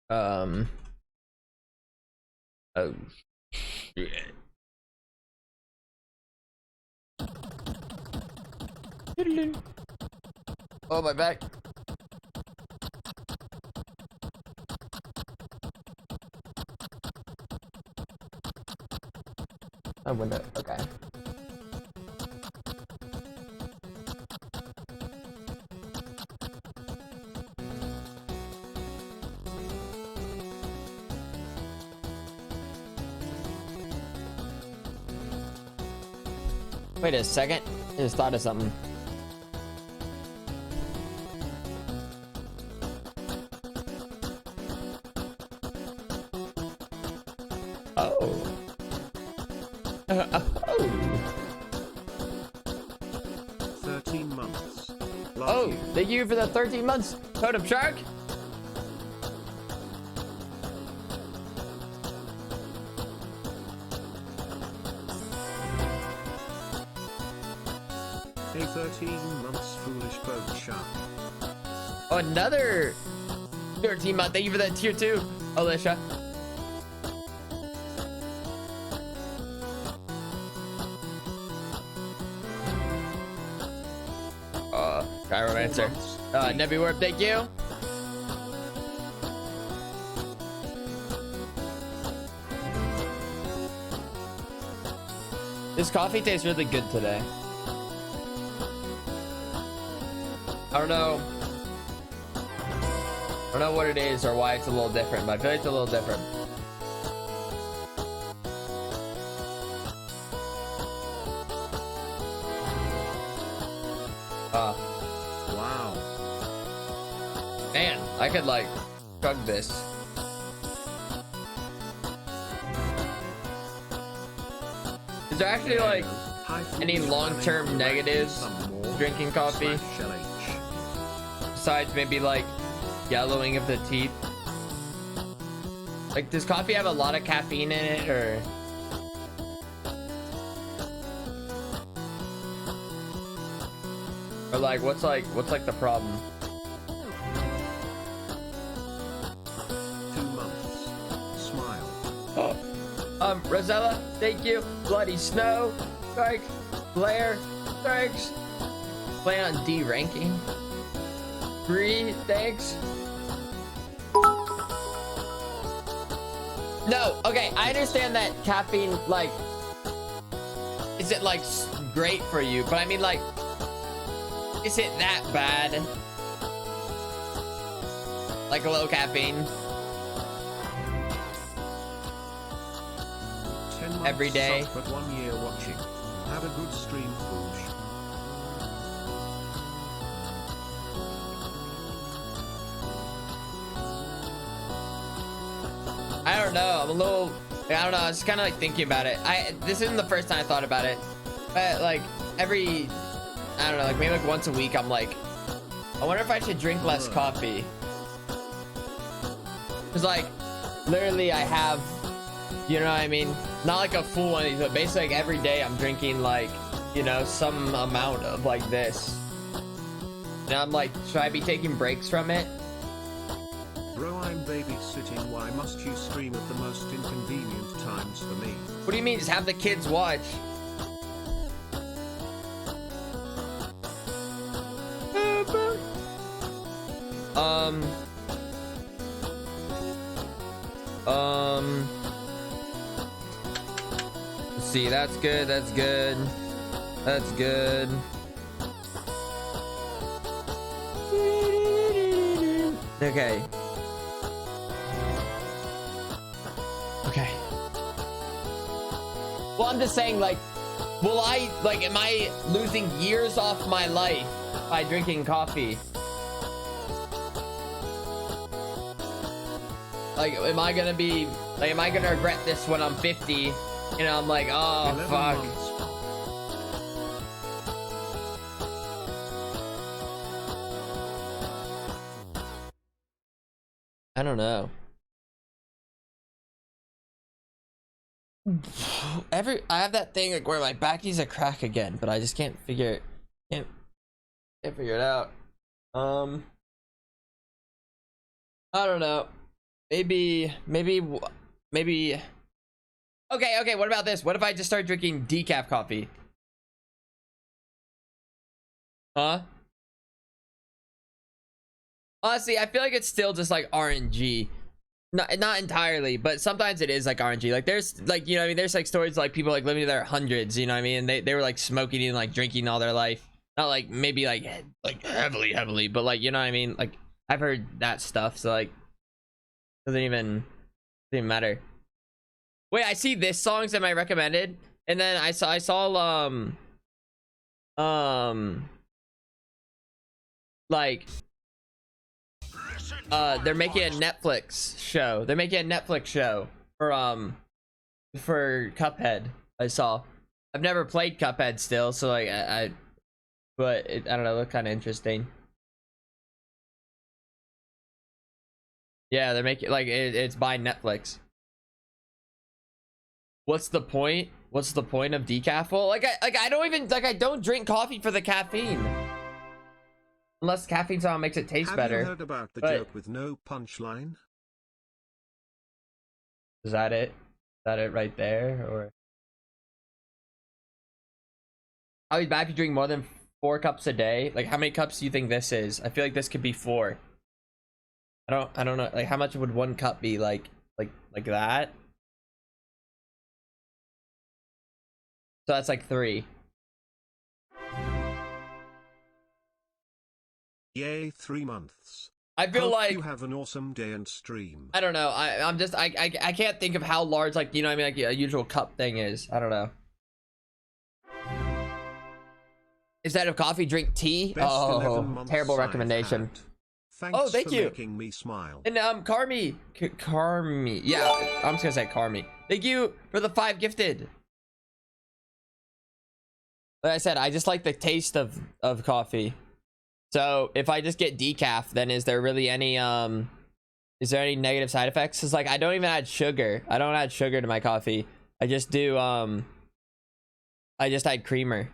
Um. Oh shit. Oh, my back. Oh, window. Okay. Wait a second. I just thought of something. Oh. Oh. 13 months. Love Oh, you. thank you for the 13 months, Totem Shark. Hey, 13 months, foolish boat shark. Oh, another 13 month. Thank you for that tier 2, Alicia. Gyromancer. Nebby Warp, thank you. This coffee tastes really good today. I don't know what it is or why it's a little different, but I feel like it's a little different. Wow. Man, I could like chug this. Is there actually like any long-term negatives drinking coffee besides maybe like yellowing of the teeth? Like, does coffee have a lot of caffeine in it, or like what's the problem? 2 months. Smile. Oh, Rosella, thank you. Bloody Snow, strike. Blair, thanks. Plan on D ranking. Bree, thanks. No, okay, I understand that caffeine, like, isn't like great for you, but I mean, like, is it that bad? Like a low caffeine 10 months every day. But 1 year watching. Have a good stream, Foosh. I don't know. I'm a little. I don't know. I was kind of like thinking about it. This isn't the first time I thought about it, but like every, I don't know, like maybe like once a week, I'm like, I wonder if I should drink less coffee. Cause like, literally, I have, you know what I mean? Not like a full one, but basically like every day I'm drinking like, you know, some amount of like this. And I'm like, should I be taking breaks from it? Bro, I'm babysitting. Why must you stream at the most inconvenient times for me? What do you mean? Just have the kids watch. Let's see, that's good, that's good. That's good. Okay. Okay. Well, I'm just saying, like, will I, like, am I losing years off my life by drinking coffee? Like, am I gonna be, like, am I gonna regret this when I'm 50? You know, I'm like, oh, fuck. Months. I don't know. I have that thing like where my back needs a crack again, but I just can't figure it out. I don't know. maybe. Okay, what about this? What if I just start drinking decaf coffee? Huh? Honestly, I feel like it's still just like RNG. Not entirely, but sometimes it is like RNG. Like there's like, you know what I mean, there's like stories like people like living to their hundreds, you know what I mean? And they were like smoking and like drinking all their life. Not like maybe like heavily, but like, you know what I mean? Like I've heard that stuff, so like doesn't even matter. Wait, I see this songs that I recommended, and then I saw like they're making a Netflix show. They're making a Netflix show for Cuphead. I saw. I've never played Cuphead still, so like but I don't know, it looked kind of interesting. Yeah, they're making like it's by Netflix. What's the point? What's the point of decaf? Well, I don't even I don't drink coffee for the caffeine. Unless caffeine somehow makes it taste better. Have you heard about the joke with no punchline? Is that it? Is that it right there? Or I'll be bad if you drink more than 4 cups a day. Like how many cups do you think this is? I feel like this could be 4. I don't know. Like how much would 1 cup be? Like that? So that's like 3. Yay, 3 months. I feel Hope like you have an awesome day and stream. I don't know. I'm just I can't think of how large, like, you know what I mean, like a usual cup thing is. I don't know. Instead of coffee, drink tea. Best Oh, terrible recommendation. Thanks oh, thank for you. Making me smile. And Carmi, yeah, I'm just gonna say Carmi. Thank you for the 5 gifted. Like I said, I just like the taste of coffee. So if I just get decaf, then is there really any is there any negative side effects? It's like I don't even add sugar. I don't add sugar to my coffee. I just do I just add creamer.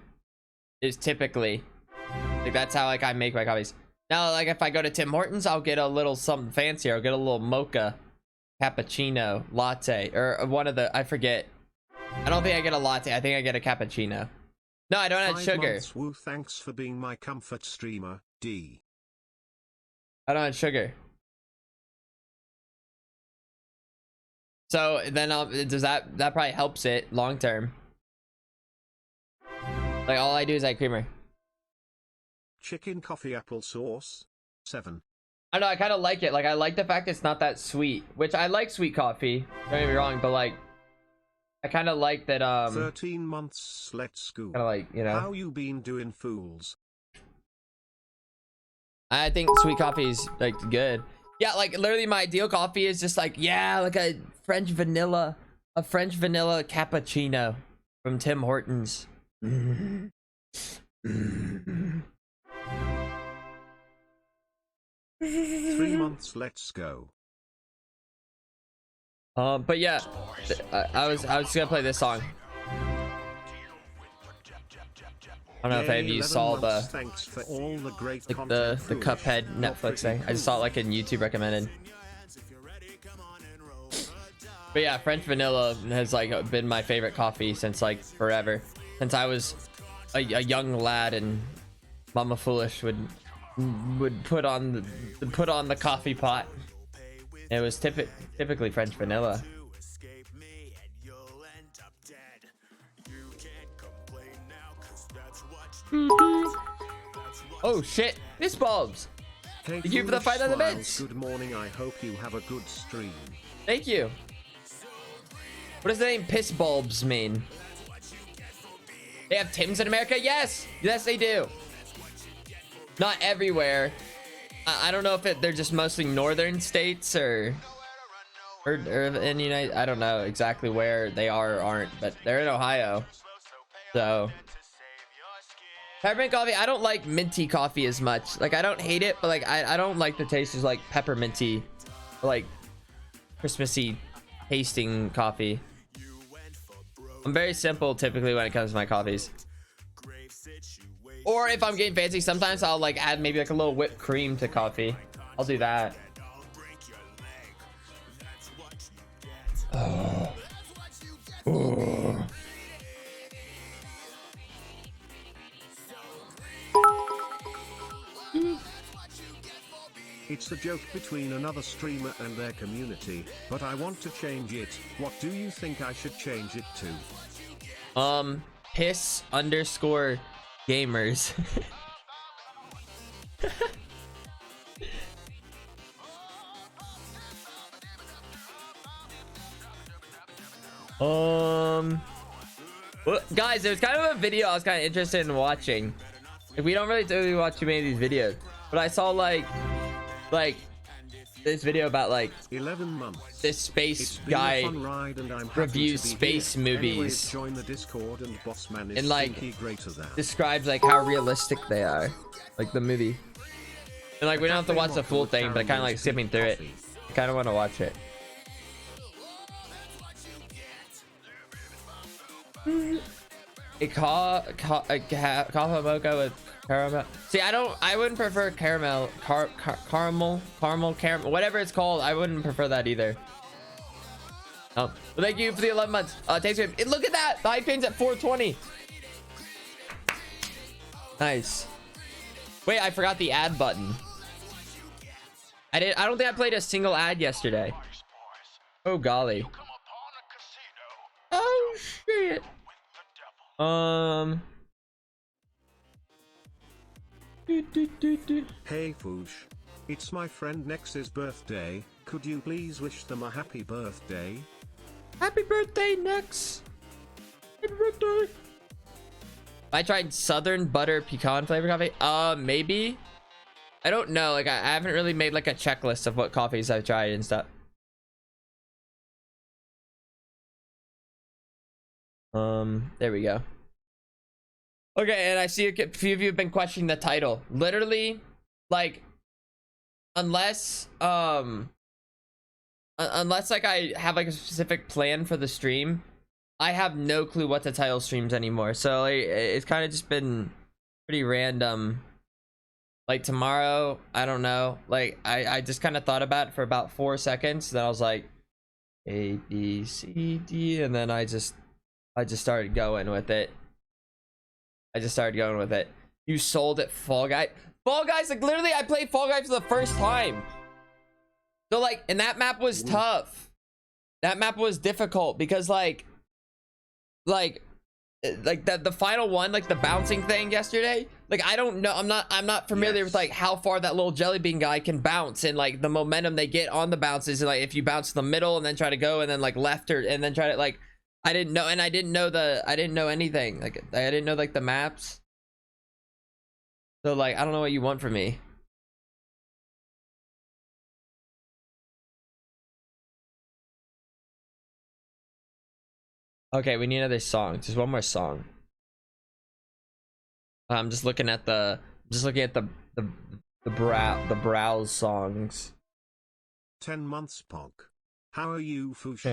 Is typically like that's how like I make my coffees. Now like if I go to Tim Hortons, I'll get a little something fancier. I'll get a little mocha, cappuccino, latte, or one of the, I forget. I don't think I get a latte. I think I get a cappuccino. No, I don't add 5 sugar. months, woo, thanks for being my comfort streamer, D. I don't add sugar. So then does that probably helps it long term. Like all I do is add creamer. Chicken coffee apple sauce, 7. I know, I kind of like it. Like I like the fact it's not that sweet, which I like sweet coffee. Don't get me wrong, but like I kind of like that 13 months, let's go. Kind of like, you know. How you been doing, fools? I think sweet coffee is like good. Yeah, like literally my ideal coffee is just like, yeah, like a French vanilla cappuccino from Tim Hortons. 3 months, let's go. But yeah, I was gonna play this song. I don't know if any of you saw the thanks for all the great like the Cuphead Netflix thing. I just saw it like in YouTube recommended. But yeah, French vanilla has like been my favorite coffee since like forever. Since I was a young lad and Mama Foolish would put on the coffee pot. It was typically French vanilla. Oh shit! Piss bulbs. Hey, thank you for the 500 bits. Good morning. I hope you have a good stream. Thank you. What does the name piss bulbs mean? They have Tims in America? Yes, they do. Not everywhere. I don't know if they're just mostly northern states or in the United. I don't know exactly where they are or aren't, but they're in Ohio. So peppermint coffee. I don't like minty coffee as much. Like I don't hate it, but like I don't like the taste of like pepperminty, like Christmassy tasting coffee. I'm very simple typically when it comes to my coffees. Or if I'm getting fancy, sometimes I'll like add maybe like a little whipped cream to coffee. I'll do that. It's a joke between another streamer and their community, but I want to change it. What do you think I should change it to? Piss underscore gamers. Well, guys, it was kind of a video I was kind of interested in watching. Like, we don't really watch too many of these videos, but I saw like this video about like 11 months. this space guy reviews space movies. Anyways, join the Discord and boss man is and like describes like how realistic they are, like the movie. And like we don't have to watch the full thing, but I kind of like skipping through it. I kind of want to watch it. A coffee mocha with caramel. See, I wouldn't prefer caramel, caramel, whatever it's called. I wouldn't prefer that either. Oh, well, thank you for the 11 months. Thanks for it. Look at that. The hype pin's at 420. Nice. Wait, I forgot the ad button. I don't think I played a single ad yesterday. Oh golly. Oh shit. Hey Foosh, it's my friend Nex's birthday. Could you please wish them a happy birthday? Happy birthday, Nex. Happy birthday. I tried Southern Butter Pecan flavor coffee. Maybe. I don't know. Like I haven't really made like a checklist of what coffees I've tried and stuff. There we go. Okay, and I see a few of you have been questioning the title. Literally, like, unless like I have like a specific plan for the stream, I have no clue what to title streams anymore. So like, it's kind of just been pretty random. Like tomorrow, I don't know. Like I just kind of thought about it for about 4 seconds. Then I was like, A, B, C, D, and then I just started going with it. You sold it, Fall Guy. Fall Guys, like literally I played Fall Guys for the first time. So like, and that map was tough. That map was difficult because like the final one, like the bouncing thing yesterday, like I don't know, I'm not familiar with like how far that little jelly bean guy can bounce and like the momentum they get on the bounces, and like if you bounce to the middle and then try to go and then like left or and then try to like I didn't know, and I didn't know anything. Like I didn't know like the maps. So like I don't know what you want from me. Okay, we need another song. Just one more song. I'm just looking at the browse songs. 10 months Pog. How are you, Foosh?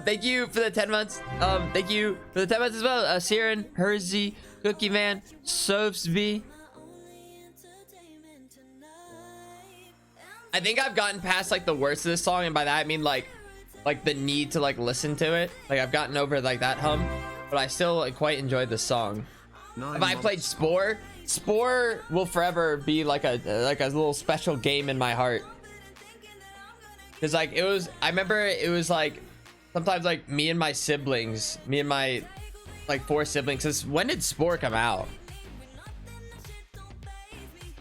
Thank you for the 10 months. Thank you for the 10 months as well. Siren, Hersey, Cookie Man, Soapsby. I think I've gotten past like the worst of this song, and by that I mean like the need to like listen to it. Like I've gotten over like that hum, but I still like, quite enjoyed the song. If I played Spore will forever be like a little special game in my heart. Cause like I remember it was like sometimes like me and my like 4 siblings. Cause when did Spore come out?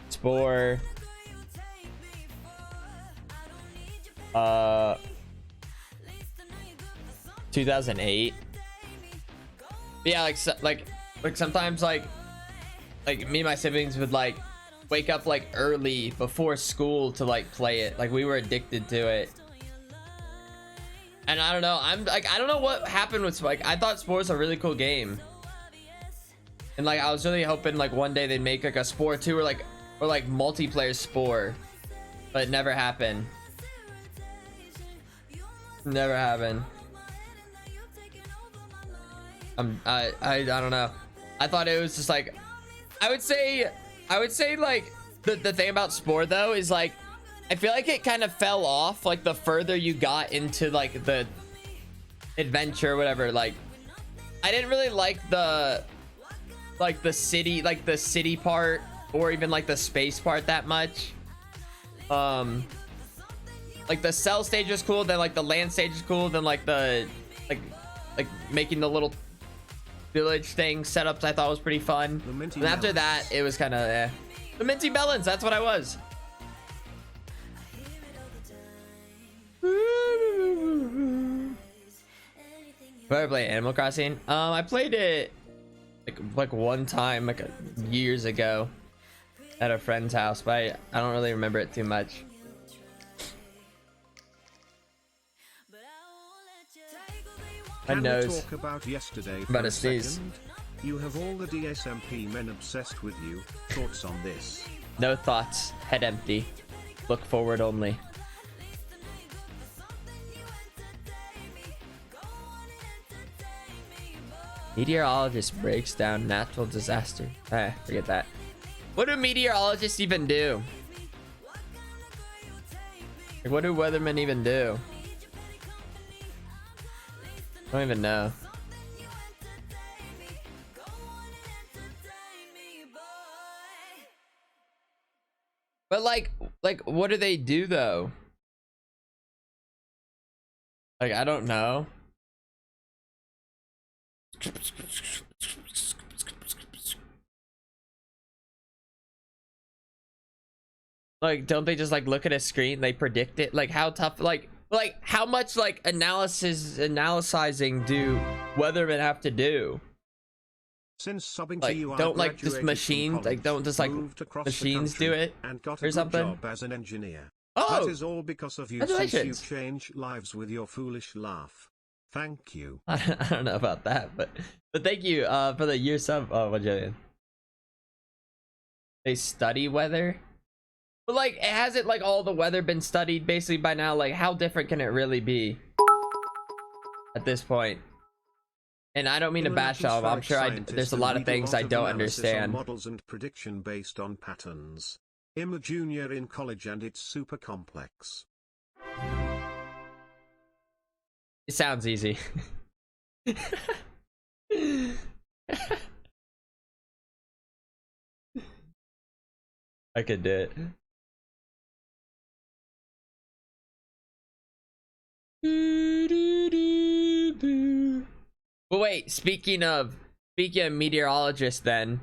Spore. 2008. Yeah, like sometimes like me and my siblings would like wake up like early before school to like play it. Like we were addicted to it. And I don't know, I don't know what happened with like I thought Spore was a really cool game. And like I was really hoping like one day they'd make like a Spore 2 or like multiplayer Spore. But it never happened. Never happened. I don't know. I thought it was just like I would say I would say like the thing about Spore though is like I feel like it kind of fell off like the further you got into like the adventure or whatever. Like I didn't really like the city part or even like the space part that much. Like the cell stage was cool, then like the land stage is cool, then like the like making the little village thing setups I thought was pretty fun. And after that it was kind of the minty melons, that's what I was. Did I play Animal Crossing? I played it like one time like years ago at a friend's house, but I don't really remember it too much. My nose. Talk about yesterday about a sneeze. You have all the DSMP men obsessed with you. Thoughts on this? No thoughts. Head empty. Look forward only. Meteorologist breaks down natural disaster. Forget that. What do meteorologists even do? Like, what do weathermen even do? I don't even know. But like what do they do though? Like I don't know. Like don't they just like look at a screen, they predict it? Like how tough, like how much like analyzing do weathermen have to do? Since subbing like to you, don't like just machines, like don't just like machines do it and got a or good something? job as an engineer. Oh, that is all because of you, since you change lives with your foolish laugh. Thank you. I don't know about that, but thank you for the year sub. Oh, what you? They study weather, but like hasn't like all the weather been studied basically by now? Like how different can it really be at this point? And I don't mean to bash on. I'm sure there's a lot of things I don't understand. Models and prediction based on patterns. I'm a junior in college and it's super complex. It sounds easy. I could do it. But wait, speaking of meteorologists, then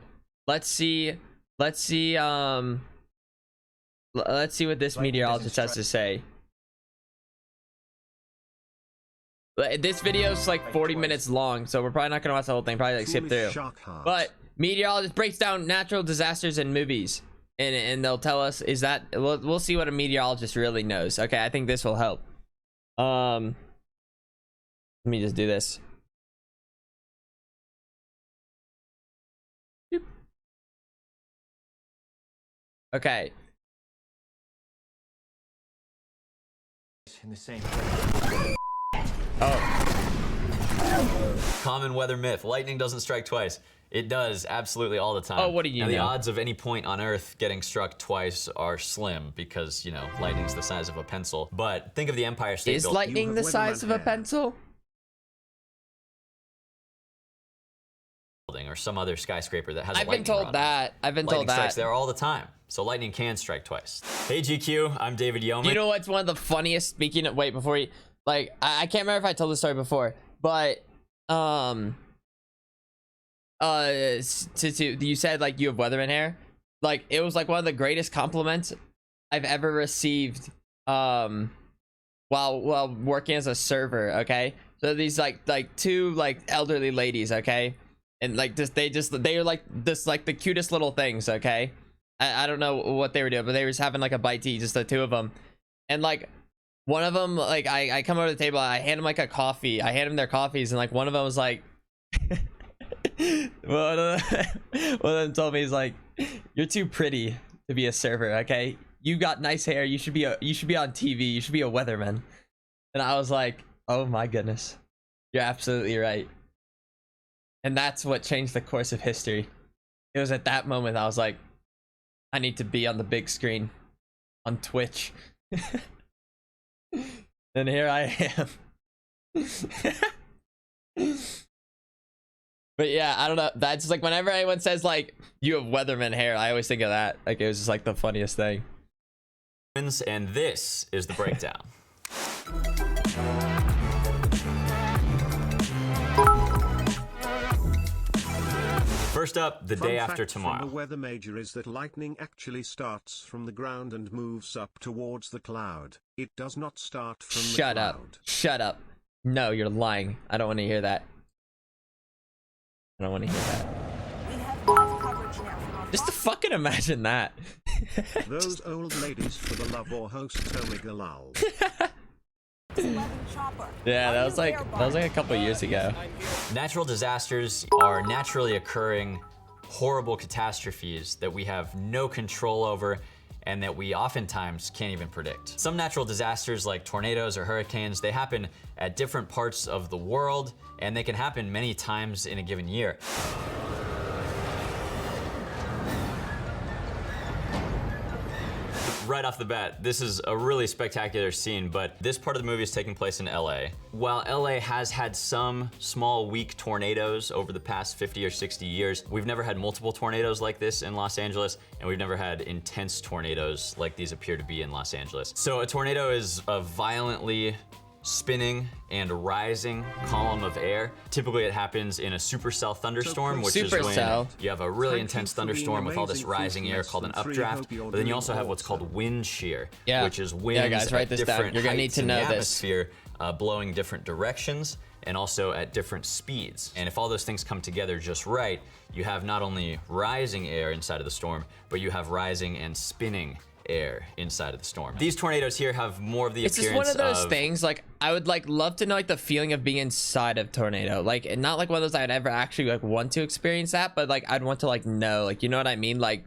let's see what this meteorologist has to say. This video's like 40 minutes long, so we're probably not gonna watch the whole thing, probably like skip through. But meteorologist breaks down natural disasters in movies, and they'll tell us, is that we'll see what a meteorologist really knows. Okay, I think this will help. Let me just do this. Okay. In the same place. Oh. Common weather myth. Lightning doesn't strike twice. It does, absolutely, all the time. Oh, what do you know? And the odds of any point on Earth getting struck twice are slim because, you know, lightning's the size of a pencil. But think of the Empire State Building. Is lightning the size of a pencil? Or some other skyscraper that has a I've been told that. I've been told that. Lightning strikes there all the time. So lightning can strike twice. Hey GQ, I'm David Yeoman. You know what's one of the funniest, speaking of, wait, before you, like, I can't remember if I told this story before, but, you said, like, you have weatherman hair. Like, it was, like, one of the greatest compliments I've ever received, while working as a server, okay? So these, like, two, like, elderly ladies, okay? And, like, they were, like, like, the cutest little things, okay? I don't know what they were doing, but they were just having like a bite to eat, just the two of them. And like one of them, like I come over to the table, I hand them like a coffee. I hand them their coffees, and like one of them was like, one of them told me, he's like, "You're too pretty to be a server. Okay, you got nice hair. You should be on TV. You should be a weatherman." And I was like, "Oh my goodness, you're absolutely right." And that's what changed the course of history. It was at that moment I was like, I need to be on the big screen on Twitch. And here I am. But yeah, I don't know. That's like whenever anyone says like you have Weatherman hair, I always think of that. Like it was just like the funniest thing. And this is the breakdown. First up, the day after tomorrow. From the weather major is that lightning actually starts from the ground and moves up towards the cloud. It does not start from the cloud. Shut up. Shut up. No, you're lying. I don't want to hear that. I don't want to hear that. We have live coverage now from our Just to fucking imagine that. Those old ladies for the love or host Omega Lul. 11 chopper. Yeah, that was like a couple years ago. Natural disasters are naturally occurring, horrible catastrophes that we have no control over and that we oftentimes can't even predict. Some natural disasters like tornadoes or hurricanes, they happen at different parts of the world and they can happen many times in a given year. Right off the bat, this is a really spectacular scene, but this part of the movie is taking place in LA. While LA has had some small, weak tornadoes over the past 50 or 60 years, we've never had multiple tornadoes like this in Los Angeles, and we've never had intense tornadoes like these appear to be in Los Angeles. So a tornado is a violently spinning and rising column of air. Typically it happens in a supercell thunderstorm, which is when you have a really intense thunderstorm with all this rising air called an updraft, but then you also have what's called wind shear, which is winds at different heights in the atmosphere blowing different directions and also at different speeds. And if all those things come together just right, you have not only rising air inside of the storm, but you have rising and spinning air inside of the storm. These tornadoes here have more of the appearance of... It's just one of those things, like, I would, like, love to know, like, the feeling of being inside of tornado. Like, not, like, one of those I'd ever actually, like, want to experience that, but, like, I'd want to, like, know, like, you know what I mean? Like,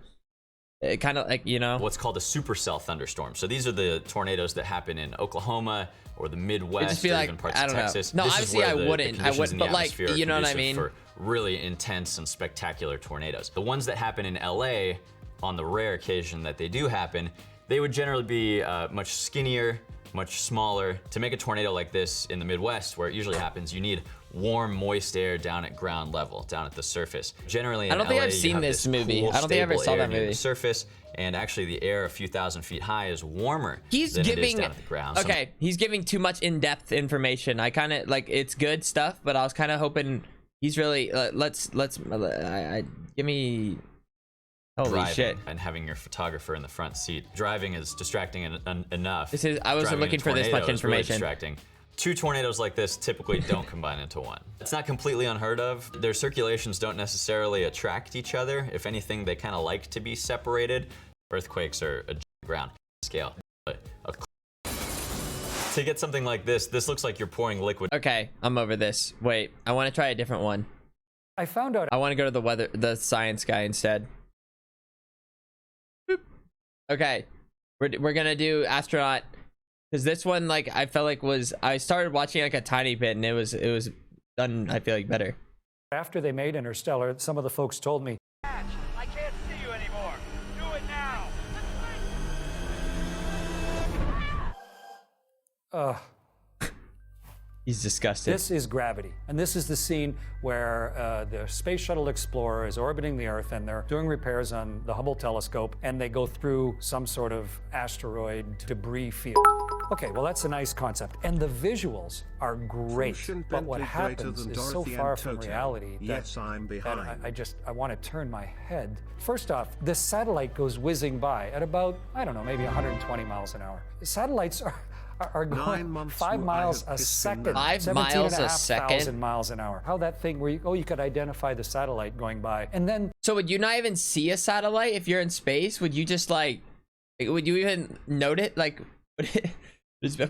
it kind of, like, you know? What's called a supercell thunderstorm. So these are the tornadoes that happen in Oklahoma or the Midwest or like, even parts of Texas. No, this obviously I wouldn't, but, like, you know what I mean? For really intense and spectacular tornadoes. The ones that happen in LA, on the rare occasion that they do happen, they would generally be much skinnier, much smaller. To make a tornado like this in the Midwest, where it usually happens, you need warm, moist air down at ground level, down at the surface. Generally, in I don't think LA, I've seen this movie. Cool, I don't think I ever saw that near movie. The surface, and actually, the air a few thousand feet high is warmer than it is down at the ground. Okay, he's giving too much in-depth information. I kind of like it's good stuff, but I was kind of hoping he's really give me. Holy driving shit. And having your photographer in the front seat. Driving is distracting enough. I wasn't looking for this much information. Really distracting. Two tornadoes like this typically don't combine into one. It's not completely unheard of. Their circulations don't necessarily attract each other. If anything, they kind of like to be separated. Earthquakes are a ground scale. But to get something like this looks like you're pouring liquid. Okay, I'm over this. Wait, I want to try a different one. I found out. I want to go to the science guy instead. Okay, we're gonna do Astronaut, because this one, like, I felt like I started watching like a tiny bit and it was done, I feel like, better. After they made Interstellar, some of the folks told me, I can't see you anymore. Do it now. He's disgusted. This is Gravity, and this is the scene where the Space Shuttle Explorer is orbiting the Earth, and they're doing repairs on the Hubble telescope, and they go through some sort of asteroid debris field. Okay, well, that's a nice concept, and the visuals are great, but what happens is so far from reality that, I want to turn my head. First off, the satellite goes whizzing by at about, I don't know, maybe 120 miles an hour. Satellites are going 5 miles a second. 5 miles a second? 17,500 miles an hour. How that thing where you could identify the satellite going by. And then... So would you not even see a satellite if you're in space? Would you just like, would you even note it? Like, would it just be...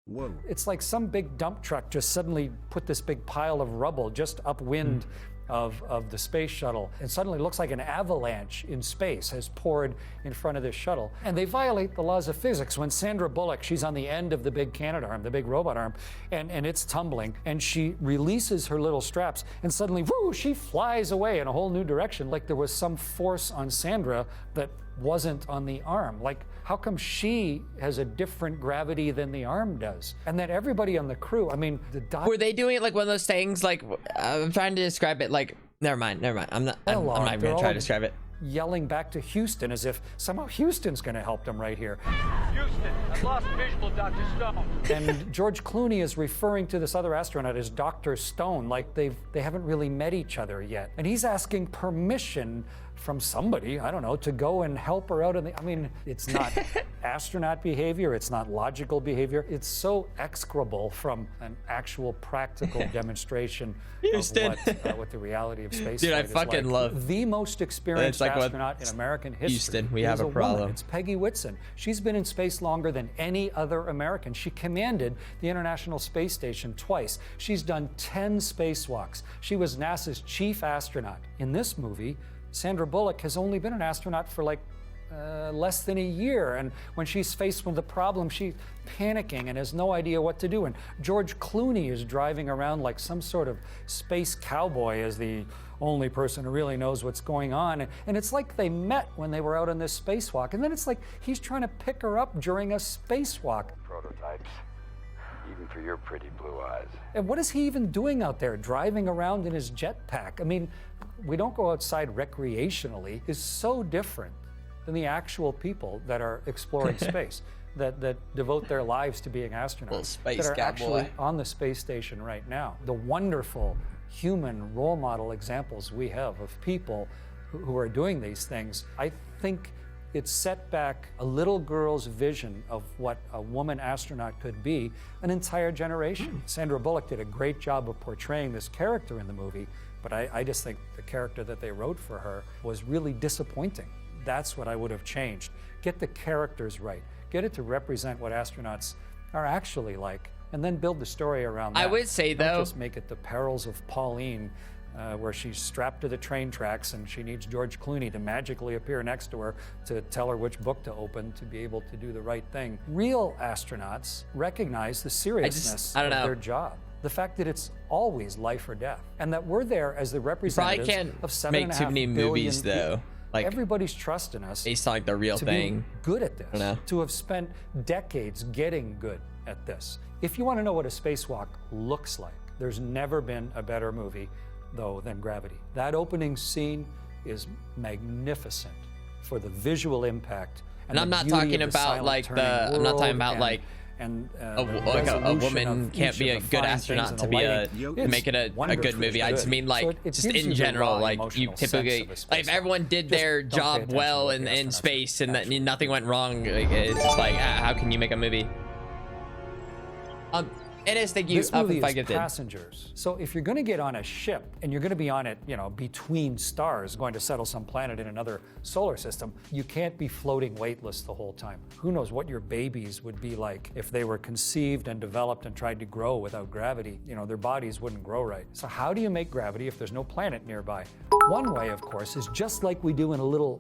Whoa. It's like some big dump truck just suddenly put this big pile of rubble just upwind of the space shuttle, and suddenly it looks like an avalanche in space has poured in front of this shuttle. And they violate the laws of physics when Sandra Bullock, she's on the end of the big Canadarm, the big robot arm, and it's tumbling, and she releases her little straps, and suddenly, whoo, she flies away in a whole new direction, like there was some force on Sandra that wasn't on the arm. Like, how come she has a different gravity than the arm does? And then everybody on the crew, I mean, were they doing it like one of those things, like, I'm trying to describe it, like, never mind, I'm not even gonna try to describe it. Yelling back to Houston as if somehow Houston's gonna help them right here. Houston, I've lost visual, Dr. Stone. And George Clooney is referring to this other astronaut as Dr. Stone, like they haven't really met each other yet. And he's asking permission from somebody, I don't know, to go and help her out in the, I mean, it's not astronaut behavior, it's not logical behavior, it's so execrable from an actual practical demonstration of what the reality of space Dude, I is fucking like. love the most experienced like astronaut in American history. Houston, we have a woman. problem. It's Peggy Whitson. She's been in space longer than any other American. She commanded the International Space Station twice. She's done 10 spacewalks. She was NASA's chief astronaut. In this movie, Sandra Bullock has only been an astronaut for like less than a year, and when she's faced with the problem, she's panicking and has no idea what to do. And George Clooney is driving around like some sort of space cowboy as the only person who really knows what's going on. And it's like they met when they were out on this spacewalk, and then it's like he's trying to pick her up during a spacewalk. Prototypes, even for your pretty blue eyes. And what is he even doing out there, driving around in his jetpack? I mean, we don't go outside recreationally. Is so different than the actual people that are exploring space, that devote their lives to being astronauts, that are actually on the space station right now. The wonderful human role model examples we have of people who are doing these things, I think it set back a little girl's vision of what a woman astronaut could be an entire generation. Sandra Bullock did a great job of portraying this character in the movie, but I just think the character that they wrote for her was really disappointing. That's what I would have changed. Get the characters right. Get it to represent what astronauts are actually like, and then build the story around that. I would say, Don't though, just make it the perils of Pauline, where she's strapped to the train tracks and she needs George Clooney to magically appear next to her to tell her which book to open to be able to do the right thing. Real astronauts recognize the seriousness of their job. The fact that it's always life or death, and that we're there as the representatives of 7.5 billion make too many movies people. though. Like, everybody's trusting us based on like the real to thing. be good at this, to have spent decades getting good at this. If you want to know what a spacewalk looks like, there's never been a better movie, though, than Gravity. That opening scene is magnificent for the visual impact. And I'm not talking about like I'm not talking about like a woman can't be a good astronaut to be make it a good movie. I just mean like just in general, like you typically like if everyone did their job well in space and that nothing went wrong, like, it's just like how can you make a movie? It is, thank you. This movie is Passengers. So if you're going to get on a ship and you're going to be on it, you know, between stars, going to settle some planet in another solar system, you can't be floating weightless the whole time. Who knows what your babies would be like if they were conceived and developed and tried to grow without gravity. You know, their bodies wouldn't grow right. So how do you make gravity if there's no planet nearby? One way, of course, is just like we do in a little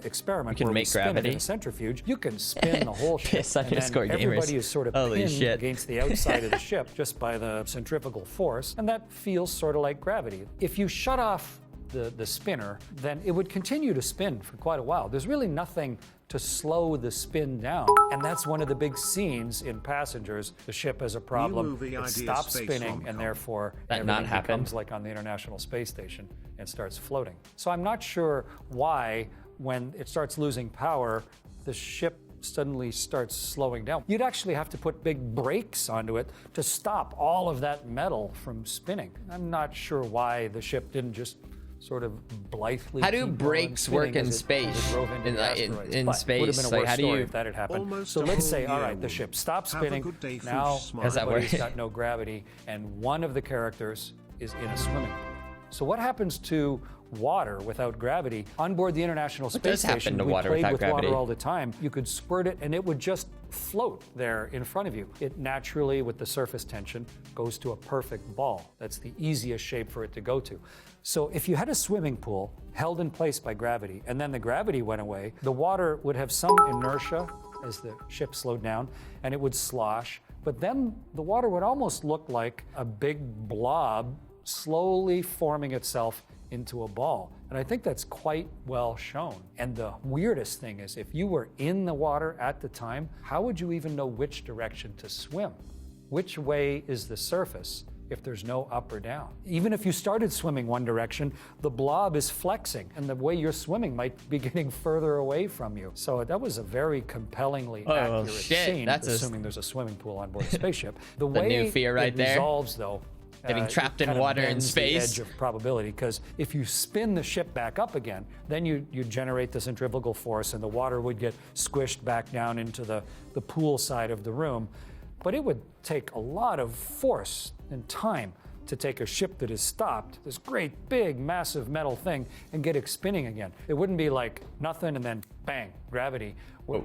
experiment you can where make we spin gravity it in a centrifuge. You can spin the whole ship, and then everybody is sort of pinned against the outside of the ship just by the centrifugal force, and that feels sort of like gravity. If you shut off the spinner, then it would continue to spin for quite a while. There's really nothing to slow the spin down, and that's one of the big scenes in Passengers. The ship has a problem, it stops spinning, and therefore everything becomes like on the International Space Station and starts floating. So I'm not sure why, when it starts losing power, the ship suddenly starts slowing down. You'd actually have to put big brakes onto it to stop all of that metal from spinning. I'm not sure why the ship didn't just sort of blithely. How do brakes work in space? In space, like how do you? If that had happened. So let's say, all right, the ship stops spinning. Now everybody's got no gravity, and one of the characters is in a swimming pool. So what happens to water without gravity. On board the International Space does happen Station, to we water played without with gravity? water all the time. You could squirt it and it would just float there in front of you. It naturally, with the surface tension, goes to a perfect ball. That's the easiest shape for it to go to. So if you had a swimming pool held in place by gravity, and then the gravity went away, the water would have some inertia as the ship slowed down, and it would slosh. But then the water would almost look like a big blob slowly forming itself into a ball. And I think that's quite well shown. And the weirdest thing is, if you were in the water at the time, how would you even know which direction to swim? Which way is the surface if there's no up or down? Even if you started swimming one direction, the blob is flexing, and the way you're swimming might be getting further away from you. So that was a very compellingly accurate scene, assuming there's a swimming pool on board a spaceship. The way new fear right it there. resolves, though, Getting trapped it in kind of water in bends space. the edge of probability, because if you spin the ship back up again, then you generate the centrifugal force, and the water would get squished back down into the pool side of the room. But it would take a lot of force and time to take a ship that is stopped, this great big massive metal thing, and get it spinning again. It wouldn't be like nothing and then bang, gravity,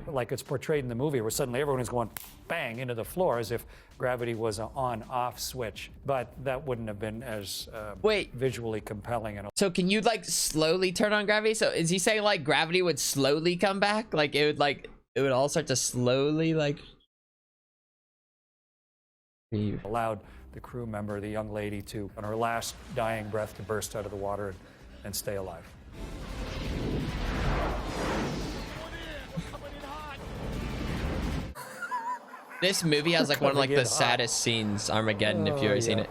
like it's portrayed in the movie, where suddenly everyone is going bang into the floor as if gravity was an on-off switch. But that wouldn't have been as visually compelling. So can you like slowly turn on gravity? So is he saying like gravity would slowly come back? Like it would all start to slowly like... Allowed the crew member, the young lady, to, on her last dying breath, to burst out of the water and stay alive. This movie has like one of like the saddest scenes, Armageddon, if you've ever seen it.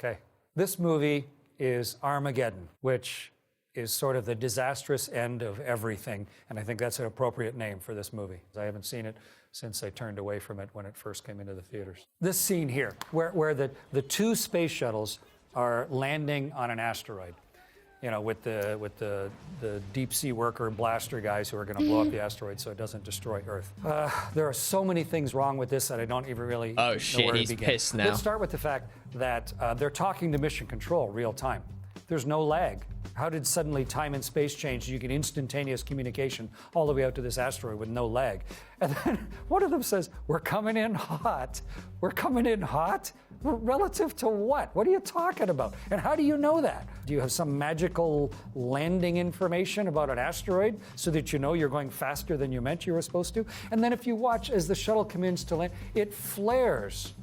Okay. This movie is Armageddon, which is sort of the disastrous end of everything, and I think that's an appropriate name for this movie. I haven't seen it since I turned away from it when it first came into the theaters. This scene here, where the two space shuttles are landing on an asteroid, you know, with the deep sea worker blaster guys who are going to blow up the asteroid so it doesn't destroy Earth. There are so many things wrong with this that I don't even really know where to begin. He's pissed now. Let's start with the fact that they're talking to Mission Control real time. There's no lag. How did suddenly time and space change? You get instantaneous communication all the way out to this asteroid with no lag. And then one of them says, "We're coming in hot." We're coming in hot? Relative to what? What are you talking about? And how do you know that? Do you have some magical landing information about an asteroid so that you know you're going faster than you meant you were supposed to? And then if you watch as the shuttle comes to land, it flares.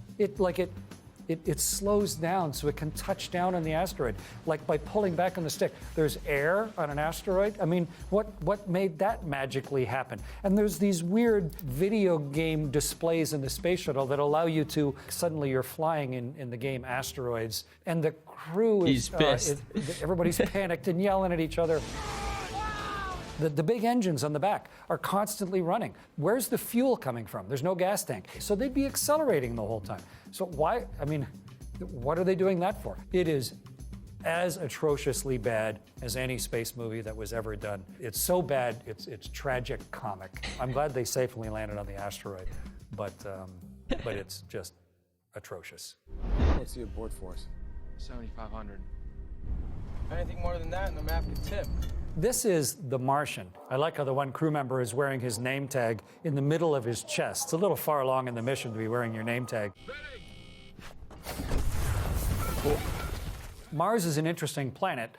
It slows down so it can touch down on the asteroid, like by pulling back on the stick. There's air on an asteroid. I mean, what made that magically happen? And there's these weird video game displays in the space shuttle that allow you to, suddenly you're flying in the game Asteroids, and the crew is pissed. Everybody's panicked and yelling at each other. The big engines on the back are constantly running. Where's the fuel coming from? There's no gas tank. So they'd be accelerating the whole time. So why, I mean, what are they doing that for? It is as atrociously bad as any space movie that was ever done. It's so bad, it's tragic comic. I'm glad they safely landed on the asteroid, but it's just atrocious. What's the abort force? 7,500. Anything more than that, and I'm after tip. This is The Martian. I like how the one crew member is wearing his name tag in the middle of his chest. It's a little far along in the mission to be wearing your name tag. Mars is an interesting planet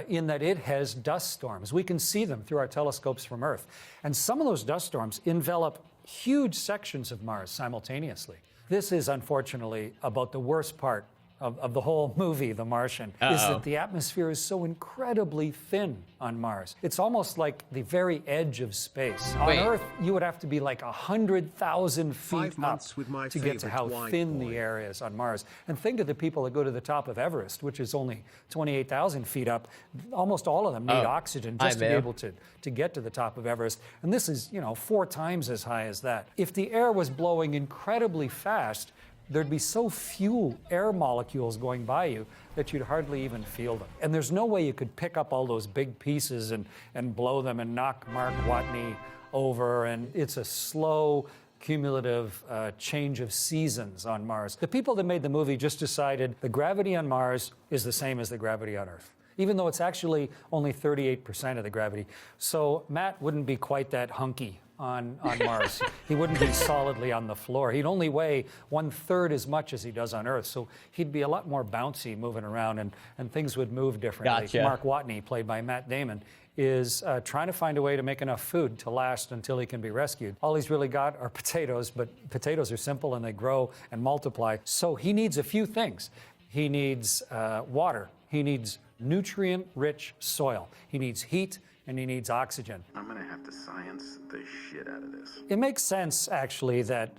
in that it has dust storms. We can see them through our telescopes from Earth. And some of those dust storms envelop huge sections of Mars simultaneously. This is, unfortunately, about the worst part of the whole movie, The Martian, is that the atmosphere is so incredibly thin on Mars. It's almost like the very edge of space. On Earth, you would have to be like 100,000 feet up to get to how thin the air is on Mars. And think of the people that go to the top of Everest, which is only 28,000 feet up. Almost all of them need oxygen just to be able to get to the top of Everest. And this is, 4 times as high as that. If the air was blowing incredibly fast, there'd be so few air molecules going by you that you'd hardly even feel them. And there's no way you could pick up all those big pieces and blow them and knock Mark Watney over. And it's a slow, cumulative change of seasons on Mars. The people that made the movie just decided the gravity on Mars is the same as the gravity on Earth. even though it's actually only 38% of the gravity. So Matt wouldn't be quite that hunky on Mars. He wouldn't be solidly on the floor. He'd only weigh 1/3 as much as he does on Earth. So he'd be a lot more bouncy moving around, and things would move differently. Gotcha. Mark Watney, played by Matt Damon, is trying to find a way to make enough food to last until he can be rescued. All he's really got are potatoes, but potatoes are simple and they grow and multiply. So he needs a few things. He needs water. He needs nutrient-rich soil. He needs heat, and he needs oxygen. I'm gonna have to science the shit out of this. It makes sense, actually, that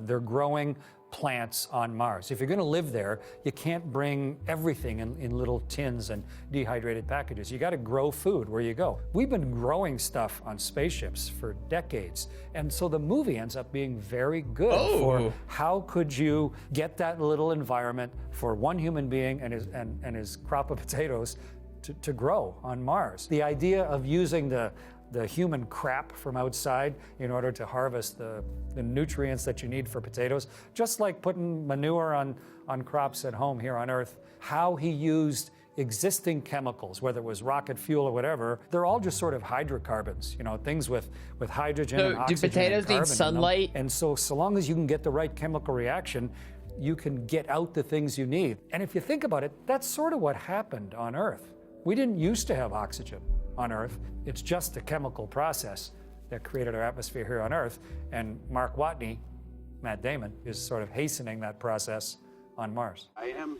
they're growing plants on Mars. If you're going to live there, you can't bring everything in little tins and dehydrated packages. You got to grow food where you go. We've been growing stuff on spaceships for decades, and so the movie ends up being very good for how could you get that little environment for one human being and his crop of potatoes to grow on Mars. The idea of using the human crap from outside in order to harvest the nutrients that you need for potatoes, just like putting manure on crops at home here on Earth. How he used existing chemicals, whether it was rocket fuel or whatever, they're all just sort of hydrocarbons, things with hydrogen and oxygen. Do potatoes and carbon need sunlight? And so long as you can get the right chemical reaction, you can get out the things you need. And if you think about it, that's sort of what happened on Earth. We didn't used to have oxygen on Earth. It's just a chemical process that created our atmosphere here on Earth. And Mark Watney, Matt Damon, is sort of hastening that process on Mars. I am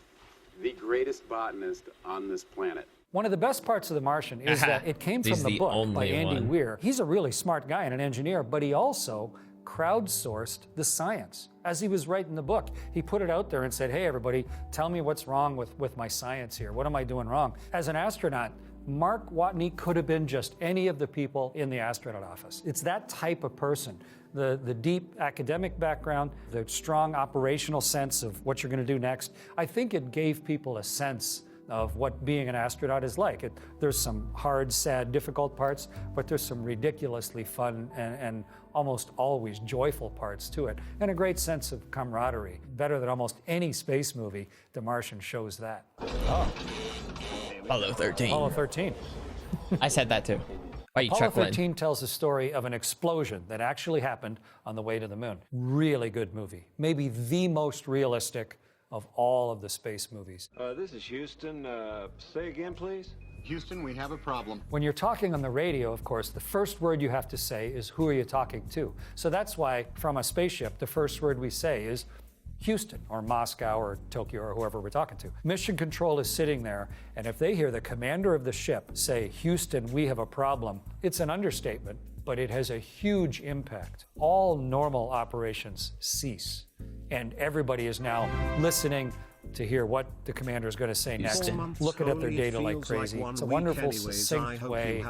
the greatest botanist on this planet. One of the best parts of The Martian is that it came from the book by Andy Weir. He's a really smart guy and an engineer, but he also crowdsourced the science. As he was writing the book, he put it out there and said, hey, everybody, tell me what's wrong with my science here. What am I doing wrong? As an astronaut, Mark Watney could have been just any of the people in the astronaut office. It's that type of person. The deep academic background, the strong operational sense of what you're going to do next. I think it gave people a sense of what being an astronaut is like. There's some hard, sad, difficult parts, but there's some ridiculously fun and almost always joyful parts to it, and a great sense of camaraderie. Better than almost any space movie, The Martian shows that. Oh. Apollo 13. Apollo 13. I said that too. Why are you Apollo chuckling? 13 tells the story of an explosion that actually happened on the way to the moon. Really good movie. Maybe the most realistic of all of the space movies. This is Houston. Say again, please. Houston, we have a problem. When you're talking on the radio, of course, the first word you have to say is, who are you talking to? So that's why, from a spaceship, the first word we say is Houston, or Moscow, or Tokyo, or whoever we're talking to. Mission Control is sitting there, and if they hear the commander of the ship say, Houston, we have a problem, it's an understatement, but it has a huge impact. All normal operations cease, and everybody is now listening to hear what the commander is going to say next, looking at their data like crazy. It's a wonderful, succinct way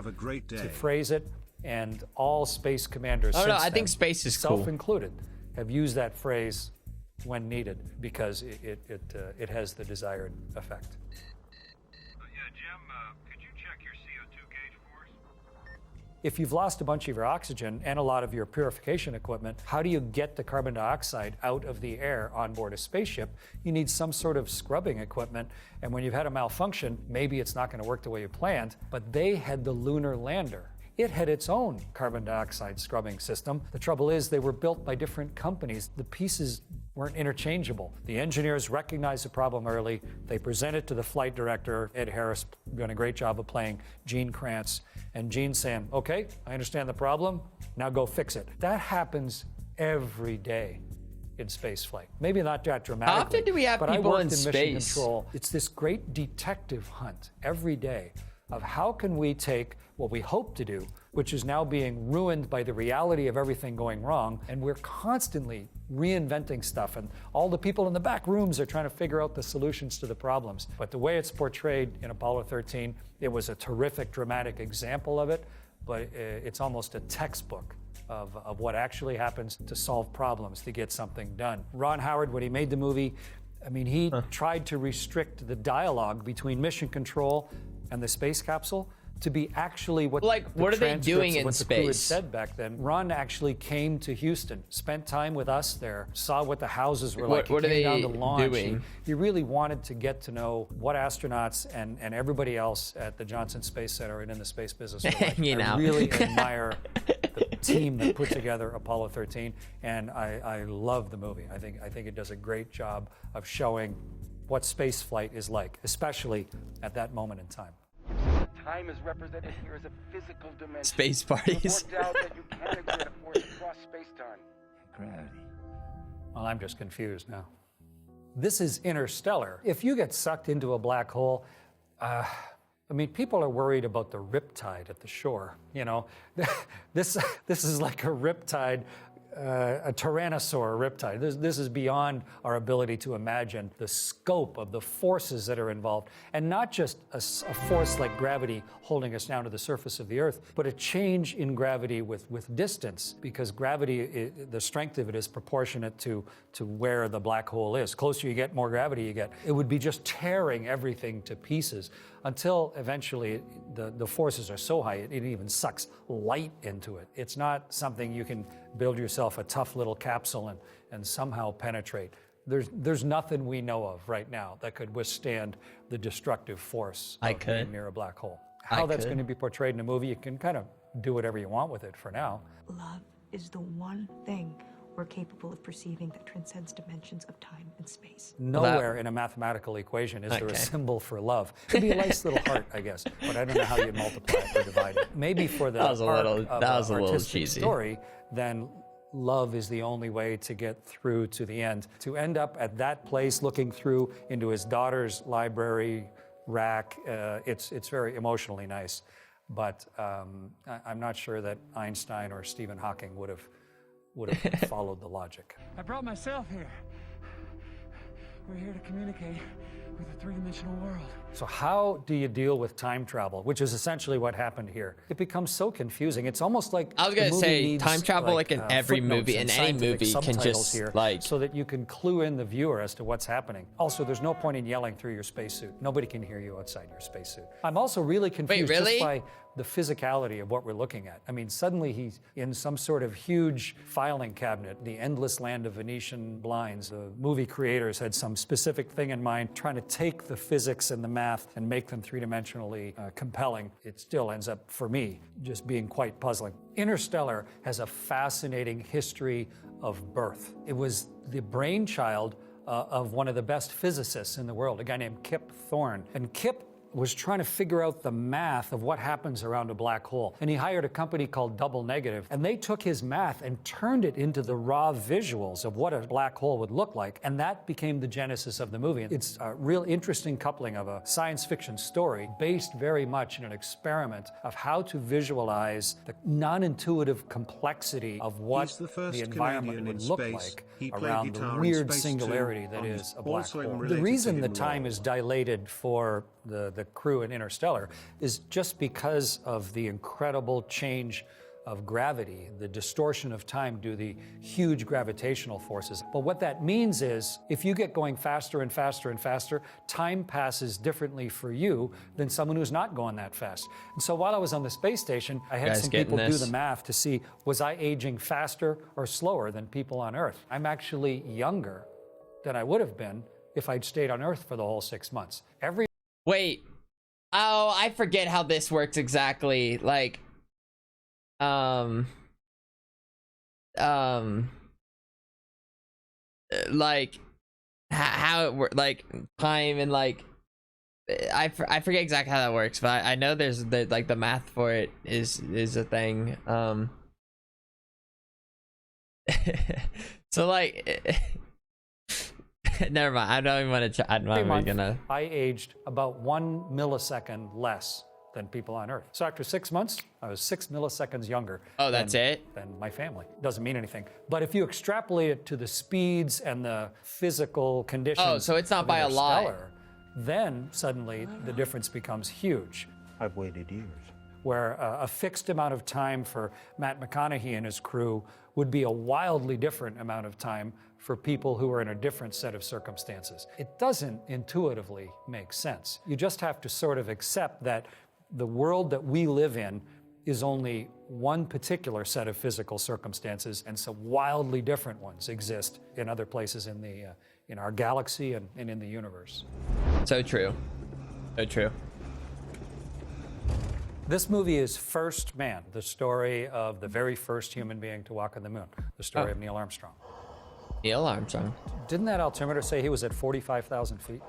to phrase it, and all space commanders since I think space is cool. self-included, have used that phrase when needed because it has the desired effect. Yeah, Jim, could you check your CO2 gauge for us? If you've lost a bunch of your oxygen and a lot of your purification equipment, how do you get the carbon dioxide out of the air on board a spaceship? You need some sort of scrubbing equipment, and when you've had a malfunction, maybe it's not going to work the way you planned, but they had the lunar lander. It had its own carbon dioxide scrubbing system. The trouble is they were built by different companies. The pieces weren't interchangeable. The engineers recognized the problem early. They presented it to the flight director, Ed Harris, doing a great job of playing Gene Kranz. And Gene saying, okay, I understand the problem, now go fix it. That happens every day in spaceflight. Maybe not that dramatically. How often do we have but people I worked in Mission space? Control. It's this great detective hunt every day of how can we take what we hope to do, which is now being ruined by the reality of everything going wrong, and we're constantly reinventing stuff, and all the people in the back rooms are trying to figure out the solutions to the problems. But the way it's portrayed in Apollo 13, it was a terrific, dramatic example of it, but it's almost a textbook of what actually happens to solve problems, to get something done. Ron Howard, when he made the movie, I mean, he tried to restrict the dialogue between Mission Control and the space capsule to be actually what Like, the what are they transcripts doing of in what the crew had space? said back then. Ron actually came to Houston, spent time with us there, saw what the houses were like. What he are came they down to launch. doing? He really wanted to get to know what astronauts and everybody else at the Johnson Space Center and in the space business were like. You know. I really admire the team that put together Apollo 13, and I love the movie. I think it does a great job of showing what space flight is like, especially at that moment in time. Time is represented here as a physical dimension. Space parties. No doubt that you can exert a force across space-time. Gravity. Well, I'm just confused now. This is Interstellar. If you get sucked into a black hole, I mean, people are worried about the riptide at the shore. You know, this is like a riptide, a tyrannosaur riptide. This is beyond our ability to imagine the scope of the forces that are involved. And not just a force like gravity holding us down to the surface of the Earth, but a change in gravity with distance, because gravity, the strength of it is proportionate to where the black hole is. Closer you get, more gravity you get. It would be just tearing everything to pieces until eventually the forces are so high it even sucks light into it. It's not something you can build yourself a tough little capsule and somehow penetrate. There's nothing we know of right now that could withstand the destructive force of being near a black hole. How that's going to be portrayed in a movie, you can kind of do whatever you want with it for now. Love is the one thing we're capable of perceiving that transcends dimensions of time and space. Nowhere in a mathematical equation is there a symbol for love. It'd be a nice little heart, I guess, but I don't know how you'd multiply it or divide it. Maybe for the artistic story, then love is the only way to get through to the end. To end up at that place looking through into his daughter's library rack, it's very emotionally nice. But I'm not sure that Einstein or Stephen Hawking would have followed the logic. I brought myself here. We're here to communicate with a three-dimensional world. So how do you deal with time travel, which is essentially what happened here? It becomes so confusing. It's almost like I was gonna say time travel, like in every movie, in any movie, can just here, like so that you can clue in the viewer as to what's happening. Also, there's no point in yelling through your spacesuit. Nobody can hear you outside your spacesuit. I'm also really confused just by the physicality of what we're looking at. I mean, suddenly he's in some sort of huge filing cabinet, the endless land of Venetian blinds. The movie creators had some specific thing in mind, trying to take the physics and the math and make them three-dimensionally compelling. It still ends up, for me, just being quite puzzling. Interstellar has a fascinating history of birth. It was the brainchild of one of the best physicists in the world, a guy named Kip Thorne. And Kip was trying to figure out the math of what happens around a black hole. And he hired a company called Double Negative, and they took his math and turned it into the raw visuals of what a black hole would look like, and that became the genesis of the movie. It's a real interesting coupling of a science fiction story based very much in an experiment of how to visualize the non-intuitive complexity of what the environment would look like around the weird singularity that is a black hole. The reason the time is dilated for the crew in Interstellar is just because of the incredible change of gravity, the distortion of time due to the huge gravitational forces. But what that means is, if you get going faster and faster and faster, time passes differently for you than someone who's not going that fast. And so while I was on the space station, I had some people do the math to see, was I aging faster or slower than people on Earth? I'm actually younger than I would have been if I'd stayed on Earth for the whole 6 months. Wait. Oh, I forget how this works exactly. Like, like how it works, like time and like, I forget exactly how that works, but I know there's like the math for it is a thing. So like. Never mind. I don't even want to. I'm not even gonna. I aged about 1 millisecond less than people on Earth. So after 6 months, I was 6 milliseconds younger. Oh, that's it? Than my family. Doesn't mean anything. But if you extrapolate it to the speeds and the physical conditions. Oh, so it's not by a lot. Then suddenly the difference becomes huge. I've waited years. Where a fixed amount of time for Matt McConaughey and his crew would be a wildly different amount of time for people who are in a different set of circumstances. It doesn't intuitively make sense. You just have to sort of accept that The world that we live in is only one particular set of physical circumstances, and some wildly different ones exist in other places in our galaxy and in the universe. So true. So true. This movie is First Man, the story of the very first human being to walk on the moon, the story of Neil Armstrong. Neil Armstrong. Didn't that altimeter say he was at 45,000 feet?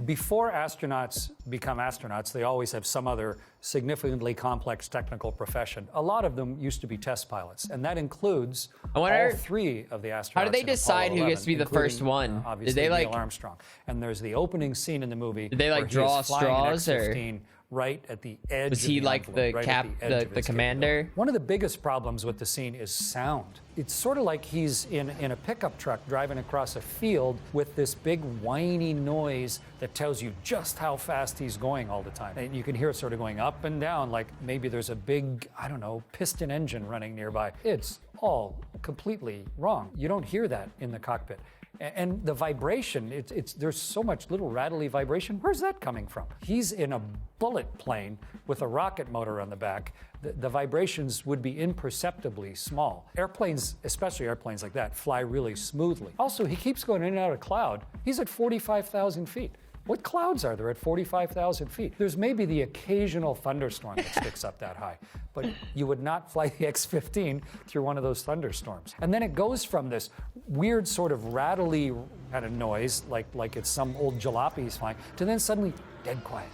Before astronauts become astronauts, they always have some other significantly complex technical profession. A lot of them used to be test pilots, and that includes all three of the astronauts. How do they decide who gets to be the first one? Obviously, Did they like Neil Armstrong? And there's the opening scene in the movie. Did they like draw straws or? Right at the edge. Was he like the the commander? One of the biggest problems with the scene is sound. It's sort of like he's in a pickup truck driving across a field with this big whiny noise that tells you just how fast he's going all the time. And you can hear it sort of going up and down, like maybe there's a big, I don't know, piston engine running nearby. It's all completely wrong. You don't hear that in the cockpit. And the vibration, there's so much little rattly vibration. Where's that coming from? He's in a bullet plane with a rocket motor on the back. The vibrations would be imperceptibly small. Airplanes, especially airplanes like that, fly really smoothly. Also, he keeps going in and out of cloud. He's at 45,000 feet. What clouds are there at 45,000 feet? There's maybe the occasional thunderstorm that sticks up that high, but you would not fly the X-15 through one of those thunderstorms. And then it goes from this weird sort of rattly kind of noise, like it's some old jalopies flying, to then suddenly dead quiet.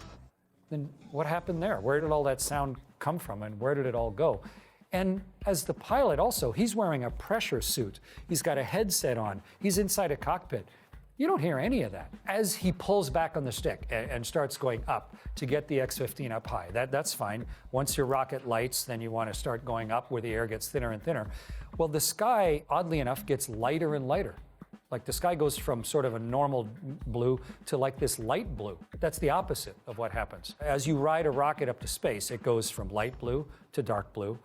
Then what happened there? Where did all that sound come from, and where did it all go? And as the pilot also, he's wearing a pressure suit. He's got a headset on. He's inside a cockpit. You don't hear any of that. As he pulls back on the stick and starts going up to get the X-15 up high, that's fine. Once your rocket lights, then you want to start going up where the air gets thinner and thinner. Well, the sky, oddly enough, gets lighter and lighter. Like the sky goes from sort of a normal blue to like this light blue. That's the opposite of what happens. As you ride a rocket up to space, it goes from light blue to dark blue,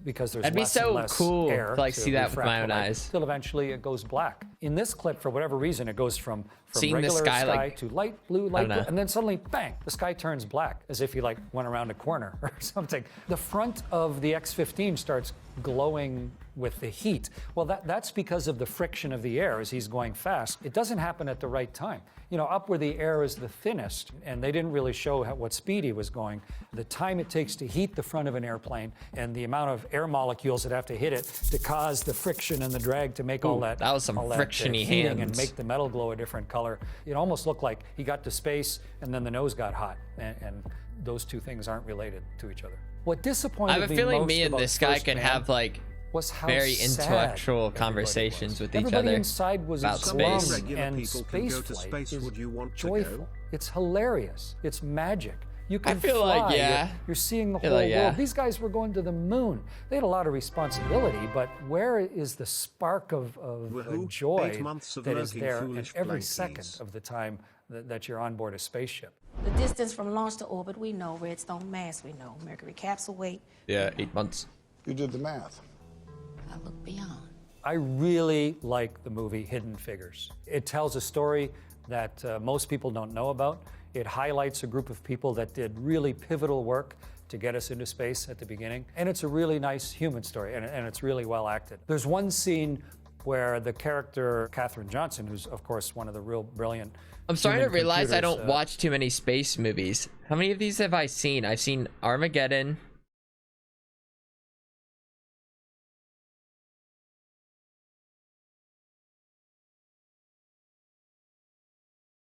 because there's less and less cool air to like see that with my own eyes. Till eventually it goes black. In this clip, for whatever reason, it goes from seeing regular the sky like, to light blue, and then suddenly, bang, the sky turns black, as if you like went around a corner or something. The front of the X-15 starts glowing with the heat. Well, that's because of the friction of the air as he's going fast. It doesn't happen at the right time. You know, up where the air is the thinnest, and they didn't really show what speed he was going, the time it takes to heat the front of an airplane and the amount of air molecules that have to hit it to cause the friction and the drag to make all that. That was some frictiony heating hands. And make the metal glow a different color. It almost looked like he got to space and then the nose got hot, and those two things aren't related to each other. What disappointed me I have a feeling most me and about this guy First could Man have like was how very sad intellectual conversations with each Everybody other inside was about glum, space. and space flight is joyful. It's hilarious. It's magic. You can I feel fly. like, yeah. You're seeing the I feel whole like, yeah. world. These guys were going to the moon. They had a lot of responsibility, but where is the spark of joy 8 months of that is lurking there in foolish every blankies. second of the time that you're on board a spaceship? The distance from launch to orbit, we know. Redstone mass, we know. Mercury capsule weight. Yeah, 8 months. You did the math. I look beyond. I really like the movie Hidden Figures. It tells a story that most people don't know about. It highlights a group of people that did really pivotal work to get us into space at the beginning. And it's a really nice human story, and it's really well acted. There's one scene where the character, Katherine Johnson, who's, of course, one of the real brilliant I'm starting to human realize I don't computers, watch too many space movies. How many of these have I seen? I've seen Armageddon.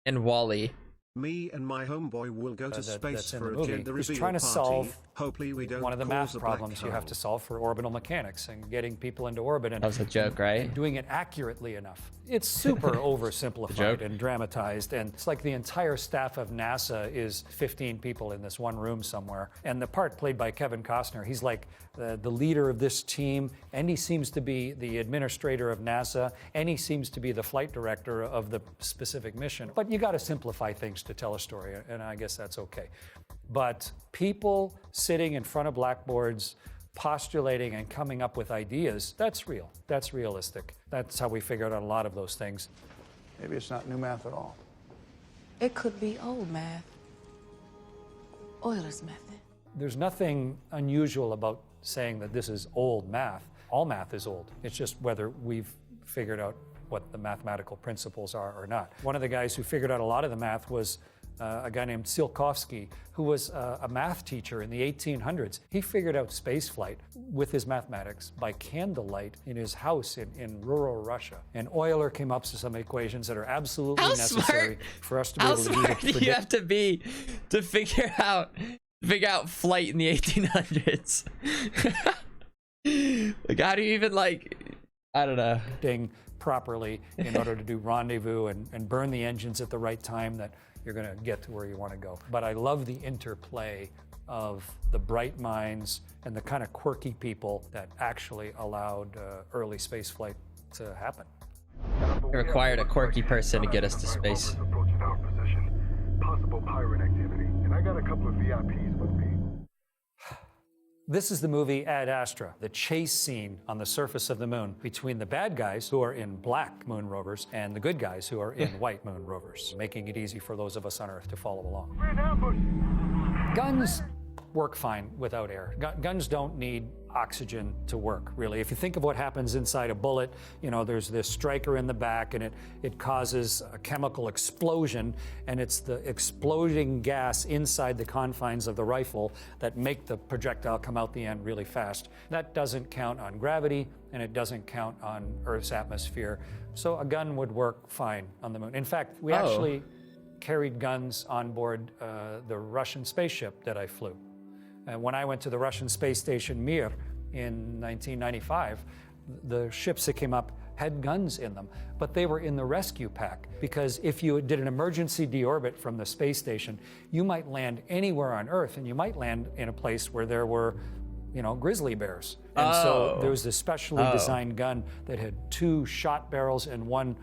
And Wall-E. Me and my homeboy will go to space that's in for the a movie. gender He's reveal trying to party. solve Hopefully we don't one of the cause math a black problems you have to hole. solve for orbital mechanics and getting people into orbit. And That was a joke, right? and doing it accurately enough. It's super oversimplified and dramatized, and it's like the entire staff of NASA is 15 people in this one room somewhere. And the part played by Kevin Costner, he's like the leader of this team, and he seems to be the administrator of NASA, and he seems to be the flight director of the specific mission. But you got to simplify things to tell a story, and I guess that's okay. But people sitting in front of blackboards, postulating and coming up with ideas, that's real. That's realistic. That's how we figured out a lot of those things. Maybe it's not new math at all. It could be old math. Euler's method. There's nothing unusual about saying that this is old math. All math is old. It's just whether we've figured out what the mathematical principles are or not. One of the guys who figured out a lot of the math was a guy named Tsiolkovsky, who was a math teacher in the 1800s. He figured out spaceflight with his mathematics by candlelight in his house in rural Russia. And Euler came up with some equations that are absolutely necessary for us to be able to use it. How smart do you have to be to figure out flight in the 1800s? Like, how do you even, like, I don't know. Properly in order to do rendezvous and burn the engines at the right time that you're going to get to where you want to go. But I love the interplay of the bright minds and the kind of quirky people that actually allowed early space flight to happen. It required a quirky person to get us to space. Possible pirate activity, and I got a couple of VIPs with me. This is the movie Ad Astra, the chase scene on the surface of the moon between the bad guys who are in black moon rovers and the good guys who are in white moon rovers, making it easy for those of us on Earth to follow along. Guns work fine without air. Guns don't need oxygen to work, really. If you think of what happens inside a bullet, you know, there's this striker in the back and it causes a chemical explosion, and it's the exploding gas inside the confines of the rifle that make the projectile come out the end really fast. That doesn't count on gravity, and it doesn't count on Earth's atmosphere. So a gun would work fine on the moon. In fact, we actually carried guns on board the Russian spaceship that I flew. When I went to the Russian space station Mir in 1995, the ships that came up had guns in them, but they were in the rescue pack, because if you did an emergency deorbit from the space station, you might land anywhere on Earth, and you might land in a place where there were, you know, grizzly bears. And so there was this specially designed gun that had 2 shot barrels and 1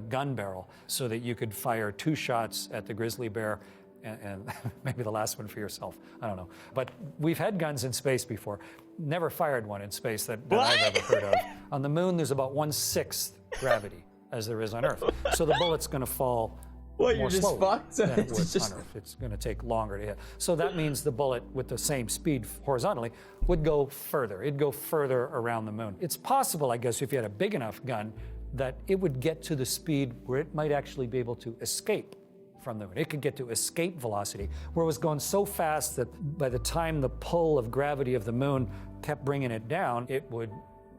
gun barrel, so that you could fire 2 shots at the grizzly bear and maybe the last one for yourself. I don't know. But we've had guns in space before. Never fired one in space that I've ever heard of. On the moon, there's about 1/6 gravity as there is on Earth. So the bullet's going to fall more slowly than it would on Earth. It's going to take longer to hit. So that means the bullet, with the same speed horizontally, would go further. It'd go further around the moon. It's possible, I guess, if you had a big enough gun, that it would get to the speed where it might actually be able to escape from the moon. It could get to escape velocity, where it was going so fast that by the time the pull of gravity of the moon kept bringing it down, it would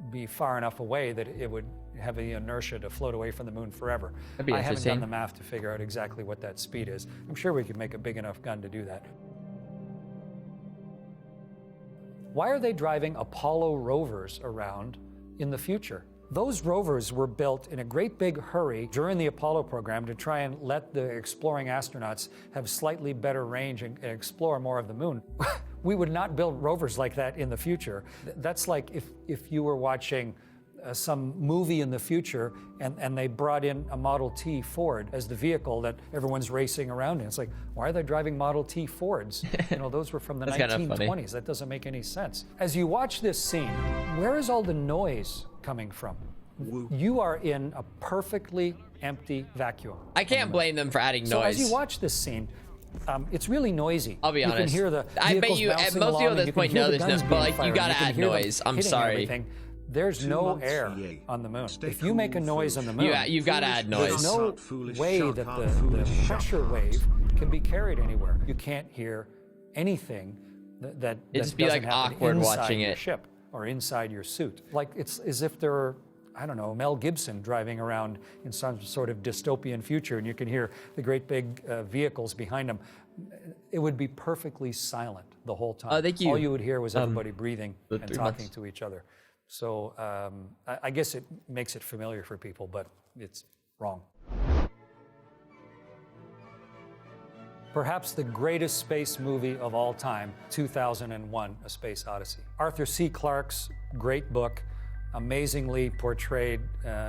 be far enough away that it would have the inertia to float away from the moon forever. I haven't done the math to figure out exactly what that speed is. I'm sure we could make a big enough gun to do that. Why are they driving Apollo rovers around in the future? Those rovers were built in a great big hurry during the Apollo program to try and let the exploring astronauts have slightly better range and explore more of the moon. We would not build rovers like that in the future. That's like if you were watching some movie in the future and they brought in a Model T Ford as the vehicle that everyone's racing around in. It's like, why are they driving Model T Fords? You know, those were from the 1920s. That doesn't make any sense. As you watch this scene, where is all the noise coming from? You are in a perfectly empty vacuum. I can't blame them for adding noise. So as you watch this scene, it's really noisy. I'll be honest. You can hear the I bet you, most people at this point know there's no, but like, you gotta add noise. I'm sorry. There's no air on the moon. If you make a noise on the moon, you've got to add noise. There's no way that the pressure wave can be carried anywhere. You can't hear anything that it'd just be like awkward watching your it. Ship or inside your suit. Like it's as if there are, I don't know, Mel Gibson driving around in some sort of dystopian future, and you can hear the great big vehicles behind him. It would be perfectly silent the whole time. Thank you. All you would hear was everybody breathing and talking to each other. So I guess it makes it familiar for people, but it's wrong. Perhaps the greatest space movie of all time, 2001, A Space Odyssey. Arthur C. Clarke's great book, amazingly portrayed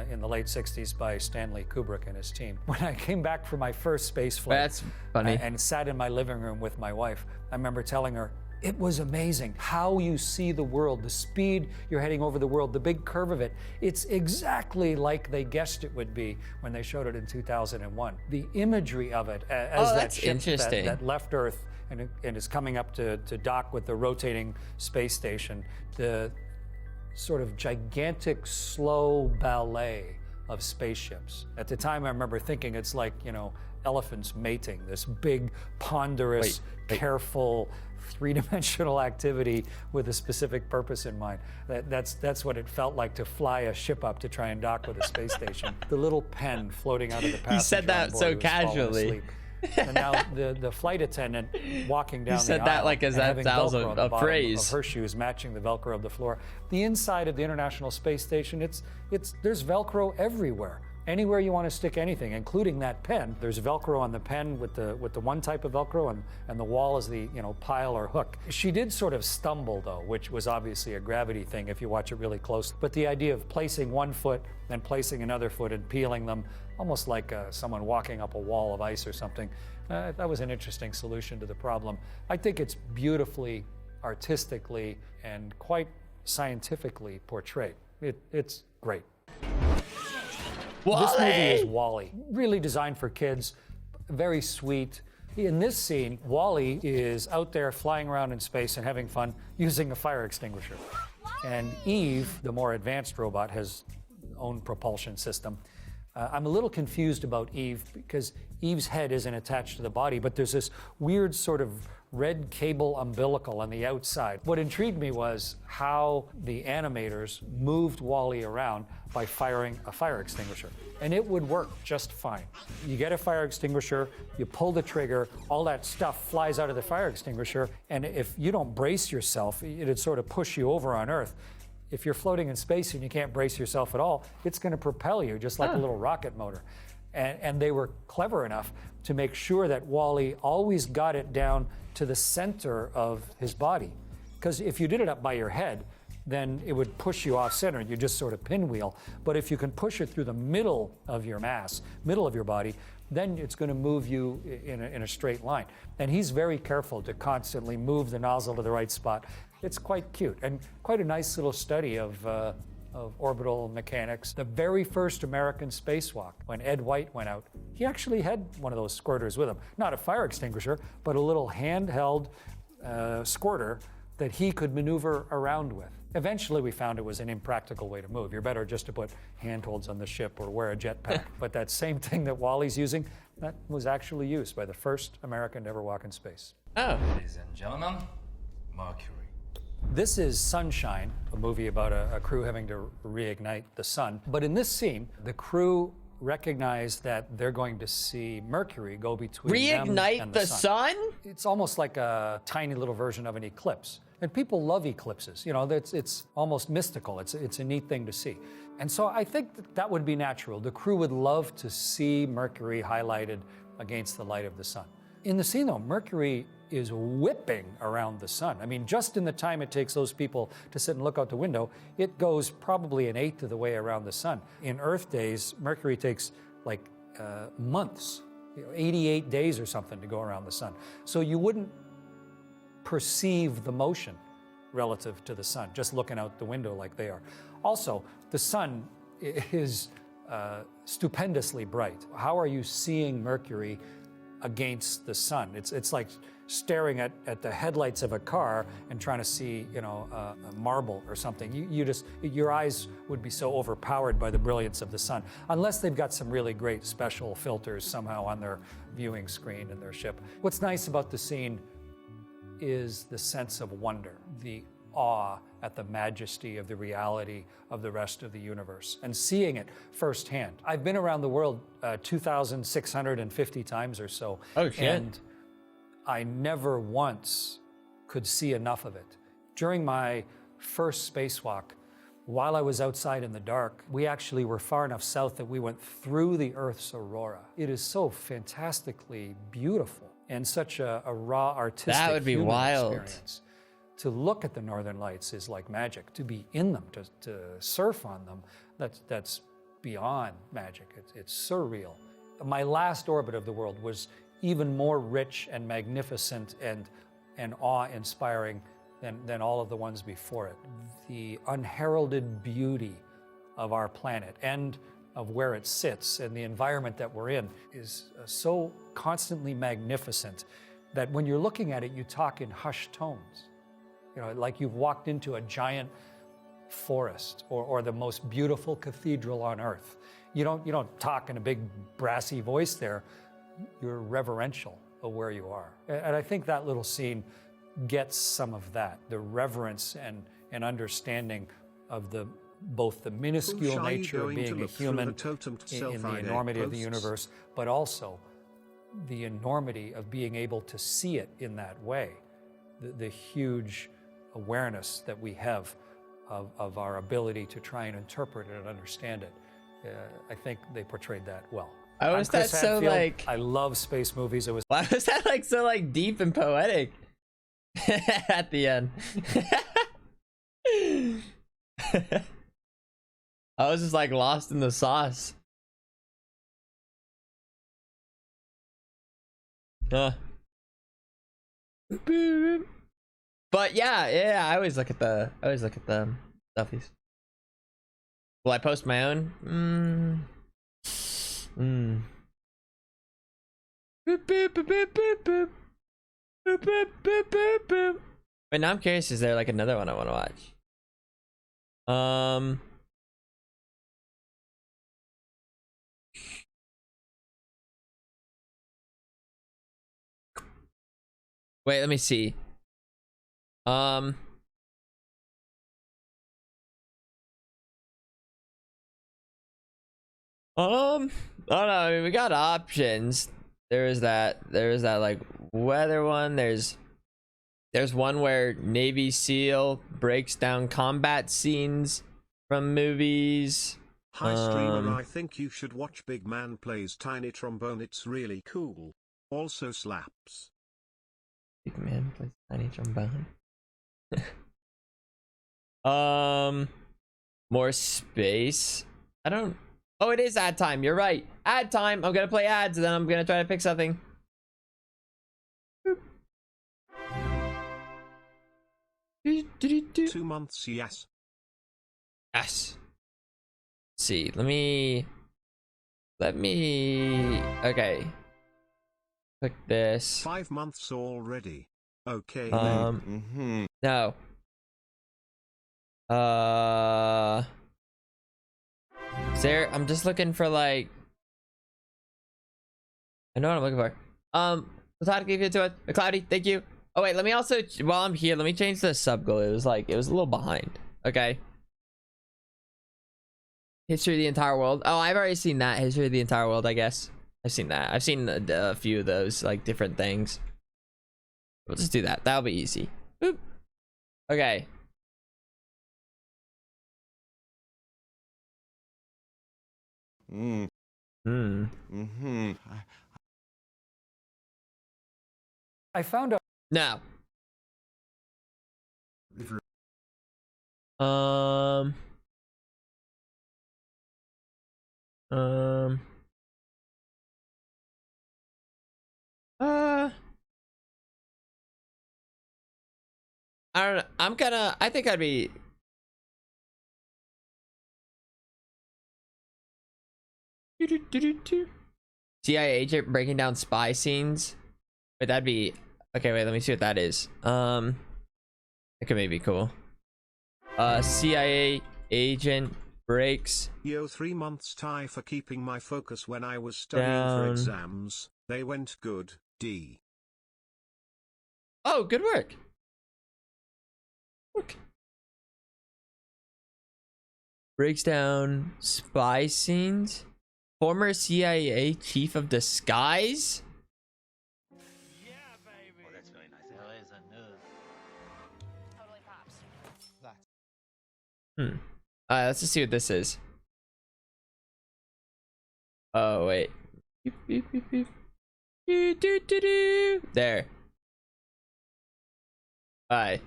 in the late 60s by Stanley Kubrick and his team. When I came back for my first space flight, that's funny, and sat in my living room with my wife, I remember telling her, it was amazing how you see the world, the speed you're heading over the world, the big curve of it. It's exactly like they guessed it would be when they showed it in 2001. The imagery of it as that ship that left Earth and is coming up to dock with the rotating space station. The sort of gigantic, slow ballet of spaceships. At the time, I remember thinking it's like, you know, elephants mating, this big, ponderous, careful, three-dimensional activity with a specific purpose in mind. That's what it felt like to fly a ship up to try and dock with a space station. The little pen floating out of the passenger. You said that so casually. And now the flight attendant walking down the aisle. You said that like as that was a phrase. Of her shoes matching the Velcro of the floor. The inside of the International Space Station, there's Velcro everywhere. Anywhere you want to stick anything, including that pen. There's Velcro on the pen with the one type of Velcro, and the wall is the, you know, pile or hook. She did sort of stumble though, which was obviously a gravity thing if you watch it really close. But the idea of placing one foot, then placing another foot and peeling them, almost like someone walking up a wall of ice or something, that was an interesting solution to the problem. I think it's beautifully, artistically, and quite scientifically portrayed. It's great. Wall-E! This movie is Wall-E, really designed for kids, very sweet. In this scene, Wall-E is out there flying around in space and having fun using a fire extinguisher. And Eve, the more advanced robot, has own propulsion system. I'm a little confused about Eve because Eve's head isn't attached to the body, but there's this weird sort of red cable umbilical on the outside. What intrigued me was how the animators moved Wall-E around by firing a fire extinguisher. And it would work just fine. You get a fire extinguisher, you pull the trigger, all that stuff flies out of the fire extinguisher, and if you don't brace yourself, it'd sort of push you over on Earth. If you're floating in space and you can't brace yourself at all, it's going to propel you just like a little rocket motor. And they were clever enough to make sure that Wall-E always got it down to the center of his body. Because if you did it up by your head, then it would push you off center. You just sort of pinwheel. But if you can push it through the middle of your mass, middle of your body, then it's going to move you in a straight line. And he's very careful to constantly move the nozzle to the right spot. It's quite cute and quite a nice little study of orbital mechanics. The very first American spacewalk, when Ed White went out, he actually had one of those squirters with him. Not a fire extinguisher, but a little handheld squirter that he could maneuver around with. Eventually, we found it was an impractical way to move. You're better just to put handholds on the ship or wear a jetpack. But that same thing that Wall-E's using, that was actually used by the first American to ever walk in space. Oh. Ladies and gentlemen, Mercury. This is Sunshine, a movie about a crew having to reignite the sun. But in this scene, the crew recognize that they're going to see Mercury go between them and the sun. It's almost like a tiny little version of an eclipse. And people love eclipses. You know, it's almost mystical. It's a neat thing to see. And so I think that would be natural. The crew would love to see Mercury highlighted against the light of the sun. In the scene, though, Mercury is whipping around the sun. I mean, just in the time it takes those people to sit and look out the window, it goes probably an eighth of the way around the sun. In Earth days, Mercury takes like months, 88 days or something to go around the sun. So you wouldn't perceive the motion relative to the sun, just looking out the window like they are. Also, the sun is stupendously bright. How are you seeing Mercury against the sun? It's like staring at the headlights of a car and trying to see, you know, a marble or something. Your eyes would be so overpowered by the brilliance of the sun, unless they've got some really great special filters somehow on their viewing screen in their ship. What's nice about the scene is the sense of wonder, the awe at the majesty of the reality of the rest of the universe, and seeing it firsthand. I've been around the world 2,650 times or so. Oh, shit. And I never once could see enough of it. During my first spacewalk, while I was outside in the dark, we actually were far enough south that we went through the Earth's aurora. It is so fantastically beautiful and such a raw artistic that would be human wild experience. To look at the Northern Lights is like magic. To be in them, to surf on them, that's beyond magic. It's surreal. My last orbit of the world was even more rich and magnificent and awe-inspiring than all of the ones before it. The unheralded beauty of our planet and of where it sits and the environment that we're in is so constantly magnificent that when you're looking at it, you talk in hushed tones. You know, like you've walked into a giant forest or the most beautiful cathedral on earth. You don't talk in a big brassy voice there. You're reverential of where you are. And I think that little scene gets some of that, the reverence and understanding of both the minuscule nature of being a human in the enormity of the universe, but also the enormity of being able to see it in that way, the huge awareness that we have of our ability to try and interpret it and understand it. I think they portrayed that well. Why was that so Hadfield. like? I love space movies. Why was that like so like deep and poetic at the end? I was just like lost in the sauce. But yeah, I always look at the stuffies. Will I post my own? Wait, now I'm curious, is there like another one I want to watch? Wait, let me see. I don't know. I mean, we got options. There is that like weather one. There's one where Navy SEAL breaks down combat scenes from movies. Hi streamer, I think you should watch Big Man Plays Tiny Trombone. It's really cool. Also slaps. Big Man Plays Tiny Trombone. More space. I don't. Oh, it is ad time. You're right. Ad time. I'm gonna play ads, and then I'm gonna try to pick something. Boop. 2 months, yes. Yes. Let's see. Let me. Okay. Click this. 5 months already. Okay. No. There, I'm just looking for like. I know what I'm looking for. Todd, give it to it. Cloudy, thank you. Oh wait, let me also, while I'm here, let me change the sub goal. It was a little behind. Okay. History of the entire world. Oh, I've already seen that. History of the entire world, I guess. I've seen that. I've seen a few of those, like different things. We'll just do that. That'll be easy. Boop. Okay. I found out. Now. I don't know. I think I'd be. CIA agent breaking down spy scenes. Wait, that'd be. Okay, wait, let me see what that is. That could maybe be cool. CIA agent breaks. Yo, 3 months tie for keeping my focus when I was studying for exams. They went good, D. Oh, good work. Breaks down spy scenes. Former CIA chief of disguise. Let's just see what this is. Oh wait. There. Bye.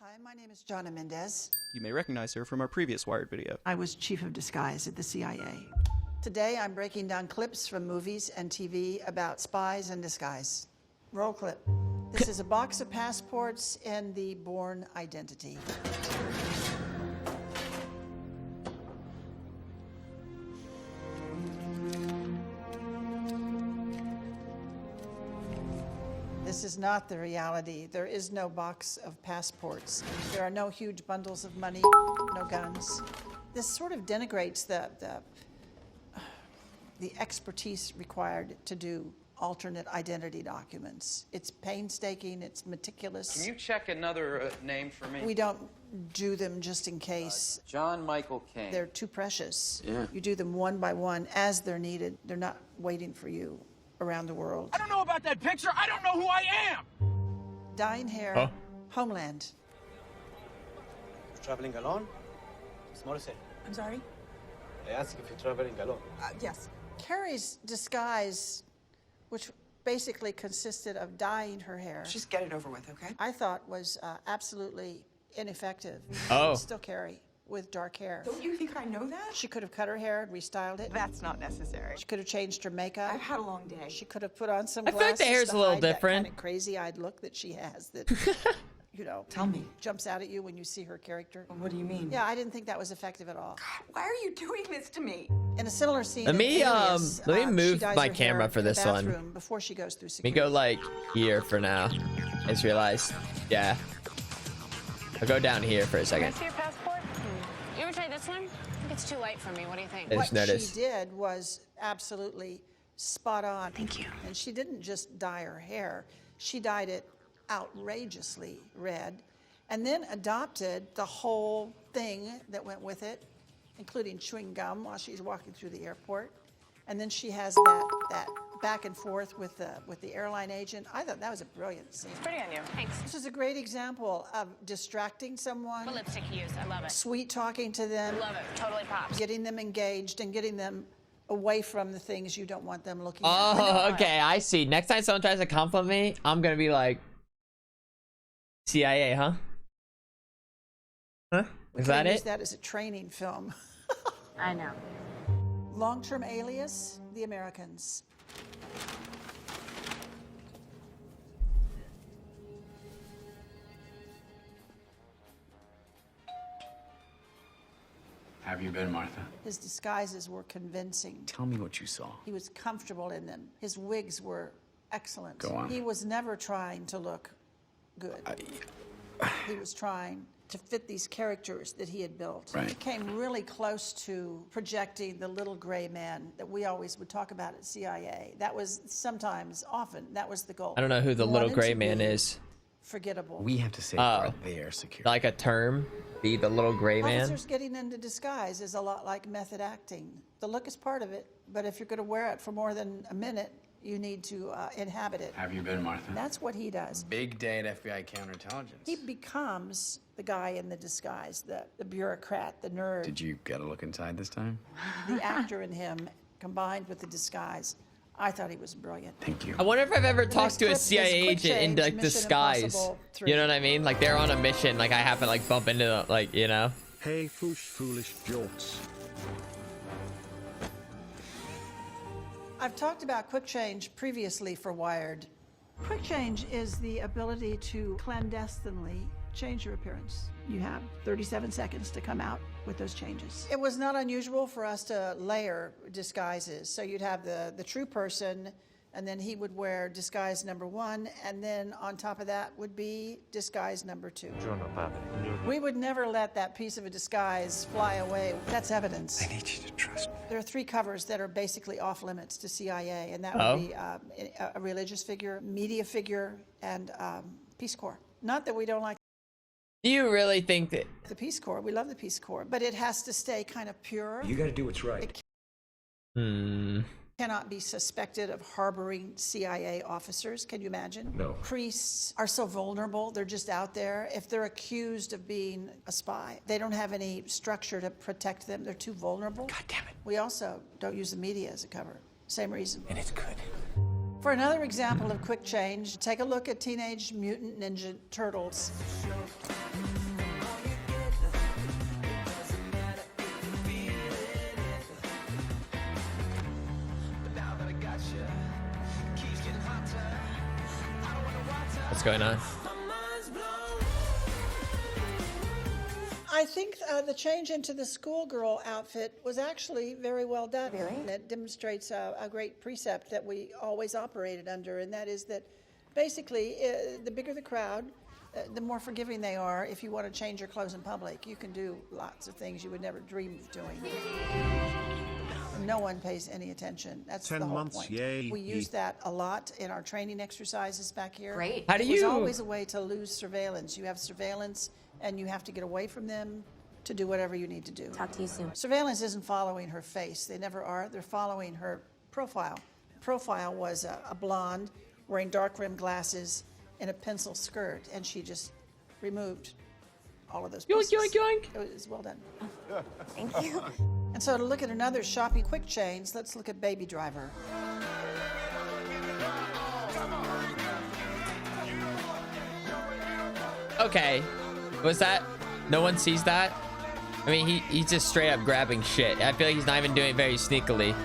Hi, my name is Jonna Mendez. You may recognize her from our previous Wired video. I was chief of disguise at the CIA. Today, I'm breaking down clips from movies and TV about spies and disguise. Roll clip. This is a box of passports and the Bourne identity. This is is not the reality. There is no box of passports. There are no huge bundles of money, no guns. This sort of denigrates the expertise required to do alternate identity documents. It's painstaking, it's meticulous. Can you check another name for me? We don't do them just in case. John Michael King. They're too precious. Yeah. You do them one by one as they're needed. They're not waiting for you around the world. I don't know about that picture. I don't know who I am. Dyeing hair, Huh? Homeland. Traveling alone? I'm sorry? I asked if you're traveling alone. Yes. Carrie's disguise, which basically consisted of dyeing her hair, Just get it over with, okay? I thought was absolutely ineffective. Oh. It's still Carrie with dark hair. Don't you think I know that? She could have cut her hair and restyled it. That's not necessary. She could have changed her makeup. I've had a long day. She could have put on some I feel like glasses the hair's to a little hide that different. kind of crazy-eyed look that she has that, you know, Tell me. jumps out at you when you see her character. What do you mean? Yeah, I didn't think that was effective at all. Why are you doing this to me? In a similar scene, Let in me, Alias, let me she move dyes my her camera hair for in the this one. bathroom before she goes through Let me security. go like here for now. I just realized. Yeah. I'll go down here for a second. See your passport? You ever try this one? I think it's too light for me. What do you think? I just What noticed. she did was absolutely spot on. Thank you. And she didn't just dye her hair, she dyed it outrageously red and then adopted the whole thing that went with it, including chewing gum while she's walking through the airport. And then she has that back and forth with the airline agent. I thought that was a brilliant scene. It's pretty on you. Thanks. This is a great example of distracting someone, What lipstick you use? I love it. sweet talking to them, Love it. Totally pops. getting them engaged and getting them away from the things you don't want them looking at. Oh, okay. I see. Next time someone tries to compliment me, I'm gonna be like, CIA, huh? Huh? Is that Use it? that as a training film. I know. Long-term alias, The Americans. Have you been, Martha? His disguises were convincing. Tell me what you saw. He was comfortable in them. His wigs were excellent. Go on. He was never trying to look good. He was trying to fit these characters that he had built. Right. He came really close to projecting the little gray man that we always would talk about at CIA. That was sometimes, often, that was the goal. I don't know who the He little wanted gray to man be is. Forgettable. We have to safeguard their security. Like a term? Be the little gray man? Officers getting into disguise is a lot like method acting. The look is part of it, but if you're going to wear it for more than a minute, you need to inhabit it. Have you been, Martha? That's what he does. Big day at FBI counterintelligence. He becomes the guy in the disguise, the bureaucrat, the nerd. Did you get a look inside this time? The actor in him combined with the disguise. I thought he was brilliant. Thank you. I wonder if I've ever The talked next to a clip is CIA Quick agent in Change, like Mission disguise. Impossible 3. You know what I mean? Like they're on a mission. Like I happen to like bump into them, like, you know? Hey foolish jorts. I've talked about Quick Change previously for Wired. Quick Change is the ability to clandestinely change your appearance. You have 37 seconds to come out with those changes. It was not unusual for us to layer disguises. So you'd have the true person, and then he would wear disguise number 1, and then on top of that would be disguise number 2. We would never let that piece of a disguise fly away. That's evidence. I need you to trust me. There are 3 covers that are basically off limits to CIA, and that would be a religious figure, media figure, and Peace Corps. Not that we don't like Do you really think that? the Peace Corps. We love the Peace Corps, but it has to stay kind of pure. You gotta do what's right. It cannot be suspected of harboring CIA officers. Can you imagine? No. Priests are so vulnerable. They're just out there. If they're accused of being a spy, they don't have any structure to protect them. They're too vulnerable. God damn it. We also don't use the media as a cover. Same reason. And it's good. For another example of quick change, take a look at Teenage Mutant Ninja Turtles. What's going on? I think the change into the schoolgirl outfit was actually very well done. Really? It demonstrates a great precept that we always operated under, and that is that Basically, the bigger the crowd, the more forgiving they are. If you want to change your clothes in public, you can do lots of things you would never dream of doing. No one pays any attention. That's the 10 whole months, point. yay. We use that a lot in our training exercises back here. Great. How do It was you- always a way to lose surveillance. You have surveillance, and you have to get away from them to do whatever you need to do. Talk to you soon. Surveillance isn't following her face. They never are. They're following her profile. Profile was a blonde wearing dark rimmed glasses and a pencil skirt, and she just removed all of those pieces. Yoink, yoink, yoink. It was well done. Thank you. And so to look at another shopping quick chains, let's look at Baby Driver. Okay. Was that? No one sees that? I mean, he's just straight up grabbing shit. I feel like he's not even doing it very sneakily.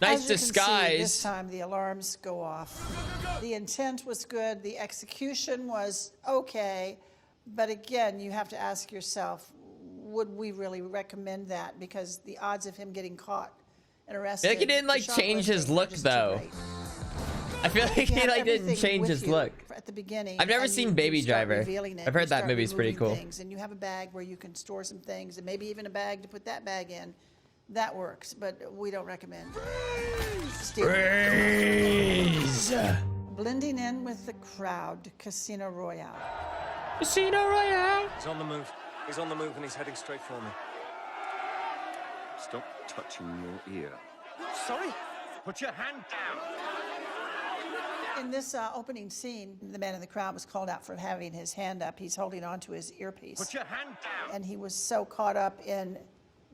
Nice As you can see, disguise. this time the alarms go off. The intent was good. The execution was okay. But again, you have to ask yourself, would we really recommend that? Because the odds of him getting caught and I arrested. feel like he didn't like for change his shoplifting are look just too though. great. I feel like You he have like didn't everything change with his you look. at the beginning. I've never and seen you Baby start Driver. revealing it. I've heard You that start movie's pretty removing cool. things, and you have a bag where you can store some things, and maybe even a bag to put that bag in. That works, but we don't recommend. Freeze! Blending in with the crowd, Casino Royale. Casino Royale. He's on the move. He's on the move and he's heading straight for me. Stop touching your ear. Sorry? Put your hand down. In this opening scene, the man in the crowd was called out for having his hand up. He's holding on to his earpiece. Put your hand down. And he was so caught up in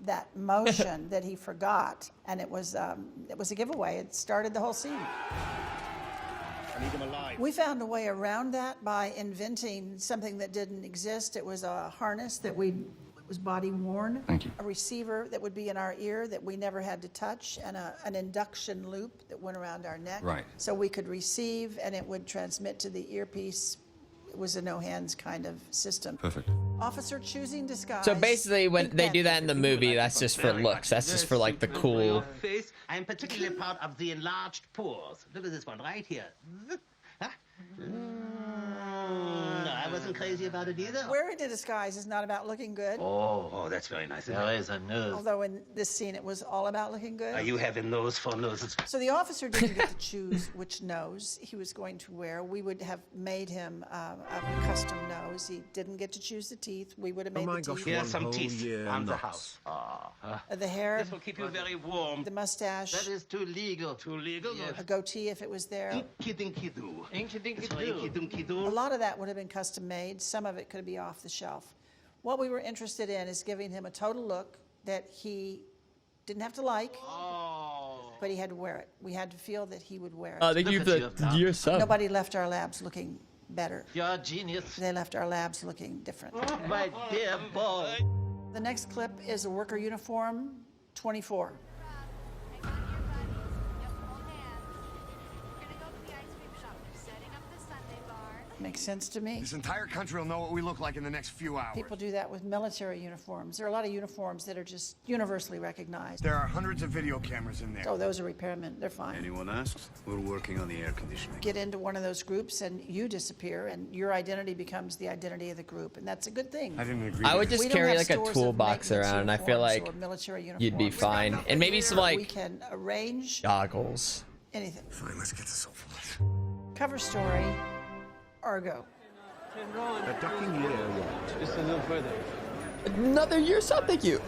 that motion that he forgot. And it was a giveaway. It started the whole scene. I need him alive. We found a way around that by inventing something that didn't exist. It was a harness that was body worn. Thank you. A receiver that would be in our ear that we never had to touch, and an induction loop that went around our neck. Right. So we could receive and it would transmit to the earpiece. It was a no hands kind of system. Perfect. Officer choosing disguise. So basically, when they do that in the Pink movie, that's just for looks. That's just for like the cool. Face. I'm particularly proud of the enlarged pores. Look at this one right here. Huh? I wasn't crazy about it either. Wearing a disguise is not about looking good. Oh, that's very nice. There is a nose. Although in this scene it was all about looking good. Are you having nose for noses? So the officer didn't get to choose which nose he was going to wear. We would have made him a custom nose. He didn't get to choose the teeth. We would have made the teeth. Here's some teeth on the house. The hair. This will keep you very warm. The mustache. That is too legal. Too legal? A goatee if it was there. Inky dinky doo. Inky dinky doo. Inky dinky doo. A lot of that would have been custom made. Some of it could be off the shelf. What we were interested in is giving him a total look that he didn't have to like, but he had to wear it. We had to feel that he would wear it. Oh, they give the yourself. Nobody left our labs looking better. You're a genius. They left our labs looking different. Oh, my dear boy. The next clip is a worker uniform, 24. Makes sense to me. This entire country will know what we look like in the next few hours. People do that with military uniforms. There are a lot of uniforms that are just universally recognized. There are hundreds of video cameras in there. Oh, those are repairmen. They're fine. Anyone asks, we're working on the air conditioning. Get into one of those groups and you disappear and your identity becomes the identity of the group, and that's a good thing. I didn't agree. I would with just We don't carry have like a stores of toolbox maintenance around, and I feel uniforms like or military you'd be uniforms. fine. And maybe some We like can arrange goggles. anything. Fine, let's get this over with. Cover story, Argo. A ducking year what? Just a little further. Another year sub, thank you.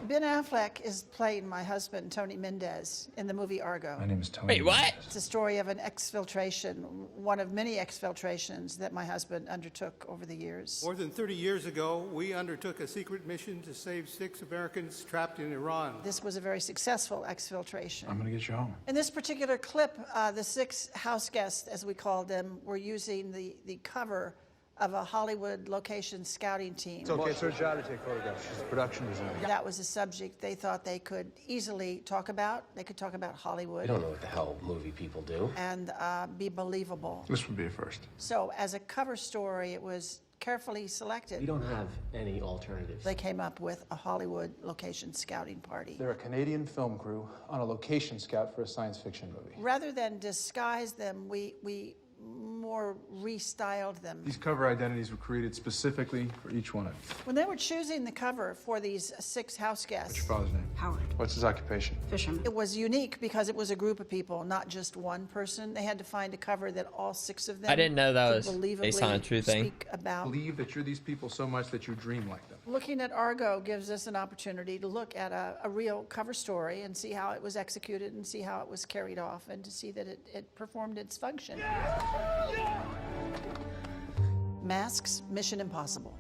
Ben Affleck is playing my husband, Tony Mendez, in the movie Argo. My name is Tony. Wait, what? It's a story of an exfiltration, one of many exfiltrations that my husband undertook over the years. More than 30 years ago, we undertook a secret mission to save 6 Americans trapped in Iran. This was a very successful exfiltration. I'm gonna get you home. In this particular clip, the 6 house guests, as we called them, were using the cover of a Hollywood location scouting team. It's okay, Sir John, to take photographs. She's a production designer. That was a subject they thought they could easily talk about. They could talk about Hollywood. I don't know what the hell movie people do. And be believable. This would be a first. So as a cover story, it was carefully selected. We don't have any alternatives. They came up with a Hollywood location scouting party. They're a Canadian film crew on a location scout for a science fiction movie. Rather than disguise them, we more restyled them. These cover identities were created specifically for each one of you. When they were choosing the cover for these 6 house guests, What's your father's name? Howard. What's his occupation? Fisherman. it was unique because it was a group of people, not just one person. They had to find a cover that all 6 of them I didn't know that could was based on a true thing. speak about. Believe that you're these people so much that you dream like them. Looking at Argo gives us an opportunity to look at a real cover story and see how it was executed and see how it was carried off and to see that it performed its function. Masks, Mission Impossible.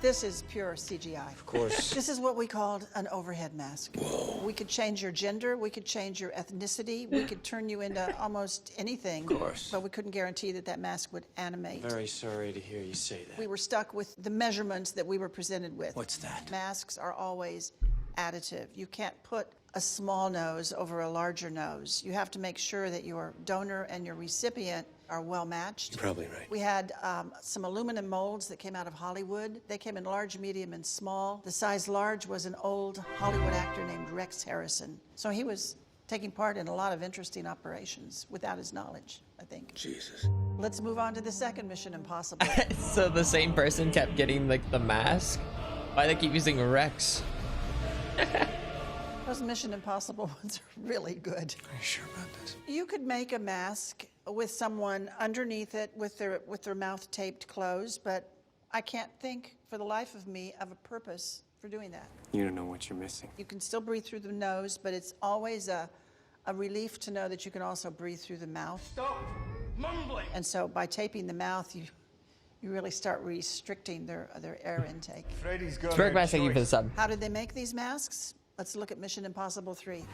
This is pure CGI. Of course. This is what we called an overhead mask. Whoa. We could change your gender, we could change your ethnicity, we could turn you into almost anything. Of course. But we couldn't guarantee that that mask would animate. Very sorry to hear you say that. We were stuck with the measurements that we were presented with. What's that? Masks are always additive. You can't put a small nose over a larger nose. You have to make sure that your donor and your recipient are well matched. You're probably right. We had some aluminum molds that came out of Hollywood. They came in large, medium, and small. The size large was an old Hollywood actor named Rex Harrison. So he was taking part in a lot of interesting operations without his knowledge, I think. Jesus. Let's move on to the second Mission Impossible. So the same person kept getting like the mask? Why they keep using Rex? Those Mission Impossible ones are really good. Are you sure about this? You could make a mask with someone underneath it with their mouth taped closed, but I can't think for the life of me of a purpose for doing that. You don't know what you're missing. You can still breathe through the nose, but it's always a relief to know that you can also breathe through the mouth. Stop mumbling! And so by taping the mouth, you really start restricting their air intake. Freddy's got Thank you for the sub. How did they make these masks? Let's look at Mission Impossible 3.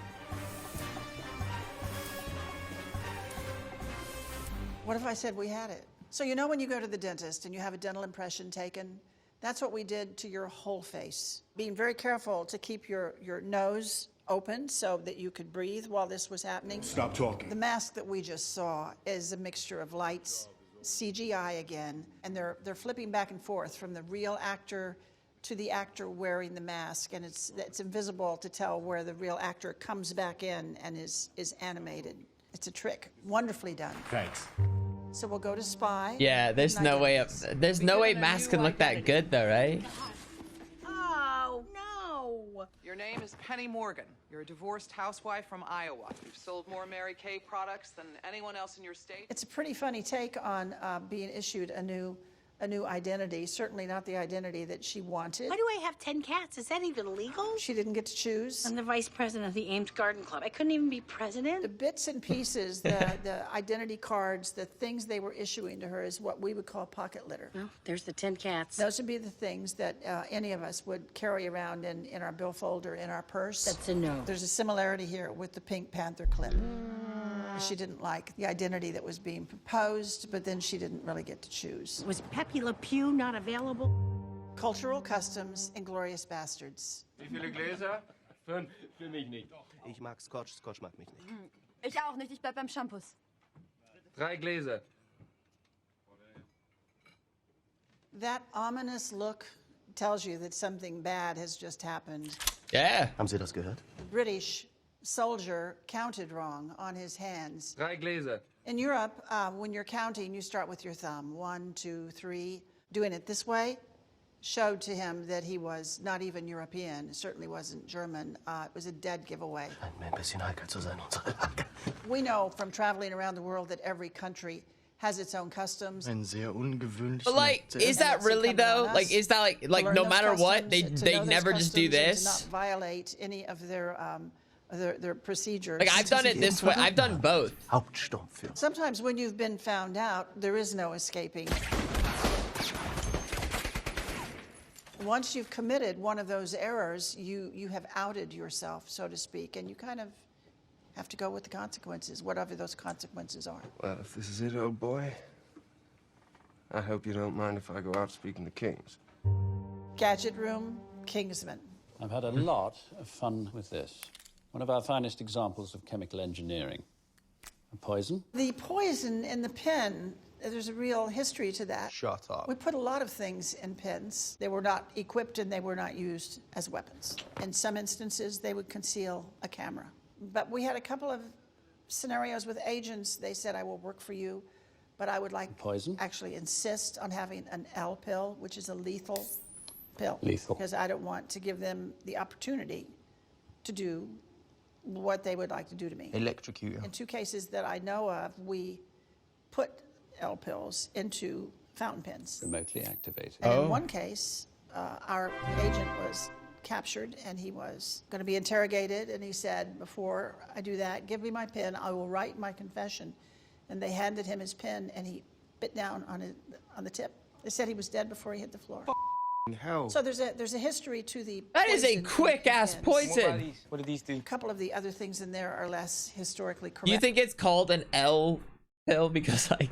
What if I said we had it? So you know when you go to the dentist and you have a dental impression taken, that's what we did to your whole face. Being very careful to keep your nose open so that you could breathe while this was happening. Stop talking. The mask that we just saw is a mixture of lights, CGI again, and they're flipping back and forth from the real actor to the actor wearing the mask, and it's invisible to tell where the real actor comes back in and is animated. It's a trick, wonderfully done. Thanks. So we'll go to Spy. Yeah, there's no way there's no way masks can look that good though, right? Oh, no. Your name is Penny Morgan. You're a divorced housewife from Iowa. You've sold more Mary Kay products than anyone else in your state. It's a pretty funny take on being issued a new identity, certainly not the identity that she wanted. Why do I have 10 cats? Is that even legal? She didn't get to choose. I'm the vice president of the Ames Garden Club. I couldn't even be president. The bits and pieces, the identity cards, the things they were issuing to her is what we would call pocket litter. Well, there's the 10 cats. Those would be the things that any of us would carry around in our billfold or in our purse. That's a no. There's a similarity here with the Pink Panther clip. She didn't like the identity that was being proposed, but then she didn't really get to choose. Was Pepe Le Pew not available? Cultural Customs, Inglourious Bastards. Wie viele Gläser? 5. Für mich nicht. Ich mag Scotch, Scotch mag mich nicht. Ich auch nicht, ich bleib beim Shampoos. 3 Gläser. That ominous look tells you that something bad has just happened. Yeah. Haben Sie das gehört? The British soldier counted wrong on his hands. 3 Gläser. In Europe, when you're counting, you start with your thumb. 1, 2, 3. Doing it this way showed to him that he was not even European. It certainly wasn't German. It was a dead giveaway. Ein bisschen heikel zu sein, unsere Lage. We know from traveling around the world that every country has its own customs. Ein sehr ungewöhnlich. But like, is that really though? Like, is that like no matter what, they never just do this? To not violate any of their procedures. Like, I've done it this way. I've done both. Hauptstoff. Sometimes when you've been found out, there is no escaping. Once you've committed one of those errors, you have outed yourself, so to speak, and you kind of have to go with the consequences, whatever those consequences are. Well, if this is it, old boy, I hope you don't mind if I go out speaking to kings. Gadget Room, Kingsman. I've had a lot of fun with this. One of our finest examples of chemical engineering. A poison? The poison in the pen, there's a real history to that. Shut up. We put a lot of things in pens. They were not equipped and they were not used as weapons. In some instances, they would conceal a camera. But we had a couple of scenarios with agents. They said, I will work for you, but I would like poison? Actually insist on having an L pill, which is a lethal pill. Lethal. Because I don't want to give them the opportunity to do what they would like to do to me. Electrocute you. In 2 cases that I know of, we put L pills into fountain pens. Remotely activated. And in 1 case, our agent was captured and he was going to be interrogated, and he said, before I do that, give me my pen, I will write my confession. And they handed him his pen and he bit down on the tip. They said he was dead before he hit the floor. Hell. So there's a history to the That is a poison quick in ass pens. poison. What do these do? A couple of the other things in there are less historically correct. Do you think it's called an L pill because like,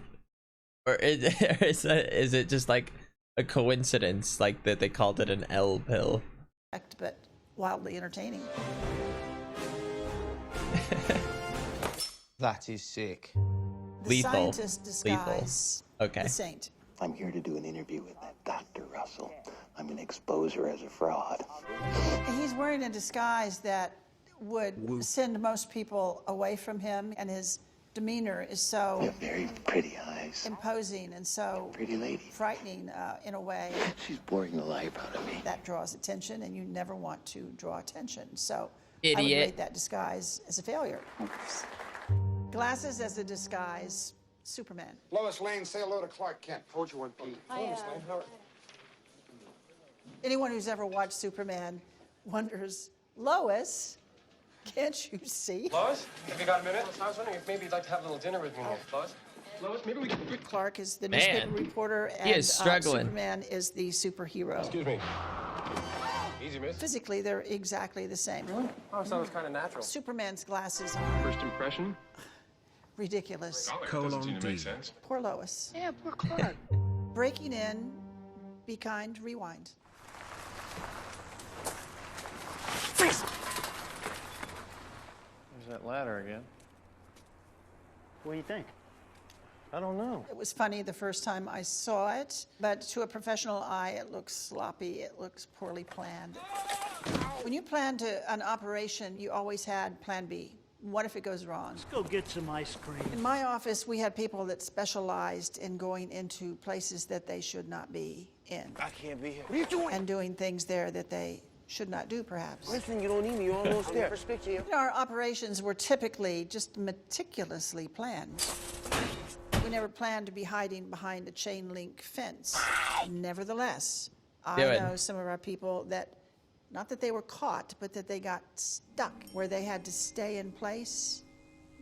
or is it just like a coincidence like that they called it an L pill? But wildly entertaining. That is sick. The Lethal. scientist disguise Okay. the saint. I'm here to do an interview with that Dr. Russell. I'm going to expose her as a fraud. He's wearing a disguise that would send most people away from him, and his demeanor is so You have very pretty eyes. imposing and so Pretty lady. frightening in a way She's boring the life out of me. that draws attention, and you never want to draw attention. So I would Idiot. rate that disguise as a failure. Glasses as a disguise, Superman. Lois Lane, say hello to Clark Kent. Hold you one, Pete. Anyone who's ever watched Superman wonders, Lois, can't you see? Lois, have you got a minute? I was wondering if maybe you'd like to have a little dinner with me here. Lois? Lois, maybe we could... Clark is the Man, newspaper reporter, and he is struggling. Superman is the superhero. Excuse me. Easy, miss. Physically, they're exactly the same. Really? Oh, so it's kind of natural. Superman's glasses are First impression? ridiculous. Colon D. Poor Lois. Yeah, poor Clark. Breaking in, be kind, rewind. There's that ladder again. What do you think? I don't know. It was funny the first time I saw it, but to a professional eye, it looks sloppy. It looks poorly planned. When you planned an operation, you always had plan B. What if it goes wrong? Let's go get some ice cream. In my office, we had people that specialized in going into places that they should not be in. I can't be here. What are you doing? And doing things there that they should not do, perhaps. Listen, you don't need me. You're almost there. Speak to you. You know, our operations were typically just meticulously planned. We never planned to be hiding behind a chain link fence. Nevertheless, I know some of our people that, not that they were caught, but that they got stuck where they had to stay in place,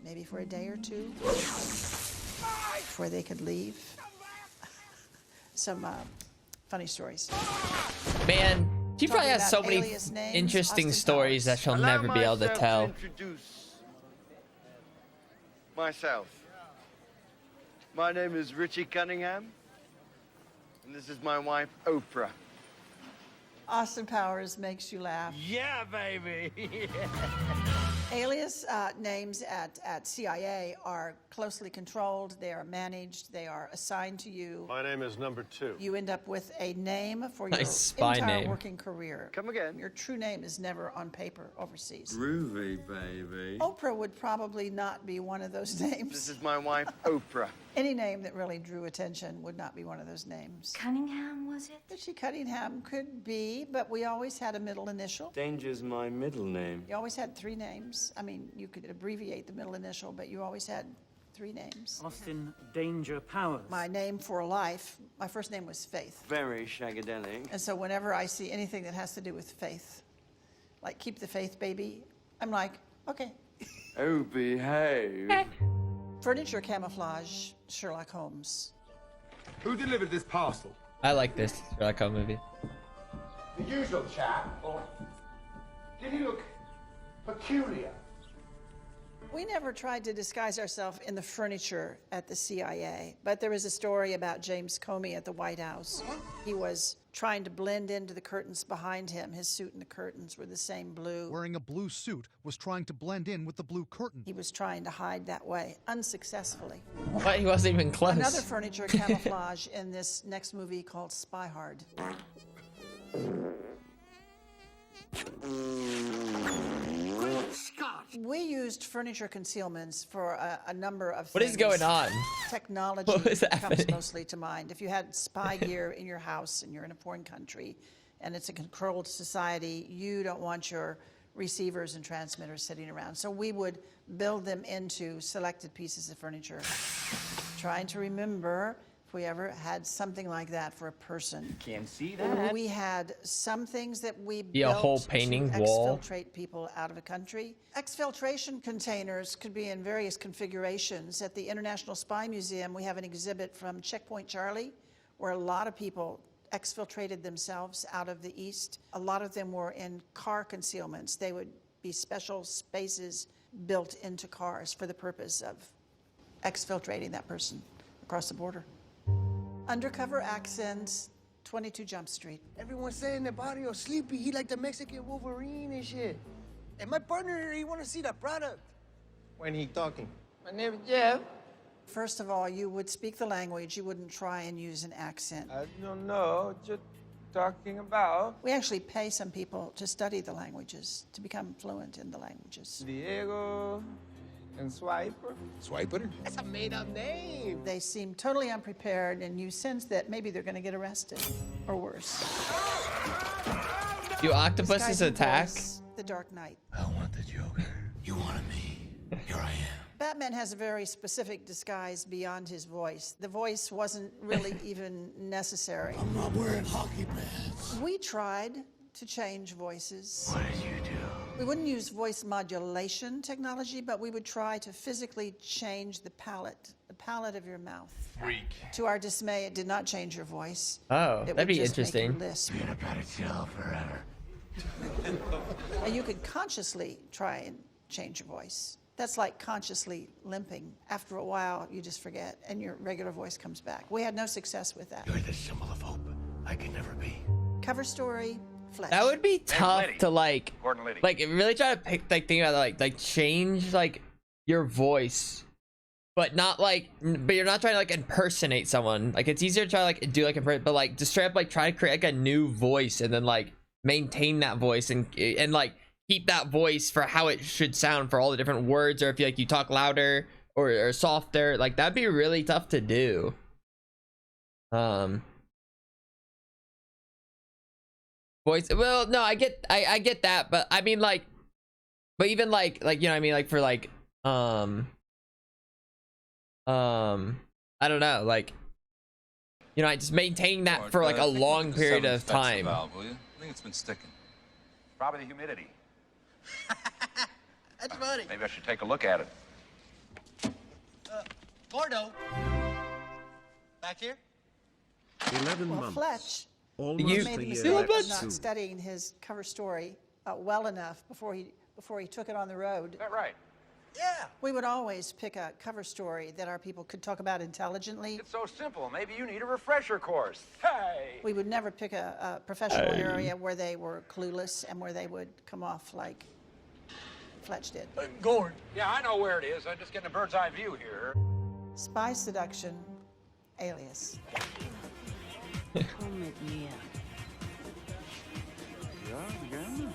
maybe for a day or two, before they could leave. Some funny stories. Man, she probably Talking has so about many alias names, interesting Austin stories that she'll never be able to tell. Introduce myself. My name is Richie Cunningham, and this is my wife, Oprah. Austin Powers makes you laugh. Yeah, baby. Alias names at CIA are closely controlled. They are managed. They are assigned to you. My name is number 2. You end up with a name for your Nice spy entire name. working career. Come again. Your true name is never on paper overseas. Groovy, baby. Oprah would probably not be one of those names. This is my wife, Oprah. Any name that really drew attention would not be one of those names. Cunningham, was it? Richie Cunningham could be, but we always had a middle initial. Danger's my middle name. You always had 3 names. I mean, you could abbreviate the middle initial, but you always had 3 names. Austin Danger Powers. My name for life, my first name was Faith. Very shagadelic. And so whenever I see anything that has to do with faith, like Keep the Faith Baby, I'm like, okay. Oh, behave. Furniture camouflage, Sherlock Holmes. Who delivered this parcel? I like this Sherlock Holmes movie. The usual chap, or did he look peculiar? We never tried to disguise ourselves in the furniture at the CIA, but there was a story about James Comey at the White House. He was trying to blend into the curtains behind him. His suit and the curtains were the same blue. Wearing a blue suit was trying to blend in with the blue curtain. He was trying to hide that way, unsuccessfully. What? He wasn't even close. Another furniture camouflage in this next movie called Spy Hard. We used furniture concealments for a number of things. What is going on? Technology What is comes happening? mostly to mind. If you had spy gear in your house and you're in a foreign country and it's a controlled society, you don't want your receivers and transmitters sitting around. So we would build them into selected pieces of furniture. Trying to remember if we ever had something like that for a person. Can't see that. We had some things that we Yeah, a built whole painting to wall. exfiltrate people out of a country. Exfiltration containers could be in various configurations. At the International Spy Museum, we have an exhibit from Checkpoint Charlie, where a lot of people exfiltrated themselves out of the East. A lot of them were in car concealments. They would be special spaces built into cars for the purpose of exfiltrating that person across the border. Undercover accents, 22 Jump Street. Everyone's saying that Barrio sleepy. He like the Mexican Wolverine and shit. And my partner here, he want to see the product. When he talking? My name is Jeff. First of all, you would speak the language. You wouldn't try and use an accent. I don't know, just talking about. We actually pay some people to study the languages, to become fluent in the languages. Diego and Swiper. Swiper? That's a made-up name. They seem totally unprepared, and you sense that maybe they're going to get arrested, or worse. Do octopuses Disguising attack? voice, The Dark Knight. I want the Joker. You wanted me. Here I am. Batman has a very specific disguise beyond his voice. The voice wasn't really even necessary. I'm not wearing hockey pads. We tried to change voices. What did you do? We wouldn't use voice modulation technology, but we would try to physically change the palate of your mouth. Freak. To our dismay, it did not change your voice. Oh, It that'd would be just make you interesting. lisp. Be in a padded cell forever. And you could consciously try and change your voice. That's like consciously limping. After a while, you just forget, and your regular voice comes back. We had no success with that. You're the symbol of hope. I can never be. Cover story, Fletch. That would be tough Liddy. to like Gordon Liddy. really try to pick think about like change like your voice, but not like but you're not trying to like impersonate someone. Like it's easier to try to like do like but like just straight up like try to create like a new voice and then like maintain that voice and like keep that voice for how it should sound for all the different words, or if you like you talk louder or softer, like that'd be really tough to do. Voice, well, no, I get that, but I mean like, but even like you know what I mean, like for like I don't know, like, you know, I just maintain that for like a long period of time. Valve, will you? I think it's been sticking. Probably the humidity. That's funny. Maybe I should take a look at it. Gordo. Back here? 11 Well, months. Fletch Almost made a the year mistake of left not soon. studying his cover story well enough before he took it on the road. Is that right? Yeah. We would always pick a cover story that our people could talk about intelligently. It's so simple. Maybe you need a refresher course. Hey! We would never pick a professional area where they were clueless and where they would come off like Fletch did. Gordon. Yeah, I know where it is. I'm just getting a bird's eye view here. Spy seduction, Alias. Komm mit mir. Ja, gerne.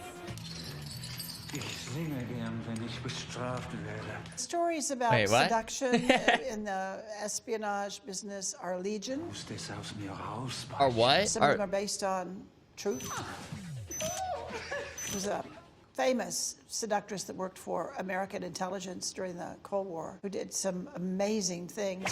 Ich singe gern, wenn ich bestraft werde. Stories about Wait, what? seduction in the espionage business are legion. Muss das aus mir raus. Or what? Some of them are based on truth. There's a famous seductress that worked for American intelligence during the Cold War who did some amazing things.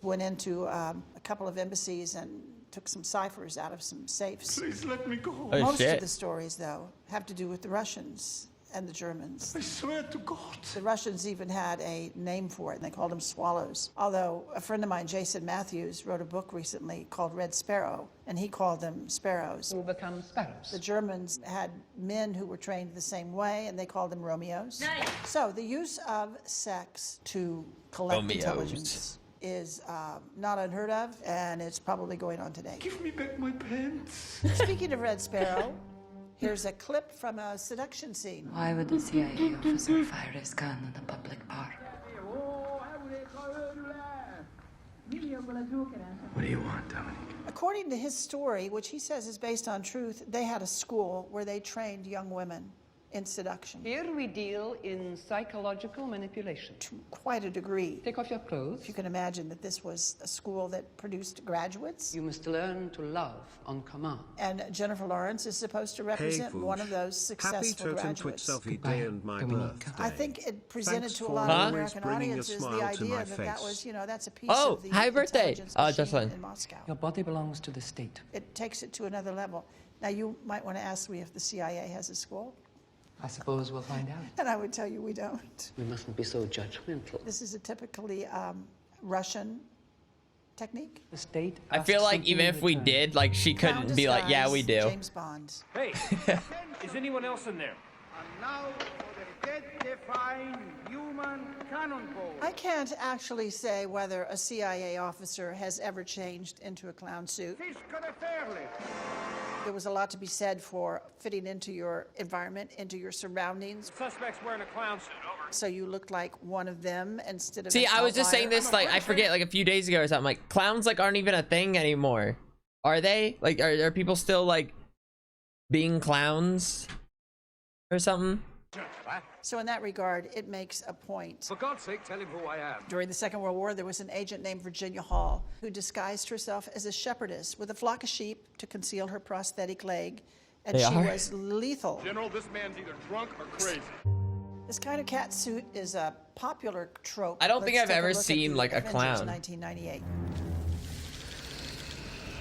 Went into a couple of embassies and took some ciphers out of some safes. Please let me go. Oh, Most shit. of the stories, though, have to do with the Russians and the Germans. I swear to God. The Russians even had a name for it, and they called them swallows. Although a friend of mine, Jason Matthews, wrote a book recently called Red Sparrow, and he called them sparrows. Will become sparrows. The Germans had men who were trained the same way, and they called them Romeos. So the use of sex to collect Romeos. intelligence is not unheard of, and it's probably going on today. Give me back my pants. Speaking of Red Sparrow, here's a clip from a seduction scene. Why would the CIA officer fire his gun in a public park? What do you want, Dominic? According to his story, which he says is based on truth, they had a school where they trained young women in seduction. Here we deal in psychological manipulation. To quite a degree. Take off your clothes. If you can imagine that this was a school that produced graduates. You must learn to love on command. And Jennifer Lawrence is supposed to represent one of those successful graduates. Day and my birthday. I think it presented Thanks to a for lot of always American bringing a audiences smile the to idea my that that face. was, that's a piece Oh, of the happy birthday. intelligence Jocelyn. machine in Moscow. Your body belongs to the state. It takes it to another level. Now, you might want to ask me if the CIA has a school. I suppose we'll find out. And I would tell you we don't. We mustn't be so judgmental. This is a typically Russian technique. The state. I feel like even if we did, like, she couldn't be like, yeah, we do. James Bond. Hey, is anyone else in there? And now for the death-defying human cannonball. I can't actually say whether a CIA officer has ever changed into a clown suit. There was a lot to be said for fitting into your environment, into your surroundings. Suspect's wearing a clown suit, over. So you looked like one of them instead of See, an I was just outlier. saying this, like, I forget, like, a few days ago or something. Like, clowns, like, aren't even a thing anymore. Are they? Like, are people still, like, being clowns or something? So in that regard, it makes a point. For God's sake, tell him who I am. During the Second World War, there was an agent named Virginia Hall who disguised herself as a shepherdess with a flock of sheep to conceal her prosthetic leg, and she was lethal. General, this man's either drunk or crazy. This kind of cat suit is a popular trope. I don't think Let's I've take ever look at seen, the like, a Avengers clown. 1998.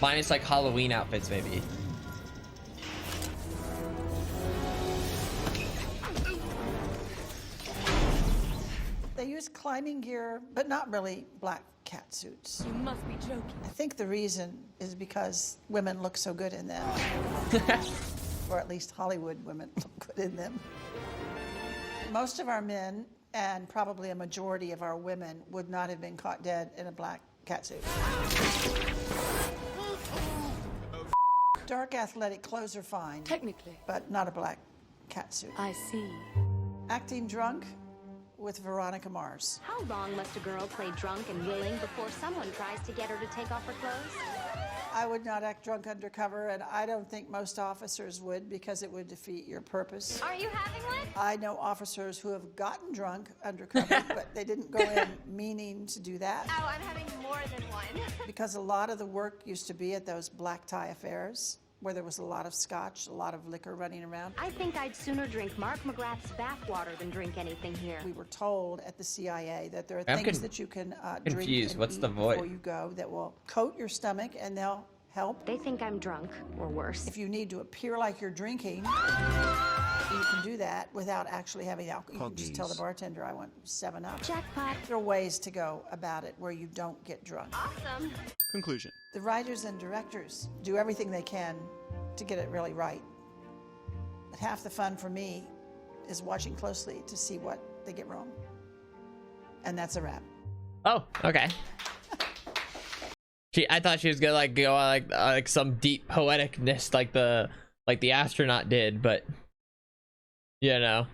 Minus, like, Halloween outfits, maybe. They use climbing gear, but not really black cat suits. You must be joking. I think the reason is because women look so good in them. Or at least Hollywood women look good in them. Most of our men, and probably a majority of our women, would not have been caught dead in a black cat suit. Dark athletic clothes are fine. Technically. But not a black cat suit. I see. Acting drunk with Veronica Mars. How long must a girl play drunk and willing before someone tries to get her to take off her clothes? I would not act drunk undercover, and I don't think most officers would, because it would defeat your purpose. Are you having one? I know officers who have gotten drunk undercover, but they didn't go in meaning to do that. Oh, I'm having more than one. Because a lot of the work used to be at those black tie affairs, where there was a lot of scotch, a lot of liquor running around. I think I'd sooner drink Mark McGrath's bathwater than drink anything here. We were told at the CIA that there are things that you can drink and What's eat the void? before you go that will coat your stomach, and they'll help. They think I'm drunk, or worse. If you need to appear like you're drinking, you can do that without actually having alcohol. You can just tell the bartender, I want 7-Up. Jackpot. There are ways to go about it where you don't get drunk. Awesome. Conclusion. The writers and directors do everything they can to get it really right. But half the fun for me is watching closely to see what they get wrong. And that's a wrap. Oh, okay. I thought she was gonna like go on like some deep poeticness like the astronaut did, but you know.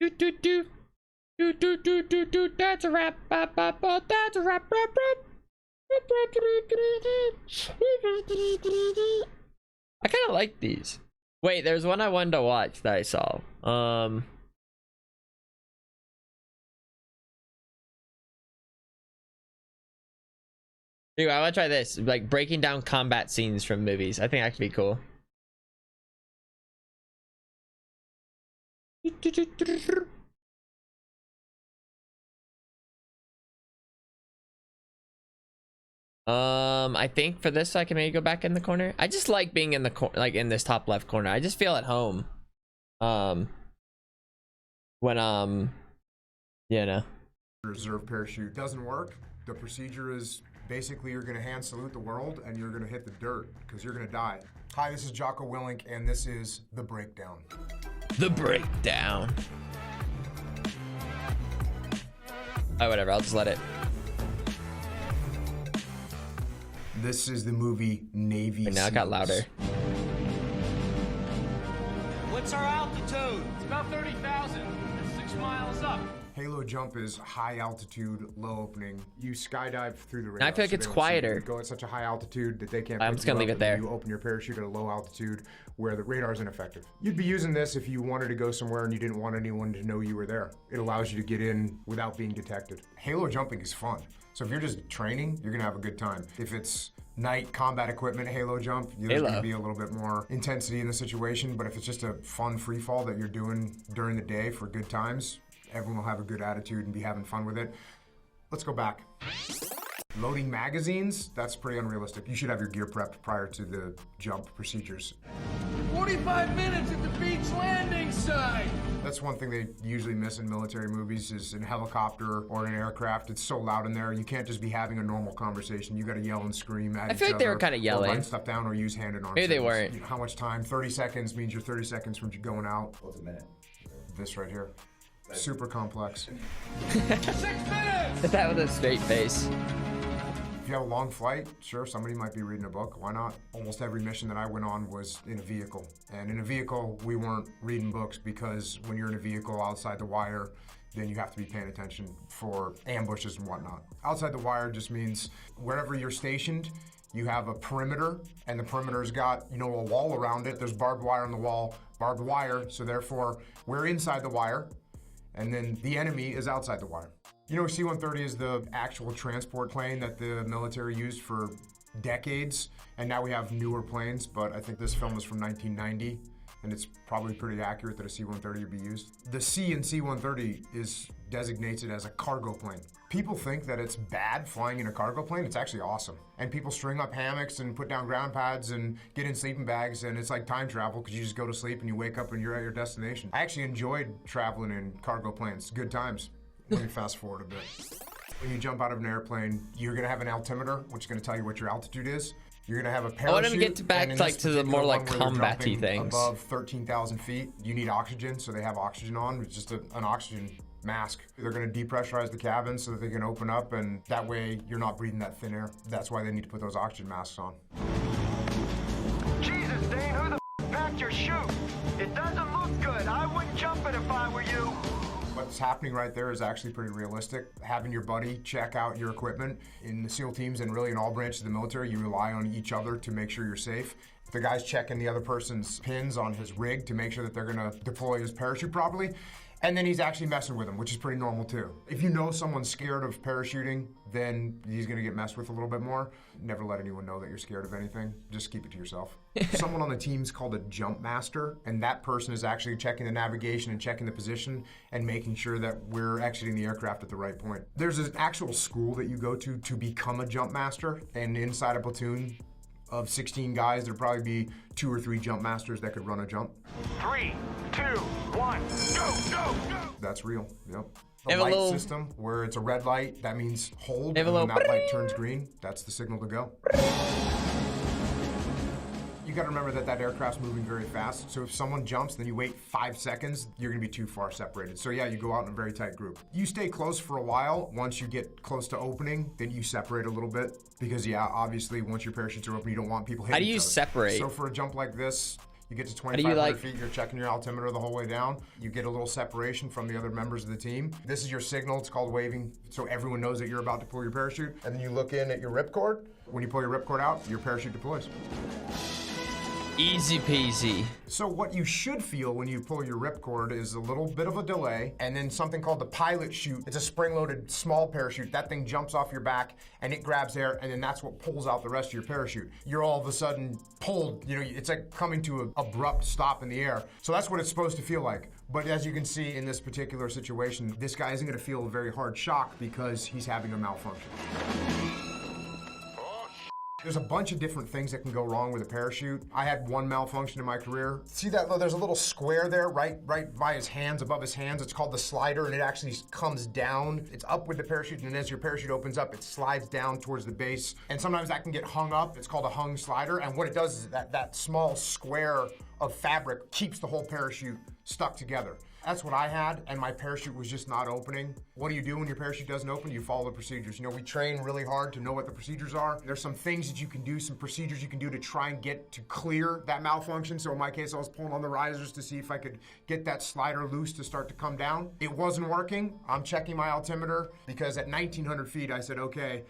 That's a wrap. That's a wrap. I kind of like these. Wait, there's one I wanted to watch that I saw. Anyway, I want to try this, like breaking down combat scenes from movies. I think that could be cool. I think for this I can maybe go back in the corner. I just like being in the like in this top left corner. I just feel at home. When you know. Reserve parachute doesn't work. The procedure is basically you're gonna hand salute the world and you're gonna hit the dirt because you're gonna die. Hi, this is Jocko Willink and this is The Breakdown. The Breakdown. Alright, whatever, I'll just let it. This is the movie Navy And now it got SEALs. louder. What's our altitude? It's about 30,000. That's 6 miles up. Halo jump is high altitude, low opening. You skydive through the radar. I feel like it's quieter. You go at such a high altitude that they can't. I'm just gonna leave it there. You open your parachute at a low altitude where the radar is ineffective. You'd be using this if you wanted to go somewhere and you didn't want anyone to know you were there. It allows you to get in without being detected. Halo jumping is fun. So if you're just training, you're gonna have a good time. If it's night combat equipment Halo jump, there's gonna be a little bit more intensity in the situation. But if it's just a fun free fall that you're doing during the day for good times, everyone will have a good attitude and be having fun with it. Let's go back. Loading magazines, that's pretty unrealistic. You should have your gear prepped prior to the jump procedures. 45 minutes at the beach landing site. That's one thing they usually miss in military movies is in a helicopter or in an aircraft. It's so loud in there, you can't just be having a normal conversation. You gotta yell and scream at each other. I feel like they were kind of or yelling. write stuff down or use hand and arm Maybe they signals. weren't. You know, how much time? 30 seconds means you're 30 seconds from going out. What's a minute? This right here. Super complex. 6 minutes! That with a straight face. If you have a long flight, sure, somebody might be reading a book. Why not? Almost every mission that I went on was in a vehicle. And in a vehicle, we weren't reading books because when you're in a vehicle outside the wire, then you have to be paying attention for ambushes and whatnot. Outside the wire just means wherever you're stationed, you have a perimeter, and the perimeter's got, a wall around it. There's barbed wire on the wall, barbed wire, so therefore we're inside the wire, and then the enemy is outside the wire. C-130 is the actual transport plane that the military used for decades, and now we have newer planes, but I think this film is from 1990, and it's probably pretty accurate that a C-130 would be used. The C in C-130 is designated as a cargo plane. People think that it's bad flying in a cargo plane. It's actually awesome. And people string up hammocks and put down ground pads and get in sleeping bags, and it's like time travel because you just go to sleep and you wake up and you're at your destination. I actually enjoyed traveling in cargo planes. Good times. Let me fast forward a bit. When you jump out of an airplane, you're gonna have an altimeter, which is gonna tell you what your altitude is. You're gonna have a parachute. I want to get back to the more like combat-y things. Above 13,000 feet, you need oxygen, so they have oxygen on. It's just an oxygen mask. They're gonna depressurize the cabin so that they can open up, and that way you're not breathing that thin air. That's why they need to put those oxygen masks on. Jesus, Dane, who the packed your chute? It doesn't look good. I wouldn't jump it if I were you. What's happening right there is actually pretty realistic. Having your buddy check out your equipment. In the SEAL teams and really in all branches of the military, you rely on each other to make sure you're safe. The guy's checking the other person's pins on his rig to make sure that they're gonna deploy his parachute properly. And then he's actually messing with them, which is pretty normal too. If you know someone's scared of parachuting, then he's gonna get messed with a little bit more. Never let anyone know that you're scared of anything. Just keep it to yourself. Someone on the team's called a jump master, and that person is actually checking the navigation and checking the position and making sure that we're exiting the aircraft at the right point. There's an actual school that you go to become a jump master, and inside a platoon of 16 guys, there'd probably be 2 or 3 jump masters that could run a jump. 3, 2, 1, go! That's real, yep. Have A a light little- system where it's a red light, that means hold, Have a and when little that light turns green, that's the signal to go. You gotta remember that aircraft's moving very fast, so if someone jumps, then you wait 5 seconds, you're gonna be too far separated. So yeah, you go out in a very tight group. You stay close for a while. Once you get close to opening, then you separate a little bit, because yeah, obviously once your parachutes are open, you don't want people hitting How do each you other. separate? So for a jump like this, you get to do you, 2,500 feet, you're checking your altimeter the whole way down. You get a little separation from the other members of the team. This is your signal, it's called waving, so everyone knows that you're about to pull your parachute. And then you look in at your ripcord. When you pull your ripcord out, your parachute deploys. Easy peasy. So what you should feel when you pull your ripcord is a little bit of a delay, and then something called the pilot chute. It's a spring-loaded small parachute. That thing jumps off your back and it grabs air, and then that's what pulls out the rest of your parachute. You're all of a sudden pulled, it's like coming to an abrupt stop in the air. So that's what it's supposed to feel like. But as you can see in this particular situation, this guy isn't gonna feel a very hard shock because he's having a malfunction. There's a bunch of different things that can go wrong with a parachute. I had one malfunction in my career. See that, there's a little square there right by his hands, above his hands. It's called the slider, and it actually comes down. It's up with the parachute, and as your parachute opens up, it slides down towards the base. And sometimes that can get hung up. It's called a hung slider, and what it does is that small square of fabric keeps the whole parachute stuck together. That's what I had, and my parachute was just not opening. What do you do when your parachute doesn't open? You follow the procedures. You know, we train really hard to know what the procedures are. There's some things that you can do, some procedures you can do to try and get to clear that malfunction. So in my case, I was pulling on the risers to see if I could get that slider loose to start to come down. It wasn't working. I'm checking my altimeter because at 1,900 feet, I said, okay,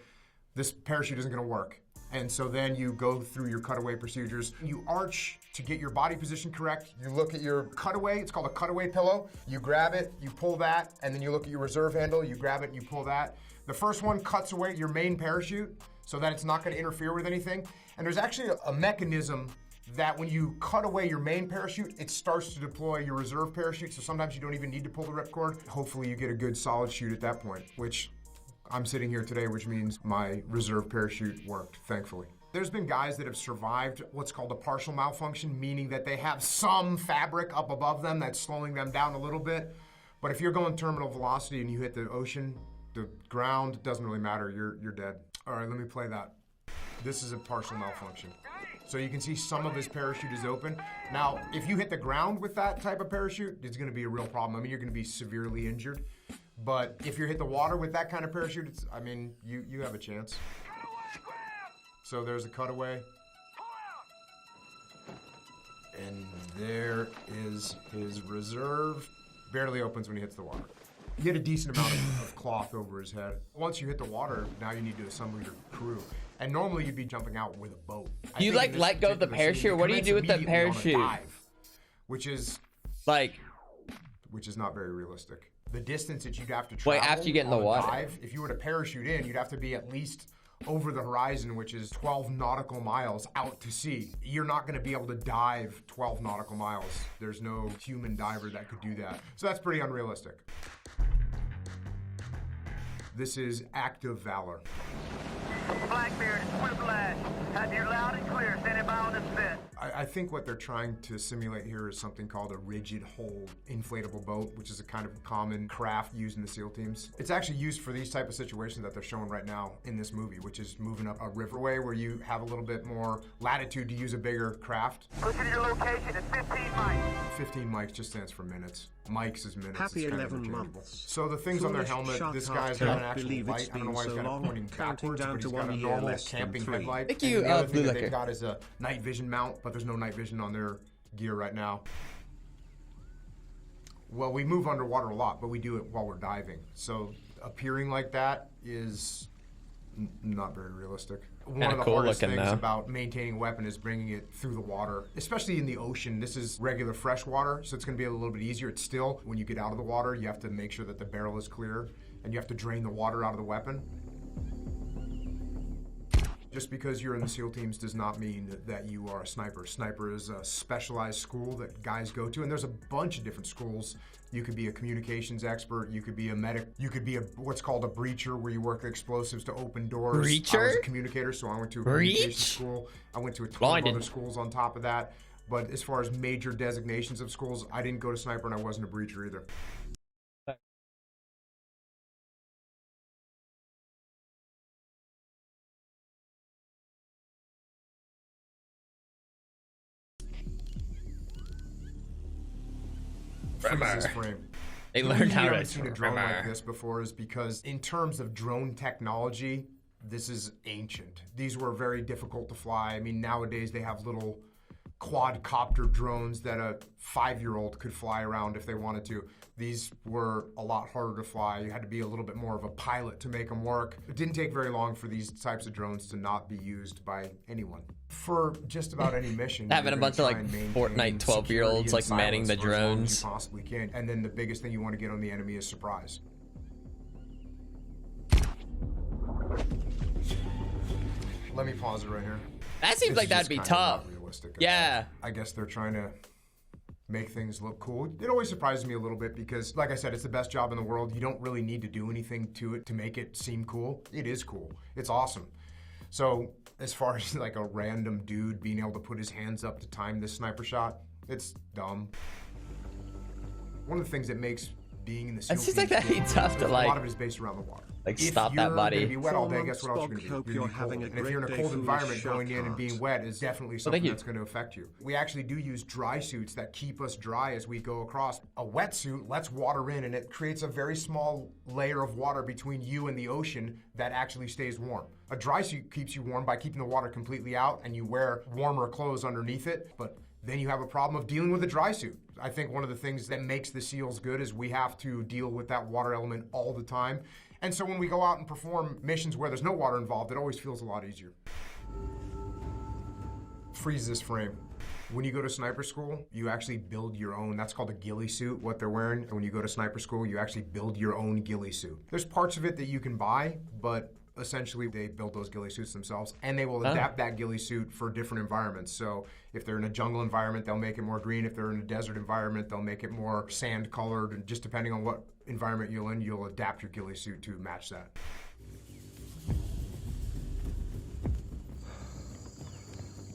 this parachute isn't gonna work. And so then you go through your cutaway procedures. You arch to get your body position correct. You look at your cutaway, it's called a cutaway pillow. You grab it, you pull that, and then you look at your reserve handle, you grab it and you pull that. The first one cuts away your main parachute so that it's not gonna interfere with anything. And there's actually a mechanism that when you cut away your main parachute, it starts to deploy your reserve parachute, so sometimes you don't even need to pull the ripcord. Hopefully you get a good solid shoot at that point, which I'm sitting here today, which means my reserve parachute worked, thankfully. There's been guys that have survived what's called a partial malfunction, meaning that they have some fabric up above them that's slowing them down a little bit. But if you're going terminal velocity and you hit the ocean, the ground, it doesn't really matter, you're dead. All right, let me play that. This is a partial malfunction. So you can see some of his parachute is open. Now, if you hit the ground with that type of parachute, it's gonna be a real problem. I mean, you're gonna be severely injured. But if you hit the water with that kind of parachute, I mean, you have a chance. So there's a cutaway. And there is his reserve. Barely opens when he hits the water. He had a decent amount of cloth over his head. Once you hit the water, now you need to assemble your crew. And normally you'd be jumping out with a boat. Do you like let go of the parachute? What do you do with the parachute? Which is not very realistic. The distance that you'd have to travel. Wait, after you get in the water. Dive, if you were to parachute in, you'd have to be at least over the horizon, which is 12 nautical miles out to sea. You're not gonna be able to dive 12 nautical miles. There's no human diver that could do that. So that's pretty unrealistic. This is active valor. Blackbeard, it's Whiplash. Have you loud and clear. Standing by on this fit. I think what they're trying to simulate here is something called a rigid hold inflatable boat, which is a kind of common craft used in the SEAL teams. It's actually used for these type of situations that they're showing right now in this movie, which is moving up a riverway where you have a little bit more latitude to use a bigger craft. Look at your location. It's 15 mics. 15 mics just stands for minutes. Mics is minutes. Happy 11 months. So the things on their helmet, this guy's got an actual light. I don't know why he's got it pointing backwards, but he's got a normal camping headlight. Thank you, the other thing Blue that Liquor. they've got is a night vision mount, but there's no night vision on their gear right now. Well, we move underwater a lot, but we do it while we're diving. So appearing like that is not very realistic. One of the hardest things about maintaining a weapon is bringing it through the water, especially in the ocean. This is regular fresh water, so it's going to be a little bit easier. It's still, when you get out of the water, you have to make sure that the barrel is clear, and you have to drain the water out of the weapon. Just because you're in the SEAL teams does not mean that you are a sniper. Sniper is a specialized school that guys go to, and there's a bunch of different schools. You could be a communications expert, you could be a medic, you could be what's called a breacher, where you work explosives to open doors. Breacher? I was a communicator, so I went to a communication school. I went to a ton of other schools on top of that. But as far as major designations of schools, I didn't go to sniper and I wasn't a breacher either. Frame. They learned how to haven't seen a drone like this before is because in terms of drone technology, this is ancient. These were very difficult to fly. I mean, nowadays they have little quadcopter drones that a 5-year-old could fly around if they wanted to. These were a lot harder to fly. You had to be a little bit more of a pilot to make them work. It didn't take very long for these types of drones to not be used by anyone. For just about any mission, having a bunch of like Fortnite 12-year-olds like manning the drones. As you possibly can. And then the biggest thing you want to get on the enemy is surprise. Let me pause it right here. That seems like that'd be tough. Yeah. I guess they're trying to make things look cool. It always surprises me a little bit because, like I said, it's the best job in the world. You don't really need to do anything to it to make it seem cool. It is cool. It's awesome. So as far as like a random dude being able to put his hands up to time this sniper shot, it's dumb. One of the things that makes being in the SEAL It seems like teams, that'd be tough to a lot like, of it is based around the water. like If stop that you're body. gonna be wet all day, 4 guess what else you're months, gonna Bog, do? hope You're you're gonna be cold. having a And if you're in a great cold day, environment, foolish going in and being shark wet is definitely thank something you. that's going to affect you. We actually do use dry suits that keep us dry as we go across. A wetsuit lets water in, and it creates a very small layer of water between you and the ocean that actually stays warm. A dry suit keeps you warm by keeping the water completely out, and you wear warmer clothes underneath it, but then you have a problem of dealing with a dry suit. I think one of the things that makes the SEALs good is we have to deal with that water element all the time. And so when we go out and perform missions where there's no water involved, it always feels a lot easier. Freeze this frame. When you go to sniper school, you actually build your own, that's called a ghillie suit, what they're wearing. And when you go to sniper school, you actually build your own ghillie suit. There's parts of it that you can buy, but essentially they build those ghillie suits themselves, and they will adapt that ghillie suit for different environments. So if they're in a jungle environment, they'll make it more green. If they're in a desert environment, they'll make it more sand colored. And just depending on what environment you're in, you'll adapt your ghillie suit to match that.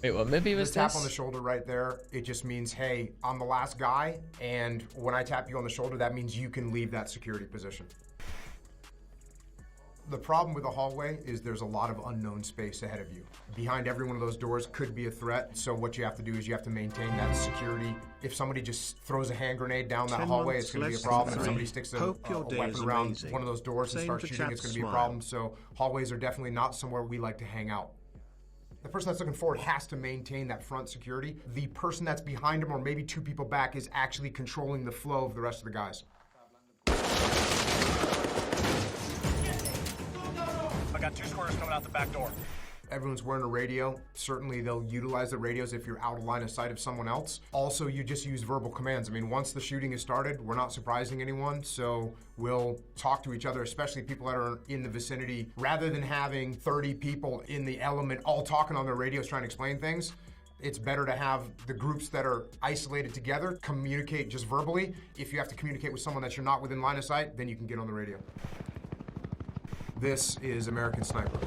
Wait, what movie was this? The tap this? on the shoulder right there, it just means, hey, I'm the last guy, and when I tap you on the shoulder, that means you can leave that security position. The problem with a hallway is there's a lot of unknown space ahead of you. Behind every one of those doors could be a threat, so what you have to do is you have to maintain that security. If somebody just throws a hand grenade down that hallway, it's going to be a problem. If somebody sticks a weapon around one of those doors and starts shooting, it's going to be a problem. So hallways are definitely not somewhere we like to hang out. The person that's looking forward has to maintain that front security. The person that's behind him, or maybe 2 people back, is actually controlling the flow of the rest of the guys. I got 2 squares coming out the back door. Everyone's wearing a radio. Certainly they'll utilize the radios if you're out of line of sight of someone else. Also, you just use verbal commands. I mean, once the shooting is started, we're not surprising anyone, so we'll talk to each other, especially people that are in the vicinity. Rather than having 30 people in the element all talking on their radios trying to explain things, it's better to have the groups that are isolated together communicate just verbally. If you have to communicate with someone that you're not within line of sight, then you can get on the radio. This is American Sniper.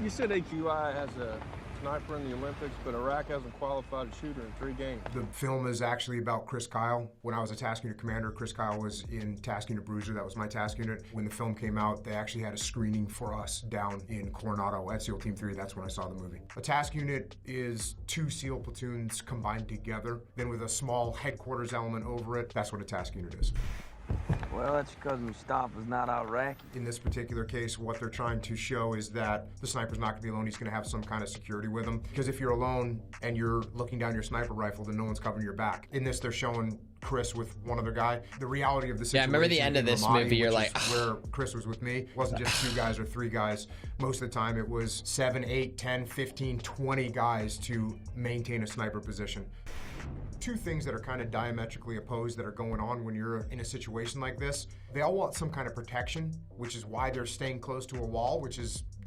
You said AQI has a sniper in the Olympics, but Iraq hasn't qualified a shooter in 3 games. The film is actually about Chris Kyle. When I was a task unit commander, Chris Kyle was in task unit Bruiser. That was my task unit. When the film came out, they actually had a screening for us down in Coronado at SEAL Team 3. That's when I saw the movie. A task unit is 2 SEAL platoons combined together, then with a small headquarters element over it. That's what a task unit is. Well, that's because Mustafa's not Iraqi. In this particular case, what they're trying to show is that the sniper's not going to be alone. He's going to have some kind of security with him. Because if you're alone and you're looking down your sniper rifle, then no one's covering your back. In this, they're showing Chris with one other guy. The reality of the situation. Yeah, I remember the end of this movie, you're like, where Chris was with me. It wasn't just 2 guys or 3 guys. Most of the time, it was 7, 8, 10, 15, 20 guys to maintain a sniper position. 2 things that are kind of diametrically opposed that are going on when you're in a situation like this. They all want some kind of protection, which is why they're staying close to a wall,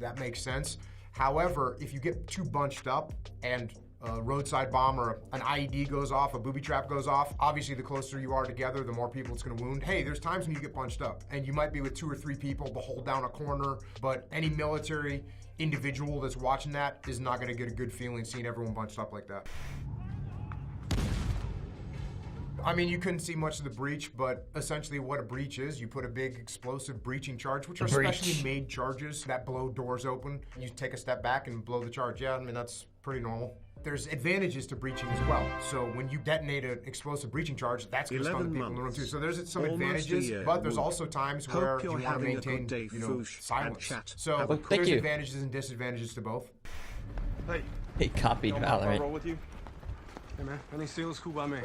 that makes sense. However, if you get too bunched up and a roadside bomb or an IED goes off, a booby trap goes off, obviously the closer you are together, the more people it's going to wound. Hey, there's times when you get bunched up and you might be with 2 or 3 people to hold down a corner, but any military individual that's watching that is not going to get a good feeling seeing everyone bunched up like that. I mean, you couldn't see much of the breach, but essentially what a breach is, you put a big explosive breaching charge, which are specially made charges that blow doors open. You take a step back and blow the charge. Yeah, I mean, that's pretty normal. There's advantages to breaching as well. So when you detonate an explosive breaching charge, that's going to stun the people in the room too. So there's some advantages, but there's also times where you want to maintain, silence. So there's advantages and disadvantages to both. Hey, copied Valorant. Roll with you? Hey man, any SEALs? Cool by me.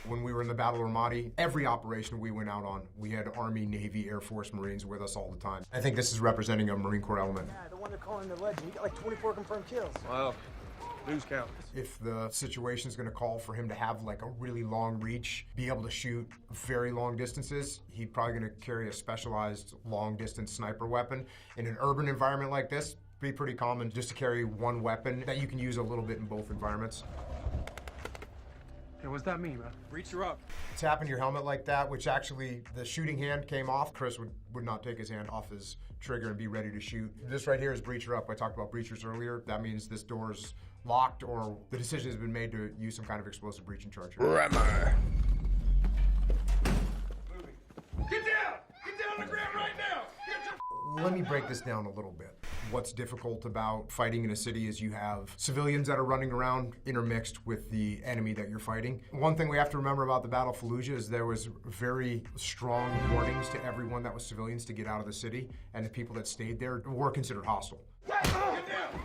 When we were in the Battle of Ramadi, every operation we went out on, we had Army, Navy, Air Force, Marines with us all the time. I think this is representing a Marine Corps element. Yeah, the one they're calling the legend. He got like 24 confirmed kills. Wow. News count. If the situation is going to call for him to have like a really long reach, be able to shoot very long distances, he's probably going to carry a specialized long distance sniper weapon. In an urban environment like this, it'd be pretty common just to carry one weapon that you can use a little bit in both environments. Hey, what's that mean, man? Reach her up. Tapping your helmet like that, which actually the shooting hand came off. Chris would not take his hand off his trigger and be ready to shoot. This right here is breacher up. I talked about breachers earlier. That means this door's locked or the decision has been made to use some kind of explosive breaching charge. Remember. Get down! Get down on the ground right now! Let me break this down a little bit. What's difficult about fighting in a city is you have civilians that are running around intermixed with the enemy that you're fighting. One thing we have to remember about the Battle of Fallujah is there was very strong warnings to everyone that was civilians to get out of the city, and the people that stayed there were considered hostile. Get down!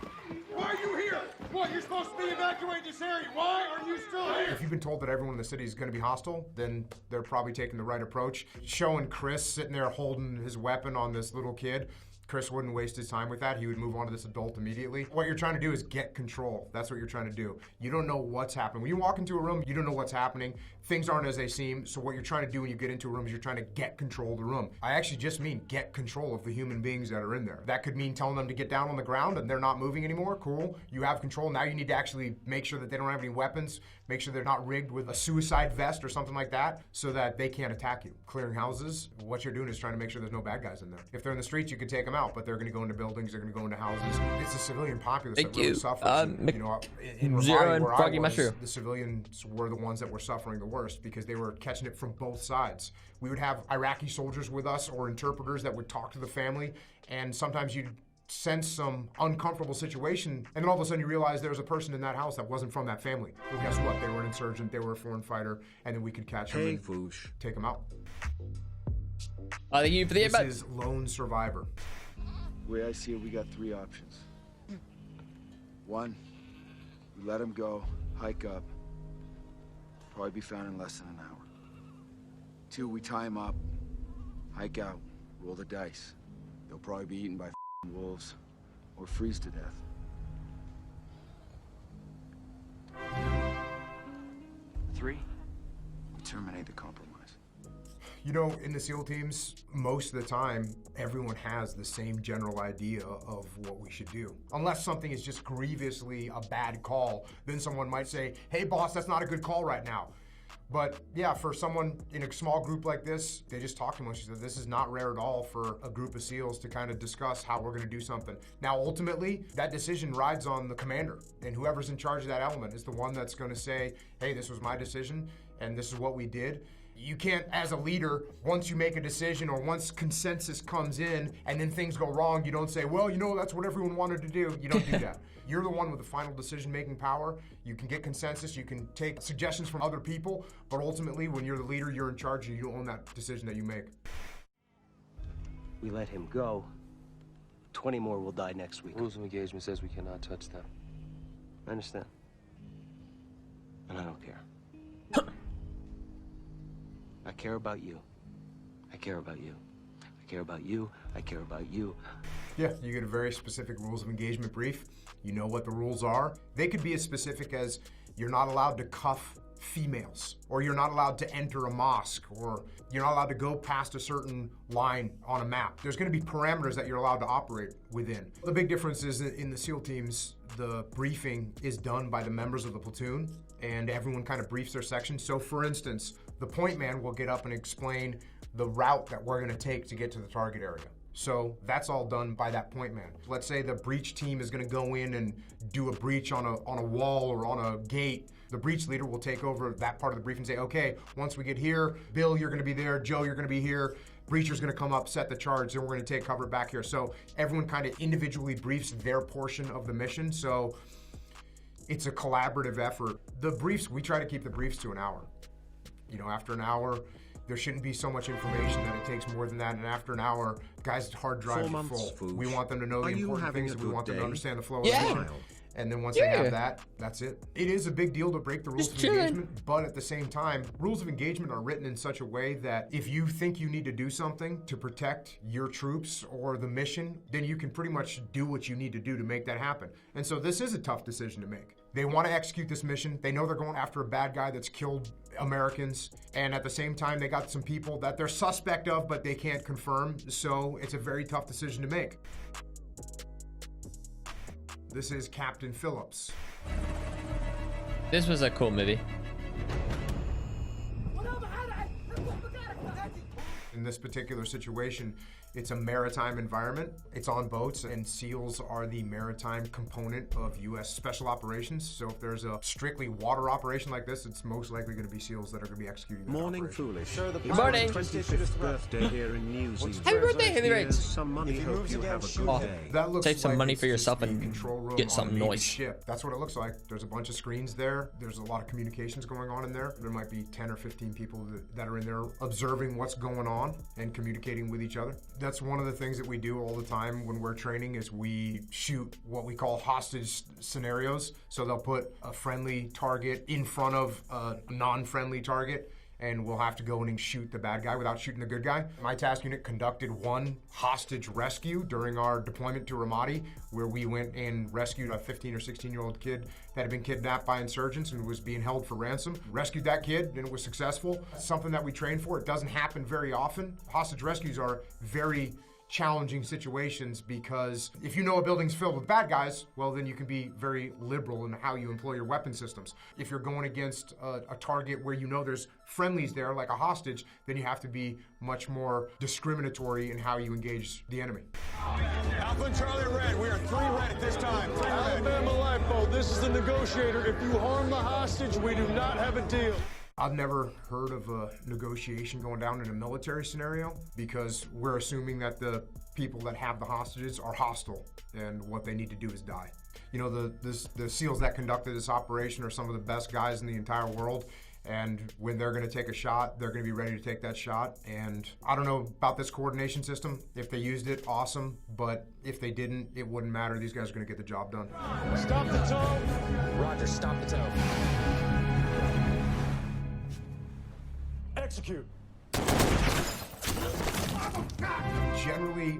Why are you here? What, you're supposed to be evacuating this area. Why are you still here? If you've been told that everyone in the city is going to be hostile, then they're probably taking the right approach. Showing Chris sitting there holding his weapon on this little kid, Chris wouldn't waste his time with that. He would move on to this adult immediately. What you're trying to do is get control. That's what you're trying to do. You don't know what's happening. When you walk into a room, you don't know what's happening. Things aren't as they seem. So what you're trying to do when you get into a room is you're trying to get control of the room. I actually just mean get control of the human beings that are in there. That could mean telling them to get down on the ground and they're not moving anymore. Cool. You have control. Now you need to actually make sure that they don't have any weapons. Make sure they're not rigged with a suicide vest or something like that so that they can't attack you. Clearing houses, what you're doing is trying to make sure there's no bad guys in there. If they're in the streets, you can take them out, but they're going to go into buildings, they're going to go into houses. It's the civilian populace that really suffers. You know, in Ramadi, where I was, the civilians were the ones that were suffering the worst because they were catching it from both sides. We would have Iraqi soldiers with us or interpreters that would talk to the family, and sometimes you'd sense some uncomfortable situation, and then all of a sudden you realize there was a person in that house that wasn't from that family. Well, guess what? They were an insurgent, they were a foreign fighter, and then we could catch them and take them out. Thank you for the This is Lone Survivor. The way I see it, we got three options. One, we let him go, hike up, probably be found in less than an hour. Two, we tie him up, hike out, roll the dice. They'll probably be eaten by wolves or freeze to death. Three, we terminate the compromise. You know, in the SEAL teams, most of the time, everyone has the same general idea of what we should do. Unless something is just grievously a bad call, then someone might say, hey boss, that's not a good call right now. But yeah, for someone in a small group like this, they just talk to them. She said, this is not rare at all for a group of SEALs to kind of discuss how we're gonna do something. Now, ultimately, that decision rides on the commander, and whoever's in charge of that element is the one that's gonna say, hey, this was my decision, and this is what we did. You can't, as a leader, once you make a decision or once consensus comes in and then things go wrong, you don't say, well, you know, that's what everyone wanted to do. You don't do that. You're the one with the final decision-making power. You can get consensus, you can take suggestions from other people, but ultimately, when you're the leader, you're in charge and you own that decision that you make. We let him go. 20 more will die next week. Rules of engagement says we cannot touch them. I understand. And I don't care. I care about you. I care about you. I care about you. I care about you. Yeah, you get a very specific rules of engagement brief. You know what the rules are. They could be as specific as you're not allowed to cuff females, or you're not allowed to enter a mosque, or you're not allowed to go past a certain line on a map. There's going to be parameters that you're allowed to operate within. The big difference is that in the SEAL teams, the briefing is done by the members of the platoon, and everyone kind of briefs their section. So for instance, the point man will get up and explain the route that we're going to take to get to the target area. So that's all done by that point man. Let's say the breach team is going to go in and do a breach on a wall or on a gate. The breach leader will take over that part of the brief and say, okay, once we get here, Bill, you're going to be there, Joe, you're going to be here, breacher's going to come up, set the charge, then we're going to take cover back here. So everyone kind of individually briefs their portion of the mission. So it's a collaborative effort. The briefs, we try to keep the briefs to an hour. You know, after an hour, there shouldn't be so much information that it takes more than that. And after an hour, guys' hard drives are full. We want them to know the important things, and we want them to understand the flow of the mission. And then once they have that, that's it. It is a big deal to break the rules of engagement, but at the same time, rules of engagement are written in such a way that if you think you need to do something to protect your troops or the mission, then you can pretty much do what you need to do to make that happen. And so this is a tough decision to make. They want to execute this mission. They know they're going after a bad guy that's killed Americans. And at the same time, they got some people that they're suspect of, but they can't confirm. So it's a very tough decision to make. This is Captain Phillips. This was a cool movie. In this particular situation, it's a maritime environment. It's on boats, and SEALs are the maritime component of U.S. Special Operations. So if there's a strictly water operation like this, it's most likely going to be SEAls that are going to be executing that Morning operation. Foolish. Sir, the Good morning. 25th birthday here in New Zealand. Happy birthday, Haley Here's Riggs. some money. If he Hope moves you again, have a shoot good him. day. That looks Save some like money it's for yourself the and control room get some on a Navy noise. ship. That's what it looks like. There's a bunch of screens there. There's a lot of communications going on in there. There might be 10 or 15 people that are in there observing what's going on and communicating with each other. That's one of the things that we do all the time when we're training is we shoot what we call hostage scenarios. So they'll put a friendly target in front of a non-friendly target, and we'll have to go in and shoot the bad guy without shooting the good guy. My task unit conducted one hostage rescue during our deployment to Ramadi, where we went and rescued a 15 or 16-year-old kid that had been kidnapped by insurgents and was being held for ransom. Rescued that kid, and it was successful. It's something that we train for. It doesn't happen very often. Hostage rescues are very challenging situations because if you know a building's filled with bad guys, well, then you can be very liberal in how you employ your weapon systems. If you're going against a target where you know there's friendlies there, like a hostage, then you have to be much more discriminatory in how you engage the enemy. Alpha and Charlie Red, we are 3 red at this time. 3 red. Alabama Lifeboat, this is the negotiator. If you harm the hostage, we do not have a deal. I've never heard of a negotiation going down in a military scenario because we're assuming that the people that have the hostages are hostile and what they need to do is die. You know, the SEALs that conducted this operation are some of the best guys in the entire world, and when they're going to take a shot, they're going to be ready to take that shot. And I don't know about this coordination system. If they used it, awesome, but if they didn't, it wouldn't matter. These guys are going to get the job done. Stop the tow. Roger, stop the tow. Execute. Generally,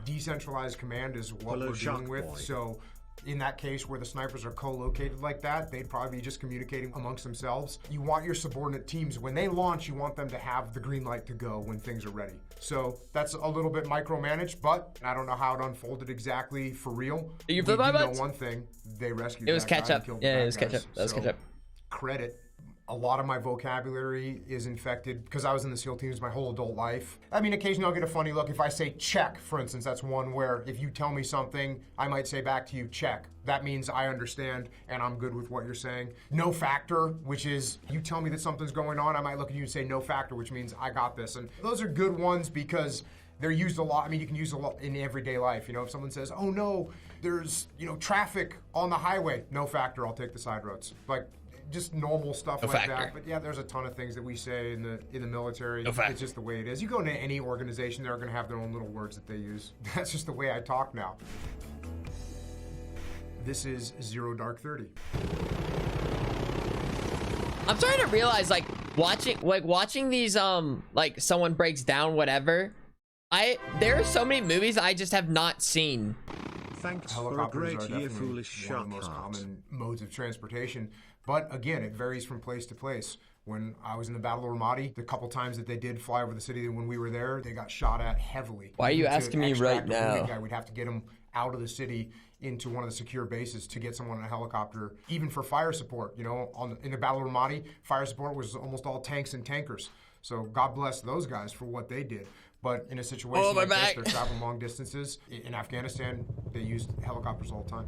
decentralized command is what we're dealing with. So in that case where the snipers are co-located like that, they'd probably be just communicating amongst themselves. You want your subordinate teams, when they launch, you want them to have the green light to go when things are ready. So that's a little bit micromanaged, but I don't know how it unfolded exactly for real. You do know one thing, they rescued It was that guy catch and up. killed Yeah, the it was bad catch up. guys. That was catch So, up. Credit. A lot of my vocabulary is infected because I was in the SEAL teams my whole adult life. I mean, occasionally I'll get a funny look. If I say check, for instance, that's one where if you tell me something, I might say back to you, check. That means I understand and I'm good with what you're saying. No factor, which is you tell me that something's going on, I might look at you and say no factor, which means I got this. And those are good ones because they're used a lot. I mean, you can use a lot in everyday life. You know, if someone says, oh no, there's, traffic on the highway, no factor, I'll take the side roads. Like, just normal stuff like that. But yeah, there's a ton of things that we say in the military. It's just the way it is. You go into any organization, they're gonna have their own little words that they use. That's just the way I talk now. This is 0 Dark 30. I'm starting to realize, like, watching these, like, someone breaks down whatever. There are so many movies I just have not seen. Thanks for a great year, foolish one of the most common modes of transportation. But again, it varies from place to place. When I was in the Battle of Ramadi, the couple times that they did fly over the city when we were there, they got shot at heavily. Why are you asking me right now? We'd have to get them out of the city into one of the secure bases to get someone in a helicopter. Even for fire support, in the Battle of Ramadi, fire support was almost all tanks and tankers. So God bless those guys for what they did. But in a situation like this, they're traveling long distances. In Afghanistan, they used helicopters all the time.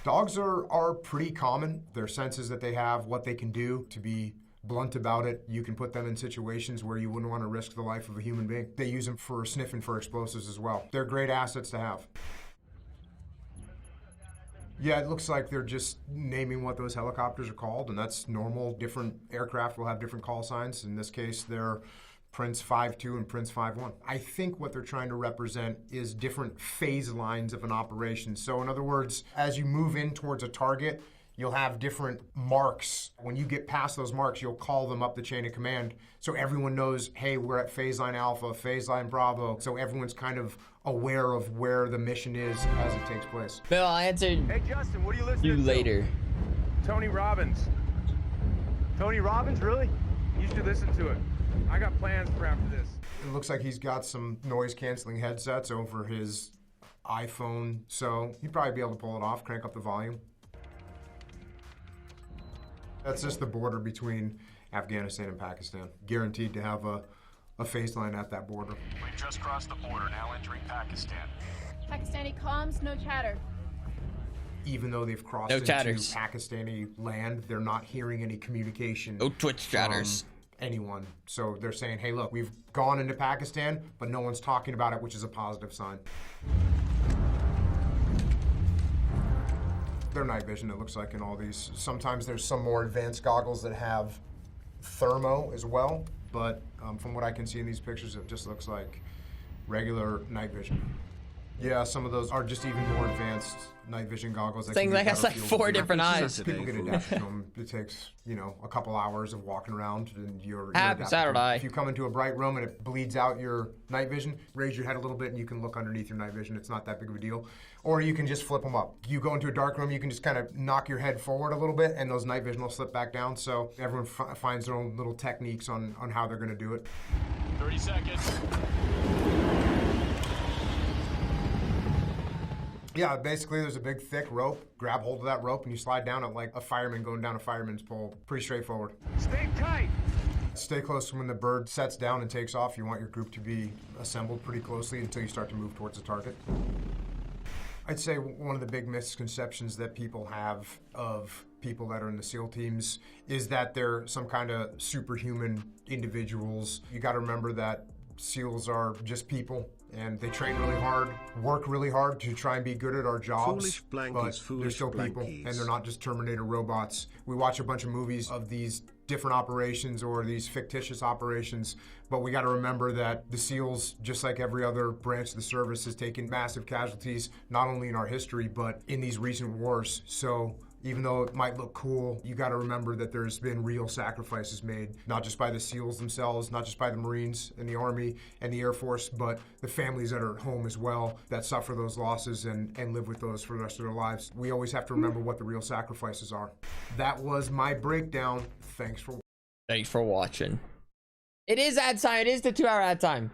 Dogs are pretty common. Their senses that they have, what they can do, to be blunt about it, you can put them in situations where you wouldn't want to risk the life of a human being. They use them for sniffing for explosives as well. They're great assets to have. Yeah, it looks like they're just naming what those helicopters are called, and that's normal. Different aircraft will have different call signs. In this case, they're Prince 5-2 and Prince 5-1. I think what they're trying to represent is different phase lines of an operation. So in other words, as you move in towards a target, you'll have different marks. When you get past those marks, you'll call them up the chain of command. So everyone knows, hey, we're at phase line Alpha, phase line Bravo. So everyone's kind of aware of where the mission is as it takes place. Bill, I'll answer Hey, Justin, what are you listening you to? later. Tony Robbins. Tony Robbins, really? You should listen to it. I got plans for after this. It looks like he's got some noise-canceling headsets over his iPhone, so he'd probably be able to pull it off, crank up the volume. That's just the border between Afghanistan and Pakistan. Guaranteed to have a phase line at that border. We've just crossed the border, now entering Pakistan. Pakistani comms, no chatter. Even though they've crossed into Pakistani land, they're not hearing any communication. No Twitch chatters. Anyone. So they're saying, hey, look, we've gone into Pakistan, but no one's talking about it, which is a positive sign. Their night vision, it looks like, in all these. Sometimes there's some more advanced goggles that have thermo as well, but from what I can see in these pictures, it just looks like regular night vision. Yeah, some of those are just even more advanced night vision goggles. Thing that has like 4 different eyes. People get adapted to them. It takes, you know, a couple hours of walking around, and you're Happy Saturday. If you come into a bright room and it bleeds out your night vision, raise your head a little bit and you can look underneath your night vision. It's not that big of a deal. Or you can just flip them up. You go into a dark room, you can just kind of knock your head forward a little bit and those night vision will slip back down. So everyone finds their own little techniques on how they're going to do it. 30 seconds. Yeah, basically there's a big thick rope. Grab hold of that rope and you slide down it like a fireman going down a fireman's pole. Pretty straightforward. Stay tight. Stay close when the bird sets down and takes off. You want your group to be assembled pretty closely until you start to move towards the target. I'd say one of the big misconceptions that people have of people that are in the SEAL teams is that they're some kind of superhuman individuals. You got to remember that SEALs are just people, and they train really hard, work really hard to try and be good at our jobs, but they're still people, and they're not just Terminator robots. We watch a bunch of movies of these different operations or these fictitious operations, but we got to remember that the SEALs, just like every other branch of the service, has taken massive casualties, not only in our history, but in these recent wars. So even though it might look cool, you got to remember that there's been real sacrifices made, not just by the SEALs themselves, not just by the Marines and the Army and the Air Force, but the families that are at home as well that suffer those losses and live with those for the rest of their lives. We always have to remember what the real sacrifices are. That was my breakdown. Thanks for watching. It is ad time. It is the 2-hour ad time.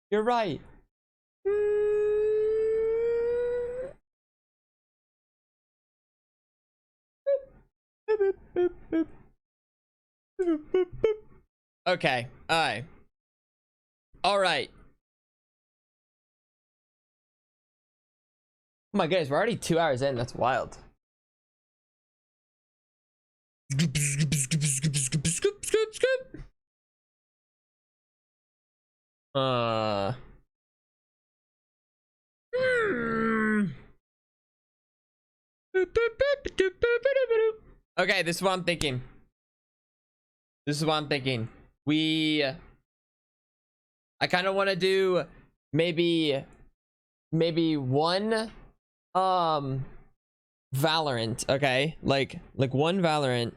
You're right. Okay. All right. Oh my goodness, we're already 2 hours in. That's wild. Okay, this is what I'm thinking. I kind of want to do maybe one Valorant, okay? Like one Valorant,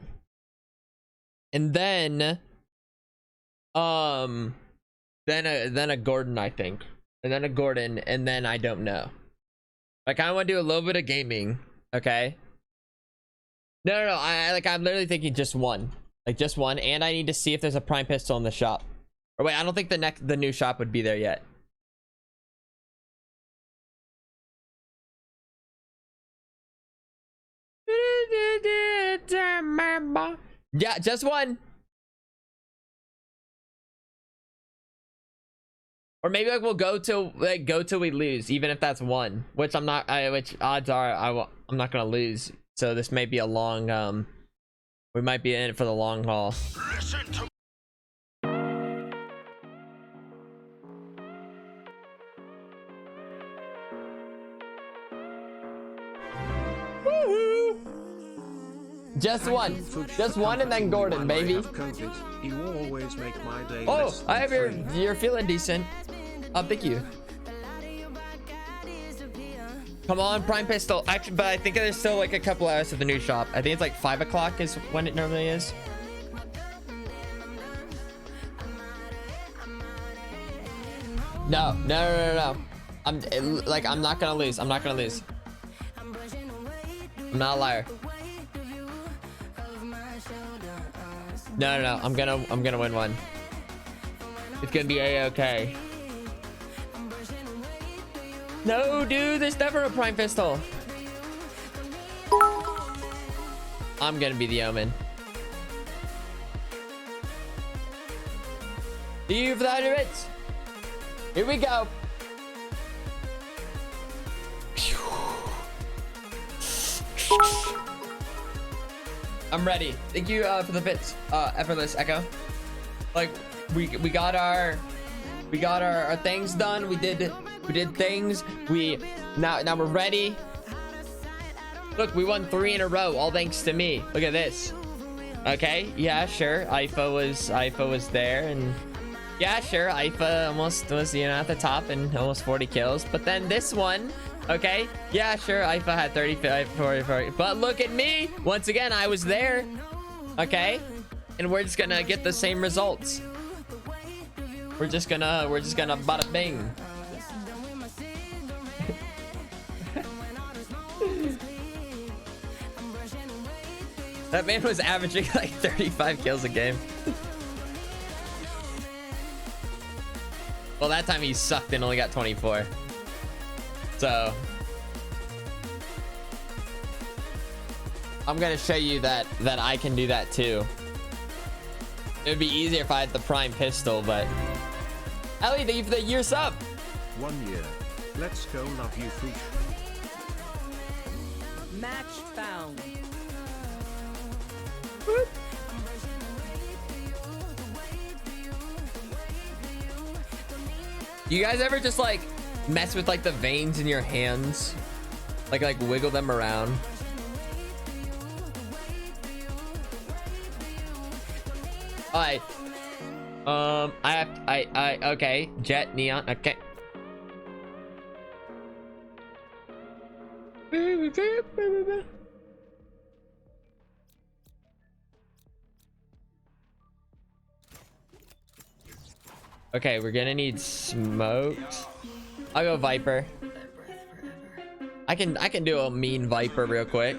and then a Gordon, I think, and then a Gordon, and then I don't know. I kind of want to do a little bit of gaming, okay? No, I'm literally thinking just one, and I need to see if there's a prime pistol in the shop. Or wait, I don't think the new shop would be there yet. Yeah, just one. Or maybe like we'll go till we lose, even if that's one. Which I'm not. Which odds are I'm not gonna lose. So this may be a long. We might be in it for the long haul. Listen to Just one, and then Gordon, baby. Oh, I have you're feeling decent. Oh, thank you. Come on, prime pistol. Actually, but I think there's still like a couple hours to the new shop. I think it's like 5 o'clock is when it normally is. No. I'm not gonna lose. I'm not a liar. No. I'm gonna win one. It's gonna be a-okay. No, dude, there's never a prime pistol. I'm gonna be the omen. Thank you for the 100 bits. Here we go. I'm ready. Thank you for the bits, effortless Echo. Like we got our things done. We did things. Now we're ready. Look, we won 3 in a row, all thanks to me. Look at this. Okay, yeah, sure. IFA was there, and yeah, sure. IFA almost was, you know, at the top and almost 40 kills. But then this one, okay, yeah, sure. IFA had 35, 40. But look at me. Once again, I was there. Okay, and we're just gonna get the same results. We're just gonna bada bing. That man was averaging like 35 kills a game. Well, that time he sucked and only got 24. So I'm gonna show you that I can do that too. It would be easier if I had the prime pistol, but Ellie, thank you for the year sub. 1 year. Let's go, love you, fish. Match found. You guys ever just like mess with like the veins in your hands, like wiggle them around? All right. Okay. Jet, neon. Okay. Okay, we're gonna need smoked. I'll go Viper. I can do a mean Viper real quick.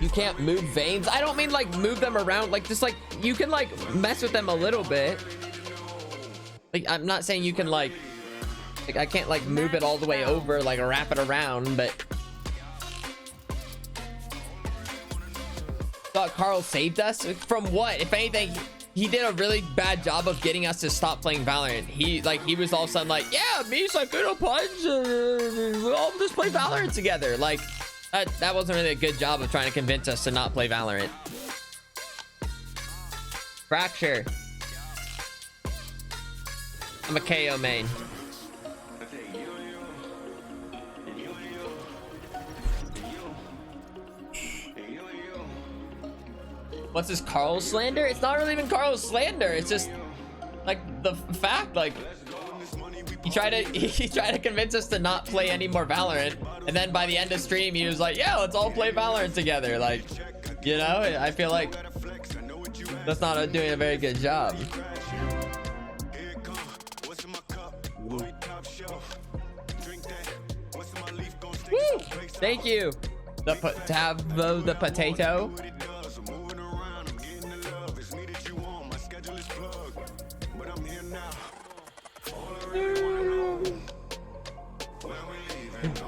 You can't move veins. I don't mean like move them around, like just like you can like mess with them a little bit. Like I'm not saying you can like I can't like move it all the way over, like wrap it around, but thought Carl saved us from what? If anything, he did a really bad job of getting us to stop playing Valorant. He was all of a sudden like, yeah, me, Sakura Punch, we'll all just play Valorant together. Like that wasn't really a good job of trying to convince us to not play Valorant. Fracture. I'm a KO main. What's this, Carl slander? It's not really even Carl slander. It's just like the fact, like he tried to convince us to not play any more Valorant, and then by the end of stream he was like, yeah, let's all play Valorant together. Like, you know, I feel like that's not doing a very good job. Woo! Thank you. To have the potato.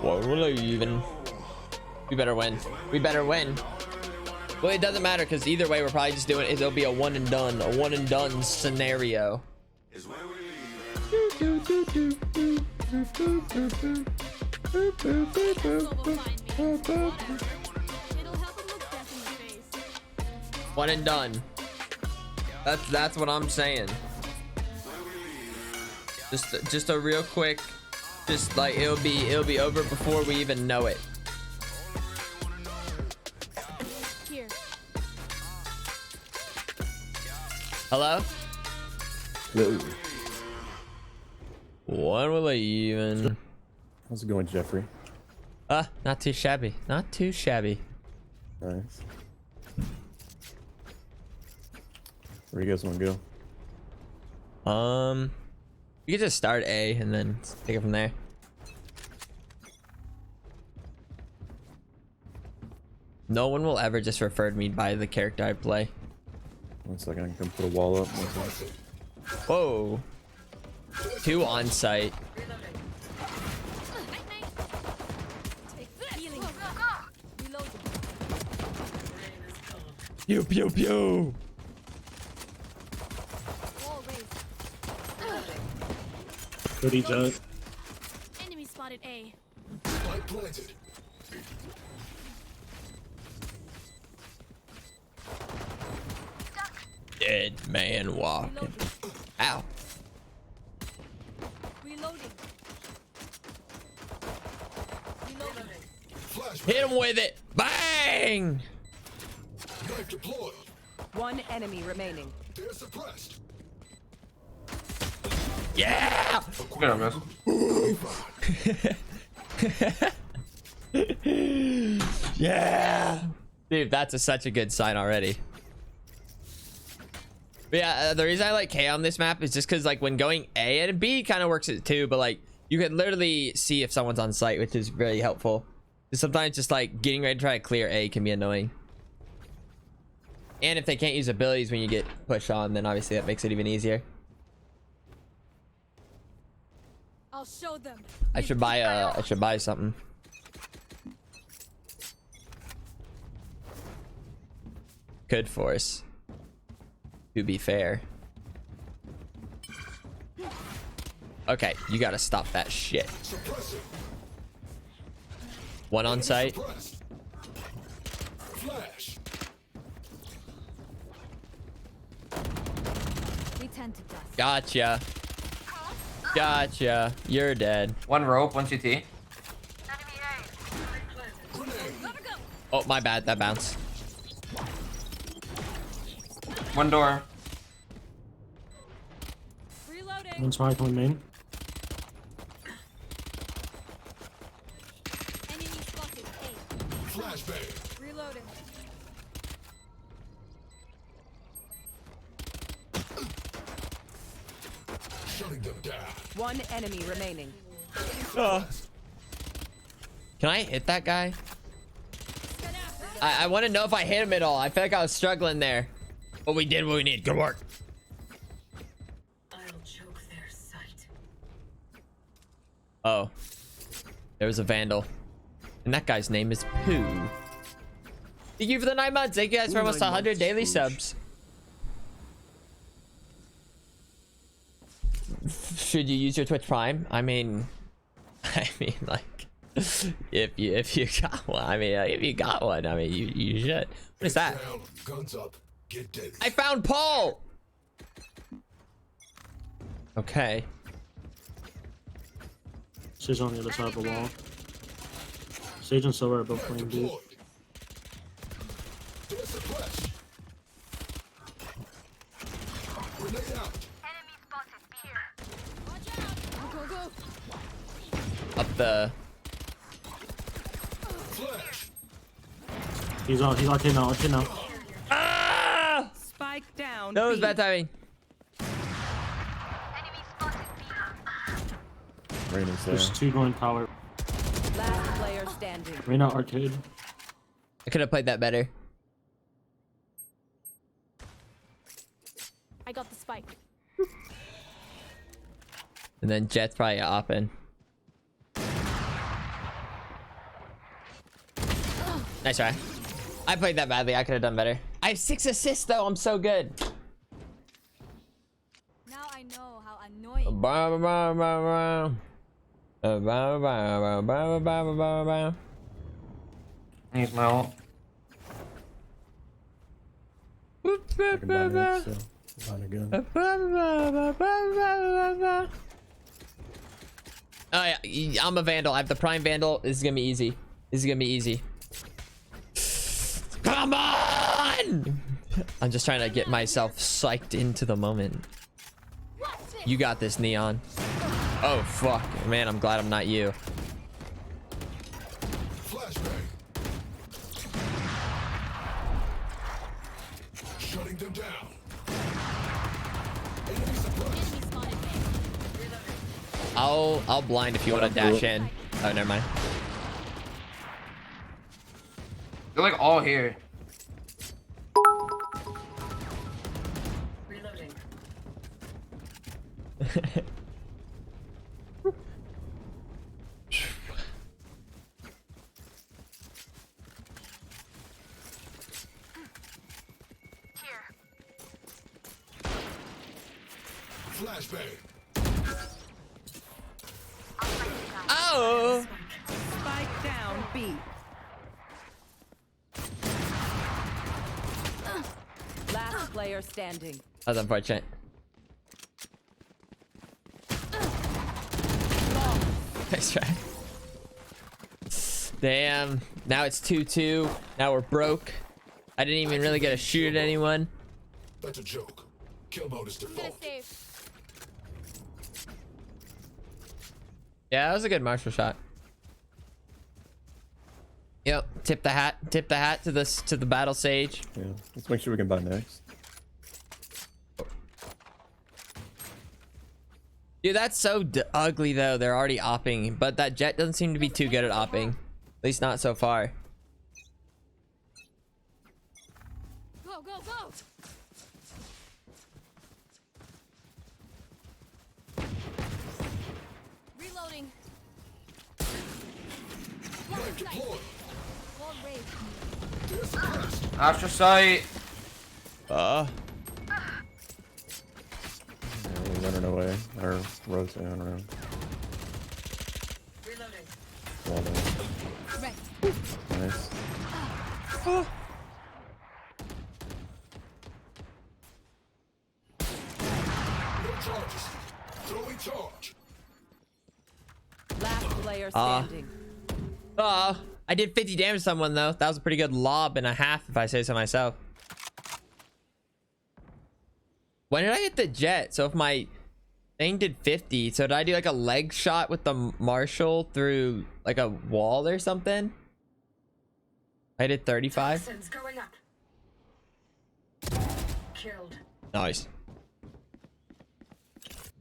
What will even? We better win. We better win. Well, it doesn't matter because either way, we're probably just doing it. It'll be a one and done scenario. One and done. That's what I'm saying. Just a real quick. Just like it'll be over before we even know it. Here. Hello? Hello. When will I even? How's it going, Jeffrey? Not too shabby. Not too shabby. Nice. Where you guys want to go? You can just start A and then take it from there. No one will ever just refer to me by the character I play. 1 second, I can come put a wall up. Whoa. 2 on site. Pew pew pew. Pretty jug. Enemy spotted A. Spike planted. Dead man walking. Ow. Reloading. Hit him with it. Bang. Knife deployed. One enemy remaining. They're suppressed. Yeah. Good on, guys. Yeah. Dude, that's such a good sign already. But yeah, the reason I like K on this map is just because like when going A and B kind of works it too, but like you can literally see if someone's on site, which is really helpful. Sometimes just like getting ready to try to clear A can be annoying. And if they can't use abilities when you get pushed on, then obviously that makes it even easier. I'll show them. I should buy something. Could force. To be fair. Okay, you gotta stop that shit. One on site. Flash. We tend to dust. Gotcha. Gotcha. You're dead. 1 rope, 1 CT. Oh, my bad. That bounced. 1 door. Reloading. One spike, one main. Enemy spotted A. Flashbang. Reloading. Shutting them down. One enemy remaining. Can I hit that guy? I want to know if I hit him at all. I feel like I was struggling there. But we did what we need. Good work. I'll choke their sight. Oh. There was a vandal. And that guy's name is Pooh. Thank you for the 9 months. Thank you guys for almost 100 daily subs. Should you use your Twitch Prime? I mean like if you got one. I mean if you got one, I mean you should. What is that? Guns up. Get dead. I found Paul. Okay. Sage on the other side of the wall. Sage and Silver are both playing deep. Up the. He's locked in now. Watch it now. Ah! Spike down. That was bad timing. Raina's there. There's 2 going tower. Last player standing. Raina arcade. I could have played that better. I got the spike. And then Jet's probably opping. Nice try. I played that badly. I could have done better. I have 6 assists though. I'm so good. Now I know how annoying. He's my ult. I can buy next, so buy a gun. Oh yeah, I'm a vandal. I have the prime vandal. This is gonna be easy. This is gonna be easy. Come on! I'm just trying to get myself psyched into the moment. You got this, Neon. Oh fuck, man! I'm glad I'm not you. Shutting them down. I'll blind if you want to dash in. Oh, never mind. They're like all here. Reloading. Flashbang. Oh. Spike down B. Last player standing. That's unfortunate. Nice try. Damn. Now it's 2-2. Now we're broke. I didn't even really get a shoot at anyone. That's a joke. Kill mode is default. Yeah, that was a good Marshall shot. Yep. Tip the hat. Tip the hat to this to the battle sage. Yeah. Let's make sure we can buy next. Dude, that's so ugly though. They're already opping, but that Jet doesn't seem to be too good at opping. At least not so far. Go, go, go! Reloading. Astro sight. Yeah, we're running away. Or rotating around. Reloading. Wall Right. Nice. No charges. Throwing charge. Last player standing. I did 50 damage to someone though. That was a pretty good lob and a half if I say so myself. When did I hit the Jet? So if my thing did 50, so did I do like a leg shot with the Marshall through like a wall or something? I did 35. Toxins going up. Killed. Nice.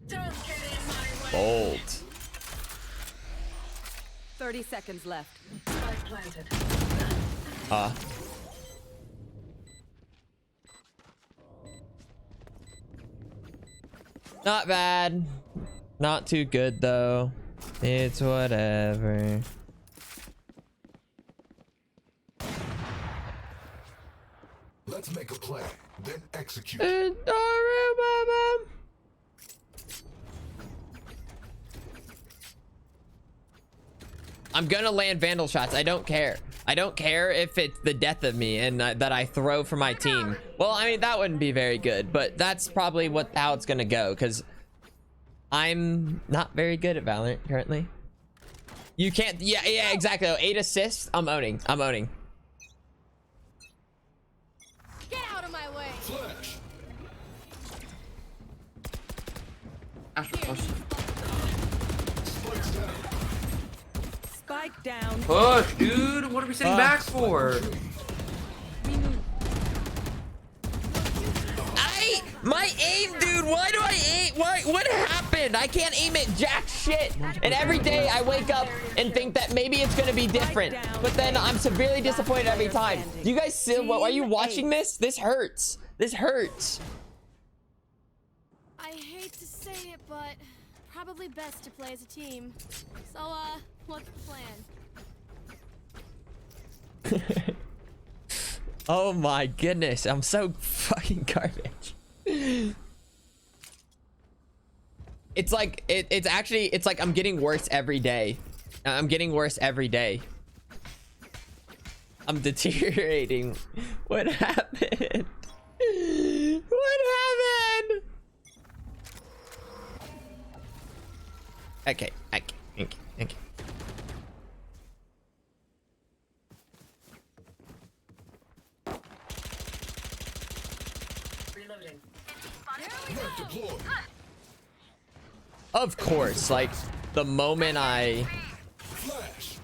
Don't get in my way. Bold. 30 seconds left. Spike planted. Not bad. Not too good though. It's whatever. Let's make a plan, then execute. I'm gonna land Vandal shots. I don't care. I don't care if it's the death of me and that I throw for my team. Well, I mean, that wouldn't be very good, but that's probably how it's gonna go because I'm not very good at Valorant currently. You can't. Yeah, exactly. 8 assists. I'm owning. Get out of my way. Flash. Astro push. Spikes down. Spike down. Push, dude. What are we sitting back for? My aim, dude. Why do I aim? What happened? I can't aim at jack shit. And every day I wake up and think that maybe it's gonna be different, but then I'm severely disappointed every time. Do you guys still? Are you watching this? This hurts. This hurts. I hate to say it, but probably best to play as a team. So, what's the plan? Oh my goodness, I'm so fucking garbage. It's like it's like I'm getting worse every day. I'm getting worse every day. I'm deteriorating. What happened? What happened? Okay. Thank you. Reloading. Net deployed. Of course, like the moment I Flash.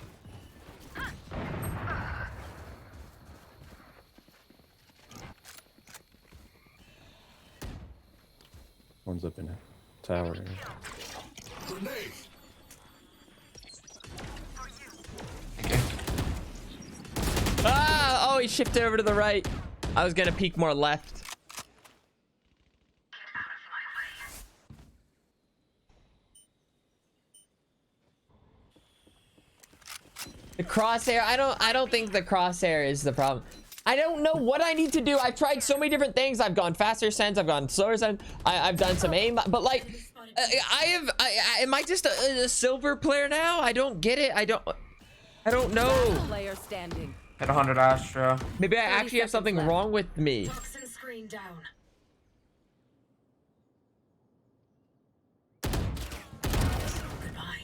One's up in a tower. Grenade Ah! Oh, he shifted over to the right. I was gonna peek more left. The crosshair, I don't think the crosshair is the problem. I don't know what I need to do. I've tried so many different things. I've gone faster sense, I've gone slower sense, I've done some aim, but like am I just a silver player now? I don't get it. I don't know. Player standing. Hit 100 Astro. Maybe I actually have something wrong with me. Toxin screen down. Goodbye.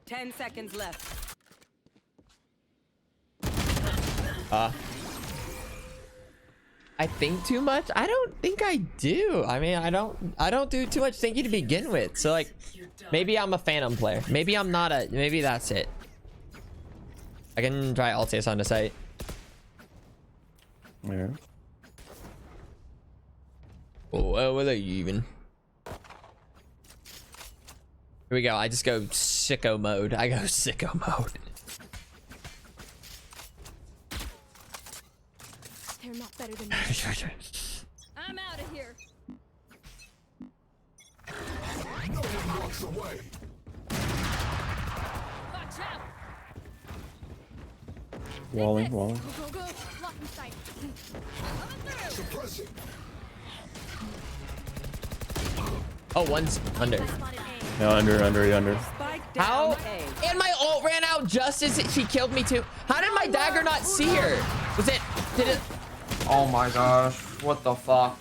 Ten seconds left. I think too much? I don't think I do. I mean, I don't do too much thinking to begin with. So like, maybe I'm a phantom player. Maybe I'm not a, maybe that's it. I can try Altius on the site. Yeah. Oh, what are you even? Here we go. I just go sicko mode. I go sicko mode. They're not better than me. I'm out of here. No one walks away. Watch out. Walling. Go, go, go. Blocking sight. Suppressing. Oh, one's under. No, under. How? And my ult ran out just as she killed me too. How did my dagger not see her? Did it? Oh my gosh. What the fuck?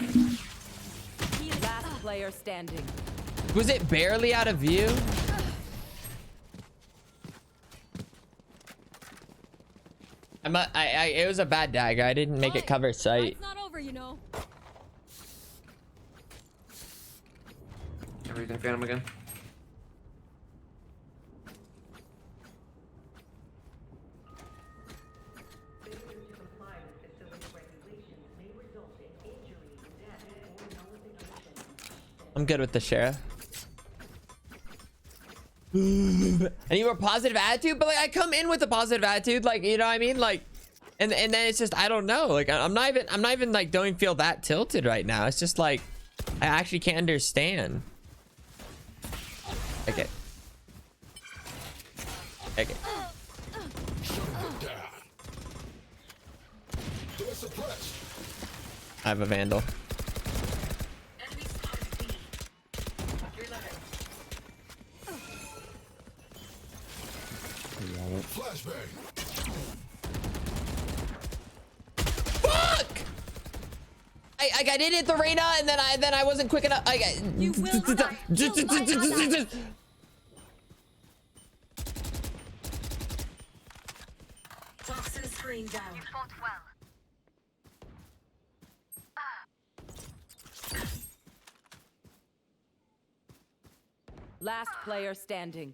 Last player standing. Was it barely out of view? It was a bad dagger. I didn't make it cover sight. It's not over, you know. Everything phantom again. I'm good with the sheriff. I need more positive attitude, but like I come in with a positive attitude, like, you know what I mean, like, and then it's just, I don't know, like I'm not even like, don't feel that tilted right now. It's just like I actually can't understand. Okay. I have a vandal. Fuck! I did hit the Reyna, and then I wasn't quick enough. Toxin screen down. Last player standing.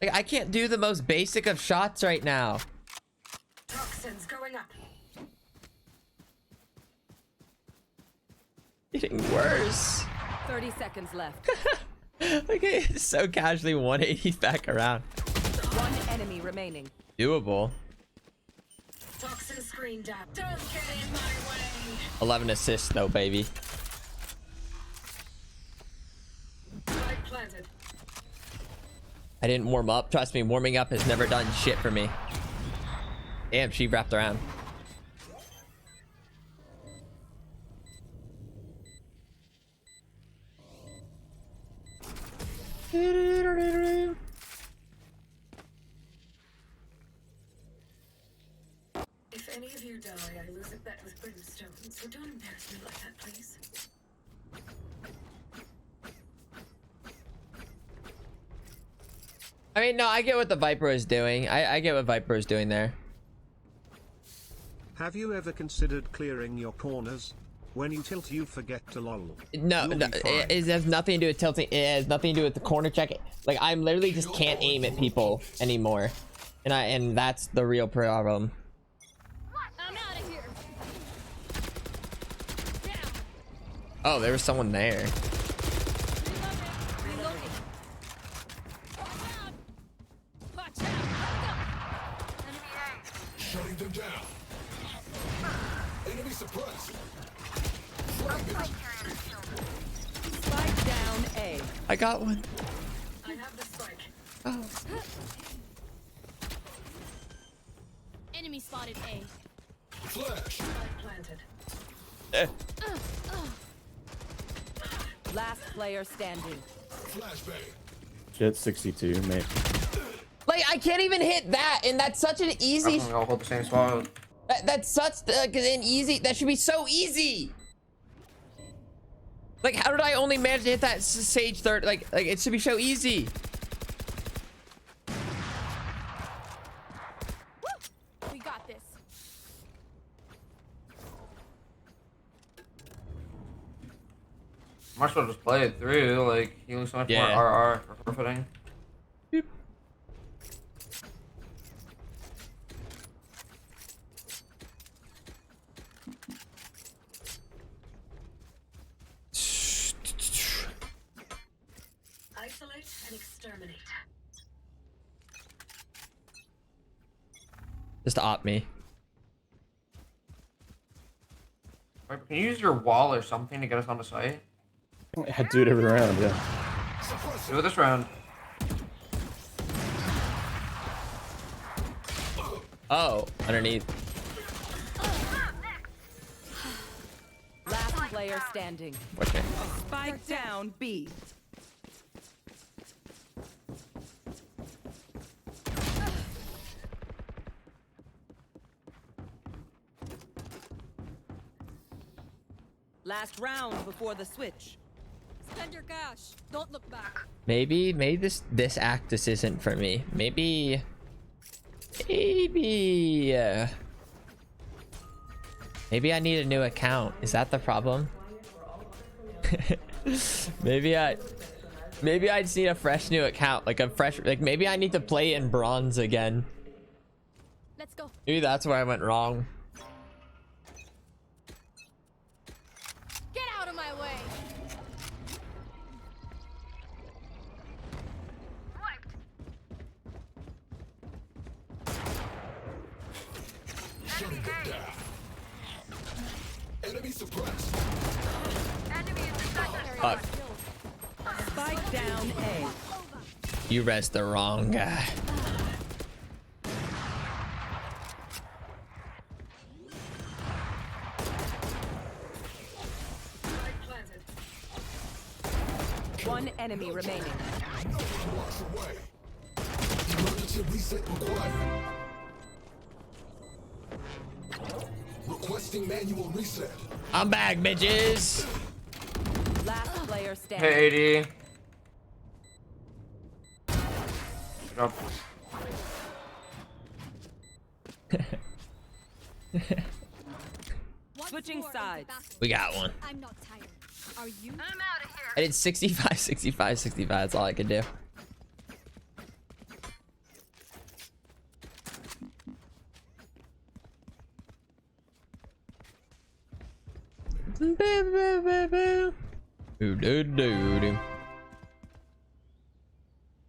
Like, I can't do the most basic of shots right now. Toxins going up. Getting worse. 30 seconds left. Okay, so casually 180 back around. One enemy remaining. Doable. Toxin screen down. Don't get in my way. 11 assists though, baby. Spike planted. I didn't warm up. Trust me, warming up has never done shit for me. Damn, she wrapped around. If any of you die, I lose a bet with brimstone, so don't embarrass me like that, please. I mean, no, I get what the Viper is doing. I get what Viper is doing there. Have you ever considered clearing your corners? When you tilt, you forget to lol. No, You'll no, be fine. it has nothing to do with tilting. It has nothing to do with the corner check. Like I'm literally just can't aim at people anymore, and that's the real problem. I'm out of here. Oh, there was someone there. Reloading. Watch out. Shutting them down. Enemy suppressed. Spike down A. I got one. I have the spike. Oh. Enemy spotted A. Flash. Spike planted. Last player standing. Flashbang. Jet 62, mate. Like I can't even hit that, and that's such an easy. I'm gonna hold the same spot. That's such an easy. That should be so easy. Like, how did I only manage to hit that Sage third? Like it should be so easy. We got this. Might as well just play it through. Like, you lose so much more RR for forfeiting. Isolate and exterminate. Just op me. Wait, can you use your wall or something to get us on the site? I do it every round, yeah. Do it this round. Oh, underneath. Last player standing. Okay. Spike down B. Last round before the switch. Spend your cash. Don't look back. Maybe this Actus isn't for me. Maybe I need a new account. Is that the problem? maybe I just need a fresh new account, like maybe I need to play in bronze again. Let's go. Maybe that's where I went wrong. Get out of my way. Shutting them down. Enemy suppressed. Fuck. Spike down A. You rezzed the wrong guy. One enemy remaining. Walks away. Emergency reset required. Requesting manual reset. I'm back, bitches. Last player standing. Hey, AD. Drop. Switching sides. We got one. I'm not tired. Are you? I'm out of here. I did 65, 65, 65. That's all I could do.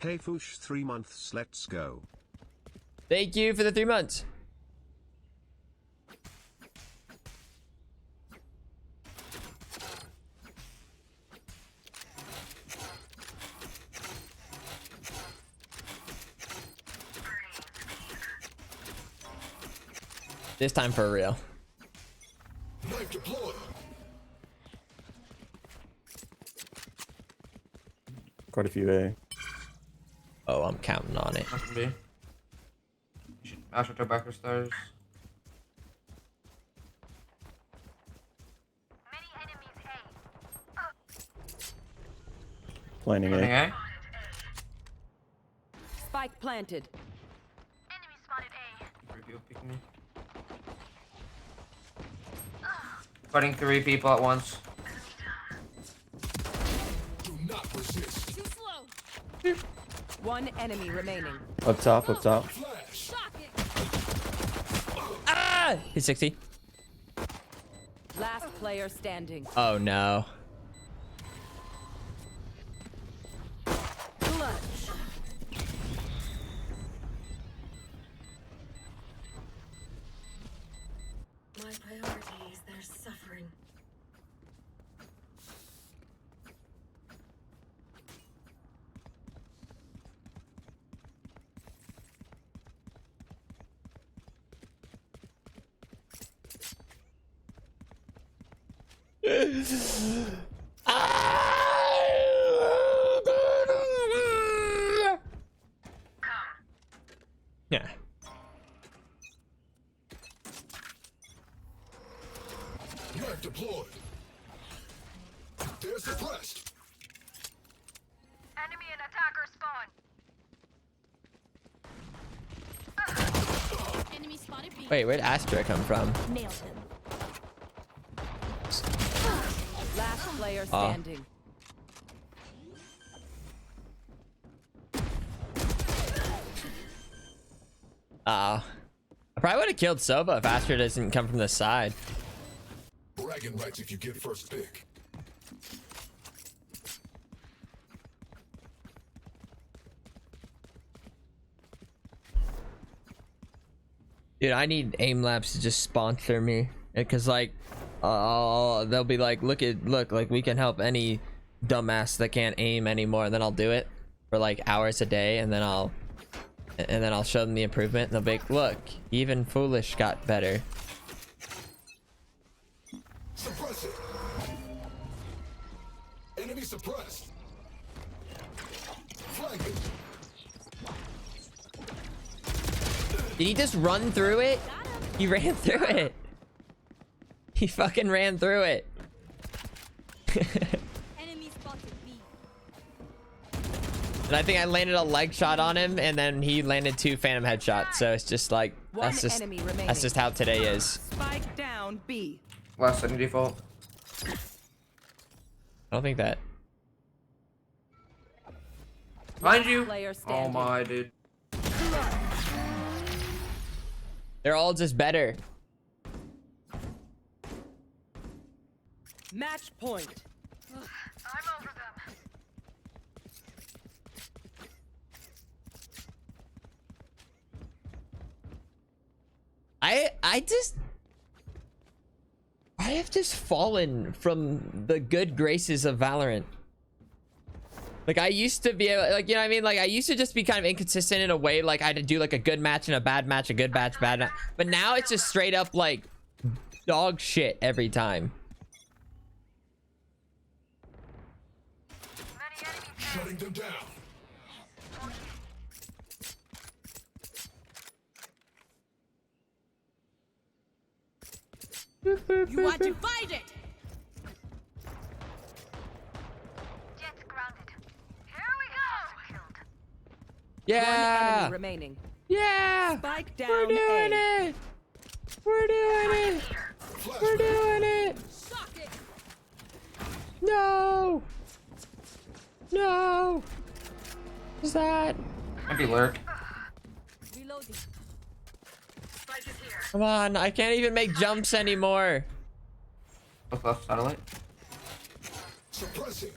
Hey Foosh, 3 months, let's go. Thank you for the 3 months. This time for real. Knife deployed. Quite a few A. Oh, I'm counting on it. That can be. You should mash it back stairs. Planning Planning A. A. Spike planted. Reveal picking me. Fighting 3 people at once. Do not resist. Too slow. One enemy remaining. Up top, up top. Ah! He's 60. Last player standing. Oh no. Clutch. My priority is their suffering. Yeah. Unit deployed. They're suppressed. Enemy and attacker spawn. Enemy spotted B. Wait, where'd Astra come from? Nailed him. Last player standing. I probably would have killed Sova if Astra doesn't come from the side. Bragging rights if you get first pick. Dude, I need aim labs to just sponsor me, because like they'll be like, look, like we can help any dumbass that can't aim anymore, and then I'll do it for like hours a day, and then I'll show them the improvement, and they'll be like, look, even foolish got better. Suppress it. Enemy suppressed. Flag it. Did he just run through it? He ran through it. He fucking ran through it. Enemy spotted B. And I think I landed a leg shot on him, and then he landed 2 phantom headshots. So it's just like, that's just how today is. Spike down B. Last second default. I don't think that. Mind you. Player Oh standing. my, dude. They're all just better. Match point. I'm over them. I have just fallen from the good graces of Valorant. Like, I used to be able, like, you know what I mean? Like, I used to just be kind of inconsistent in a way. Like, I had to do like a good match and a bad match, a good match, bad match. But now it's just straight up like dog shit every time. Shutting them down. You want to fight it? Jets grounded. Here we go. Yeah. One enemy remaining. Yeah. Spike down. We're doing it. We're doing it. We're doing it. No. No. What's that? Might be lurk. Reloading. Spike is here. Come on, I can't even make jumps anymore. What's left? Satellite. Suppressing.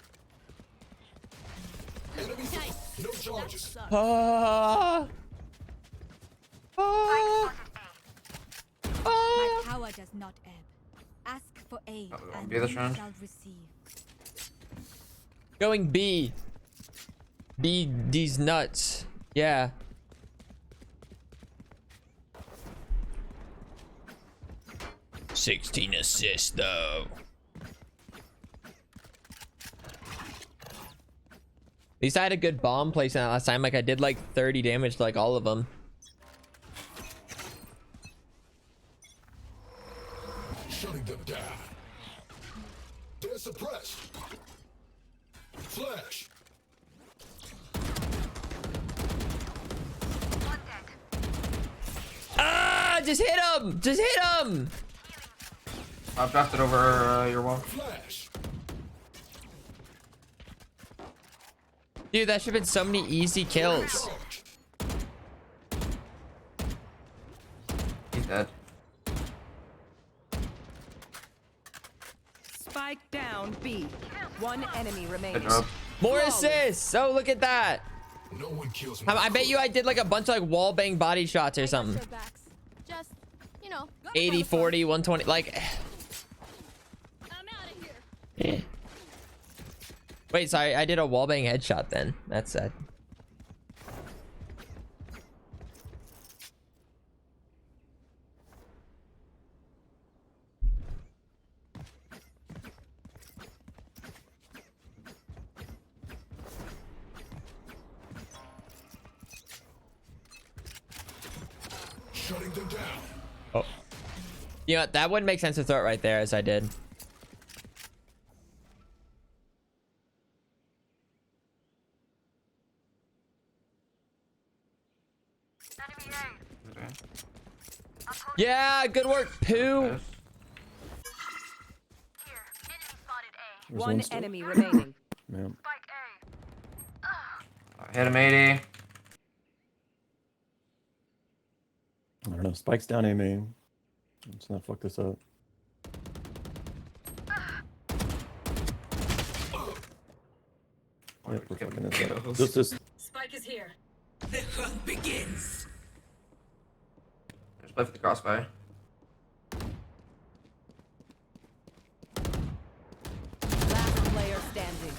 Enemy no charges. Ah. Ah. My power does not ebb. Ask for aid and be this you round. shall receive. Going B. B, these nuts. Yeah. $16 assists though. At least I had a good bomb placement last time. Like, I did like 30 damage to like all of them. Shutting them down. They're suppressed. Flash. Ah! Just hit him! Just hit him! I've dropped it over your wall. Dude, that should have been so many easy kills. He's dead. Spike down B. One enemy remaining. More assists. Oh, look at that. No one kills I bet you I did like a bunch of like wall bang body shots or something. Just, you know. 80, 40, 120. Like. I'm out of here. Wait, sorry. I did a wall bang headshot then. That's sad. Shutting them down. Oh. You know what? That wouldn't make sense to throw it right there as I did. Yeah, good work, Pooh. One enemy remaining. Yeah. Hit him 80. I don't know. Spike's down A main. Let's not fuck this up. Yep, we're fucking this up. Just Spike is here. The hunt begins. Just play for the crossfire. Last player standing.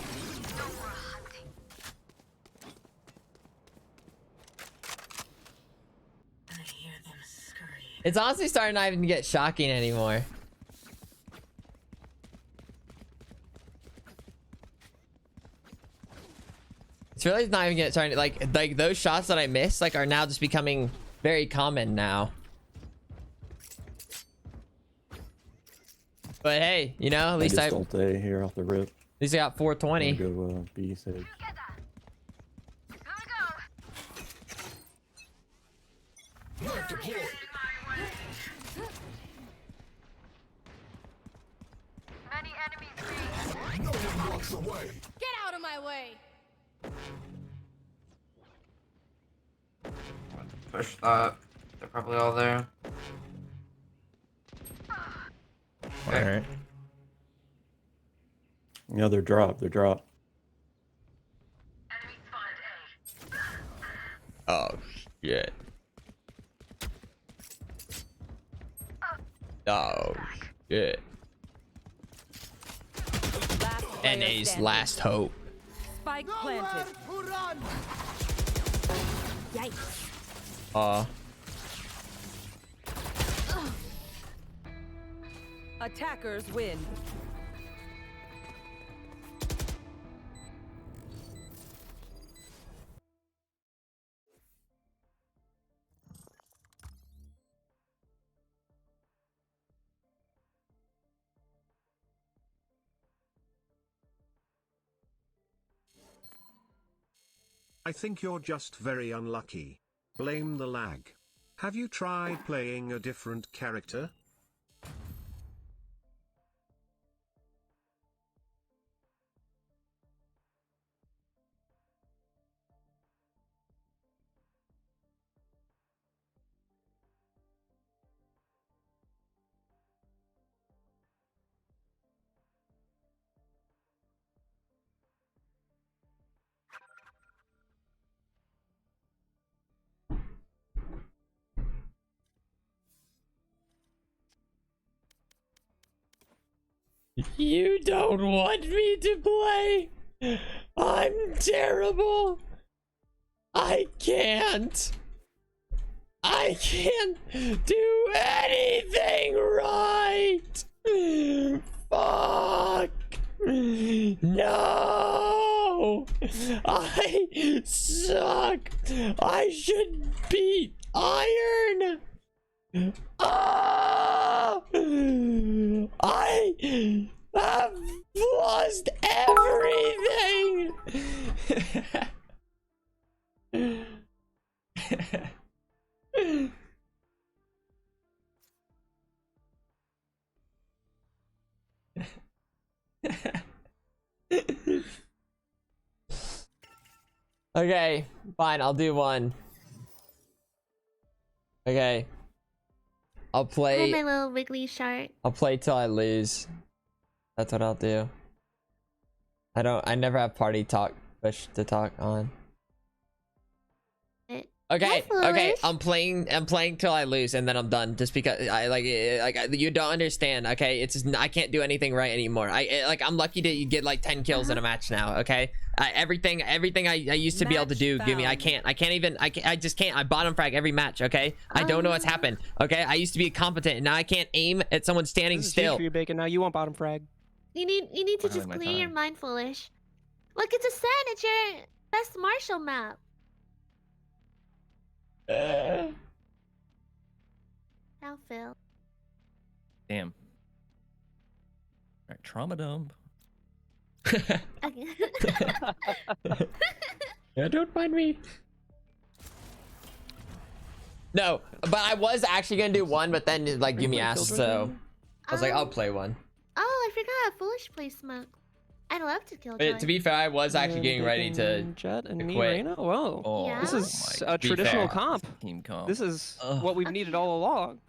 I hear them scurrying. It's honestly starting not even to get shocking anymore. It's really not even starting like those shots that I missed like are now just becoming very common now. But hey, you know, at least I ult A here off the rip. At least I got 420. Go B stage. Knife deployed. Many enemies No one walks away. Get out of my way. Push that. They're probably all there. Alright. Yeah, they're dropped. They're dropped. Oh shit. Oh shit. NA's last hope. Spike planted. Yikes. Attackers win. I think you're just very unlucky. Blame the lag. Have you tried playing a different character? You don't want me to play. I'm terrible. I can't do anything right. Fuck. No. I suck. I should beat Iron. I have lost everything. Okay, fine, I'll do one. Okay. I'll Hi, play. my little wiggly shark. I'll play till I lose. That's what I'll do. I never have party talk push to talk on. Okay, okay, I'm playing till I lose and then I'm done just because I you don't understand, okay? It's just, I can't do anything right anymore. I'm lucky to get like 10 kills in a match now, okay? Everything I used to be able to do, give me, I just can't. I bottom frag every match, okay? I don't know what's happened, okay? I used to be competent and now I can't aim at someone standing still. For you, Bacon. Now you want bottom frag. You need to just clear your mind, foolish. Look, it's a Sen. It's your best Marshall map. How Phil? Damn. Alright, trauma dump. Yeah, don't mind me. No, but I was actually gonna do one, but then like Yumi asked, so I was like, I'll play one. Oh, I forgot. Foolish play smoke. I'd love to kill. To be fair, I was actually getting ready to Jet and me, quit. Reina? Whoa. Oh, Yeah? This is a traditional comp. Team comp. This is what we've needed all along.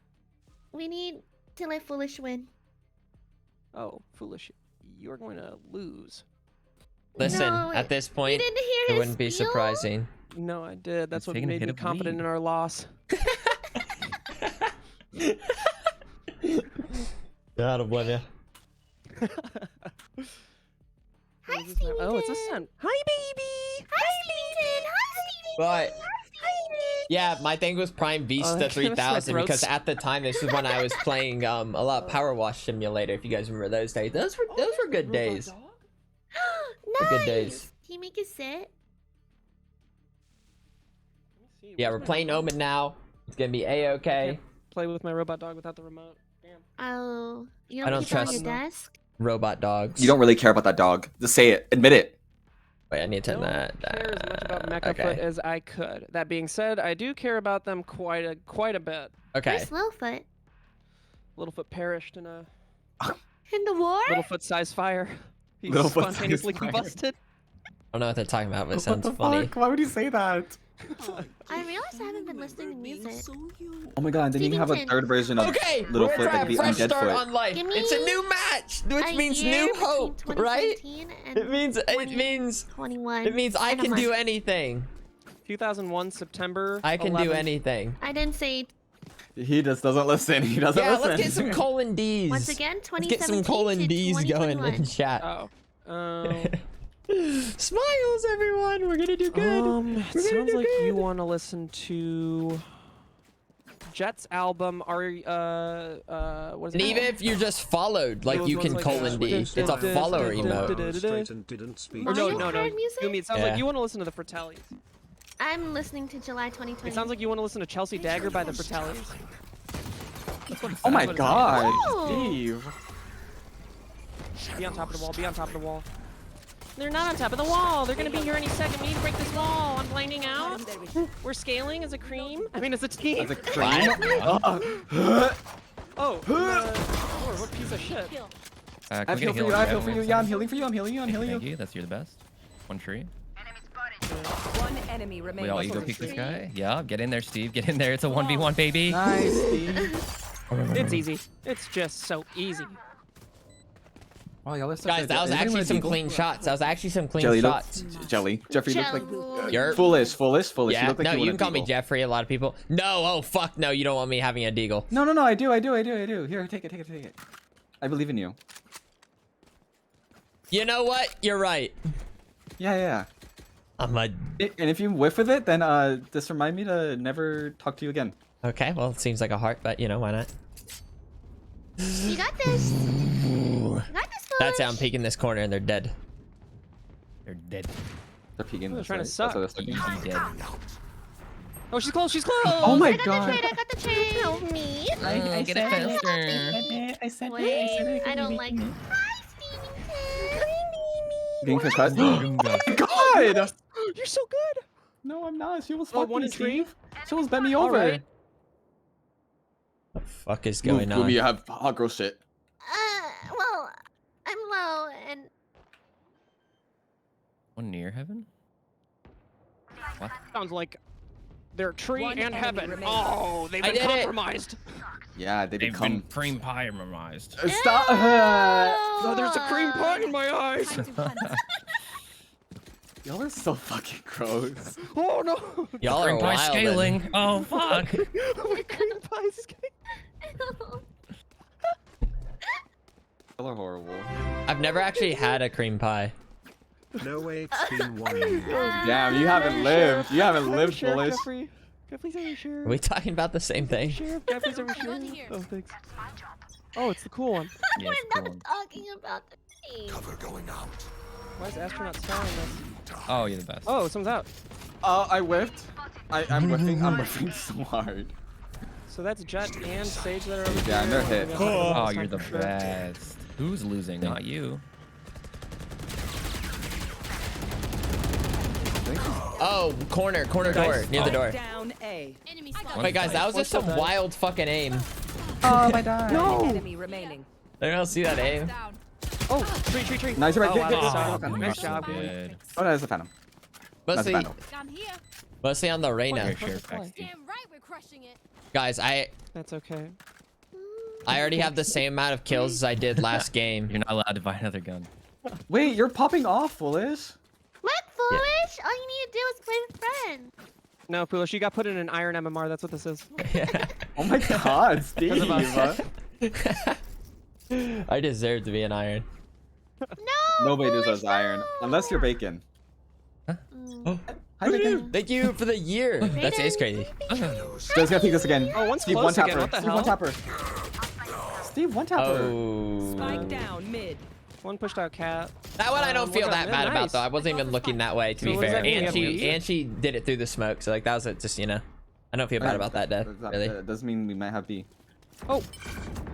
We need to let Foolish win. Oh, Foolish. You're going to lose. Listen, No, at this point, didn't hear it his wouldn't be spiel? surprising. No, I did. That's what taking a made hit me of confident weed. in our loss. God blame you. Hi, Steven. Oh, it's a Sen. Hi, baby. Hi, Steven. Hi, Steven. But yeah, my thing was Prime Vista that kind of 3000 because throats. at the time this is when I was playing a lot of Power Wash Simulator. If you guys remember those days, those were good days. Nice. Good days. Can you make it sit? Yeah, we're playing Omen now. It's gonna be a-okay. Play with my robot dog without the remote. Damn. Oh, you I don't don't keep it on trust- your desk? Robot dogs. You don't really care about that dog. Just say it. Admit it. Wait, I need to turn that. Care as much about Mechafoot as I could. That being said, I do care about them quite a bit. Okay. Where's Littlefoot? Littlefoot perished in a In the war? Littlefoot-sized fire. He Littlefoot-sized spontaneously fire. combusted. I don't know what they're talking about, but it sounds What the funny. fuck? Why would you say that? I realized I haven't been listening to music. Oh my god, then you can have a Stevenson. third version of Okay, Littlefoot we're that gonna could be fresh Undead start Foot. on life. Give me It's a new match, which a means year new hope, between right? 2017 and It means 21 it means I and a can do month. anything. 2001 September. I can do 11th. anything. I didn't say He just doesn't listen. He doesn't Yeah, listen. let's get some colon D's. once again Let's 2017 get some colon to D's going 2021. in chat. Oh. Smiles, everyone. We're gonna do good. It We're gonna sounds do like good. you want to listen to Jet's album. What is And it? even if you're just followed, like you can colon D. It's a follower emote. Straight and didn't speak. Or no. Hard music? Yumi, it sounds Yeah. like you want to listen to the Fratellis. I'm listening to July 2020. It sounds like you want to listen to Chelsea Dagger by the Fratellis. Oh my god, Oh. Steve. Be on top of the wall. Be on top of the wall. They're not on top of the wall. They're gonna be here any second. We need to break this wall. I'm blinding out. We're scaling as a cream. I mean, as a team. As a cream. Oh, Lord, what piece of shit. I have heal for you. I have heal for you. Yeah, I'm healing for you. I'm healing you. I'm healing Thank you. you. That's you're the best. One tree. One enemy We remaining. all ego peek this guy. Yeah, get in there, Steve. Get in there. It's a 1v1, baby. Nice, Steve. It's easy. It's just so easy. Wow, y'all are such Guys, that was actually some clean shots. That was actually some clean Jelly shots. Jelly. Jeffrey looks like You're foolish. You Yeah, look like no, you you want can call me Jeffrey. A lot of people. No, oh fuck, no, you don't want me having a deagle. No, I do. Here, take it. I believe in you. You know what? You're right. Yeah. I'm a. And if you whiff with it, then just remind me to never talk to you again. Okay, well, it seems like a heart, but you know, why not? You got this. You got this, That's how I'm Foolish. peeking this corner and they're dead. They're dead. They're peeking They're this trying way. to suck. That's what they're Easy dead. Oh, she's close. She's close. Oh my I got god. the trade. I got the trade. Help me. Get it faster. I said Wait, I don't like. Hi, Stevenson. Being concussed. Oh Oh my god! You're so good. No, I'm not. She was Oh, fucking one me, in tree? Steve. She was bent me over. Alright. What the fuck is going on? You have hot girl shit. Well, I'm low One near heaven? What? Sounds like they're tree One and enemy heaven. remaining. Oh, they've been compromised. Yeah, they They've become been cream pie memorized. Stop. Oh, there's a cream pie in my eyes. Y'all are so fucking gross. Oh no. Y'all are Cream pie wild. scaling. Oh fuck. Cream pie scaling. Y'all are horrible. I've never actually had a cream pie. No way, it's been 1 year. Damn, you haven't lived. You haven't lived, Sheriff Bullish. Jeffrey. Please over here. Are we talking about the same thing? Sheriff Jeffrey's over here. Oh, thanks. Oh, it's the cool one. Yeah, We're it's not cool. talking about the team. Cover going out. Why is Astronaut spelling this? Oh, you're the best. Oh, someone's out. I whiffed. I'm whiffing. I'm whiffing so hard. So that's Jet and Sage that are over Yeah, here. and they're hit. Oh, you're the best. Who's losing? Not you. Oh, corner door, near the door. Down A. Enemy spotted. Wait, guys, that was just some wild fucking aim. Oh my god. One enemy remaining. I don't see that aim. Oh, tree. Nice, right. Oh, Get, wow, get, nice job. Good. Oh, no, that's a Phantom. That's a Mostly, Phantom. I'm here. mostly on the Reyna. Here, Sheriff Baxter. Damn right we're crushing it. Guys, I That's okay. already have the same amount of kills as I did last game. You're not allowed to buy another gun. Wait, you're popping off, Foolish. What, foolish? All you need to do is play with friends. No, Foolish, you got put in an iron MMR. That's what this is. Oh my god, Steve. I deserve to be an iron. No. Nobody foolish, deserves iron. Unless you're bacon. Oh, Hi, bacon. thank you for the year. That is crazy. Just gotta peek this again. Oh, one's Steve, close one again. tapper. What the Steve, hell? one tapper. Steve, one tapper. Oh. Spike down mid. One pushed out cat. That one I don't feel that bad about nice. though. I wasn't even looking that way, to So be what does fair. that mean? And We have lead? she did it through the smoke, so like that was it. Just I don't feel bad about that, Death. Really. That does mean we might have B. Oh,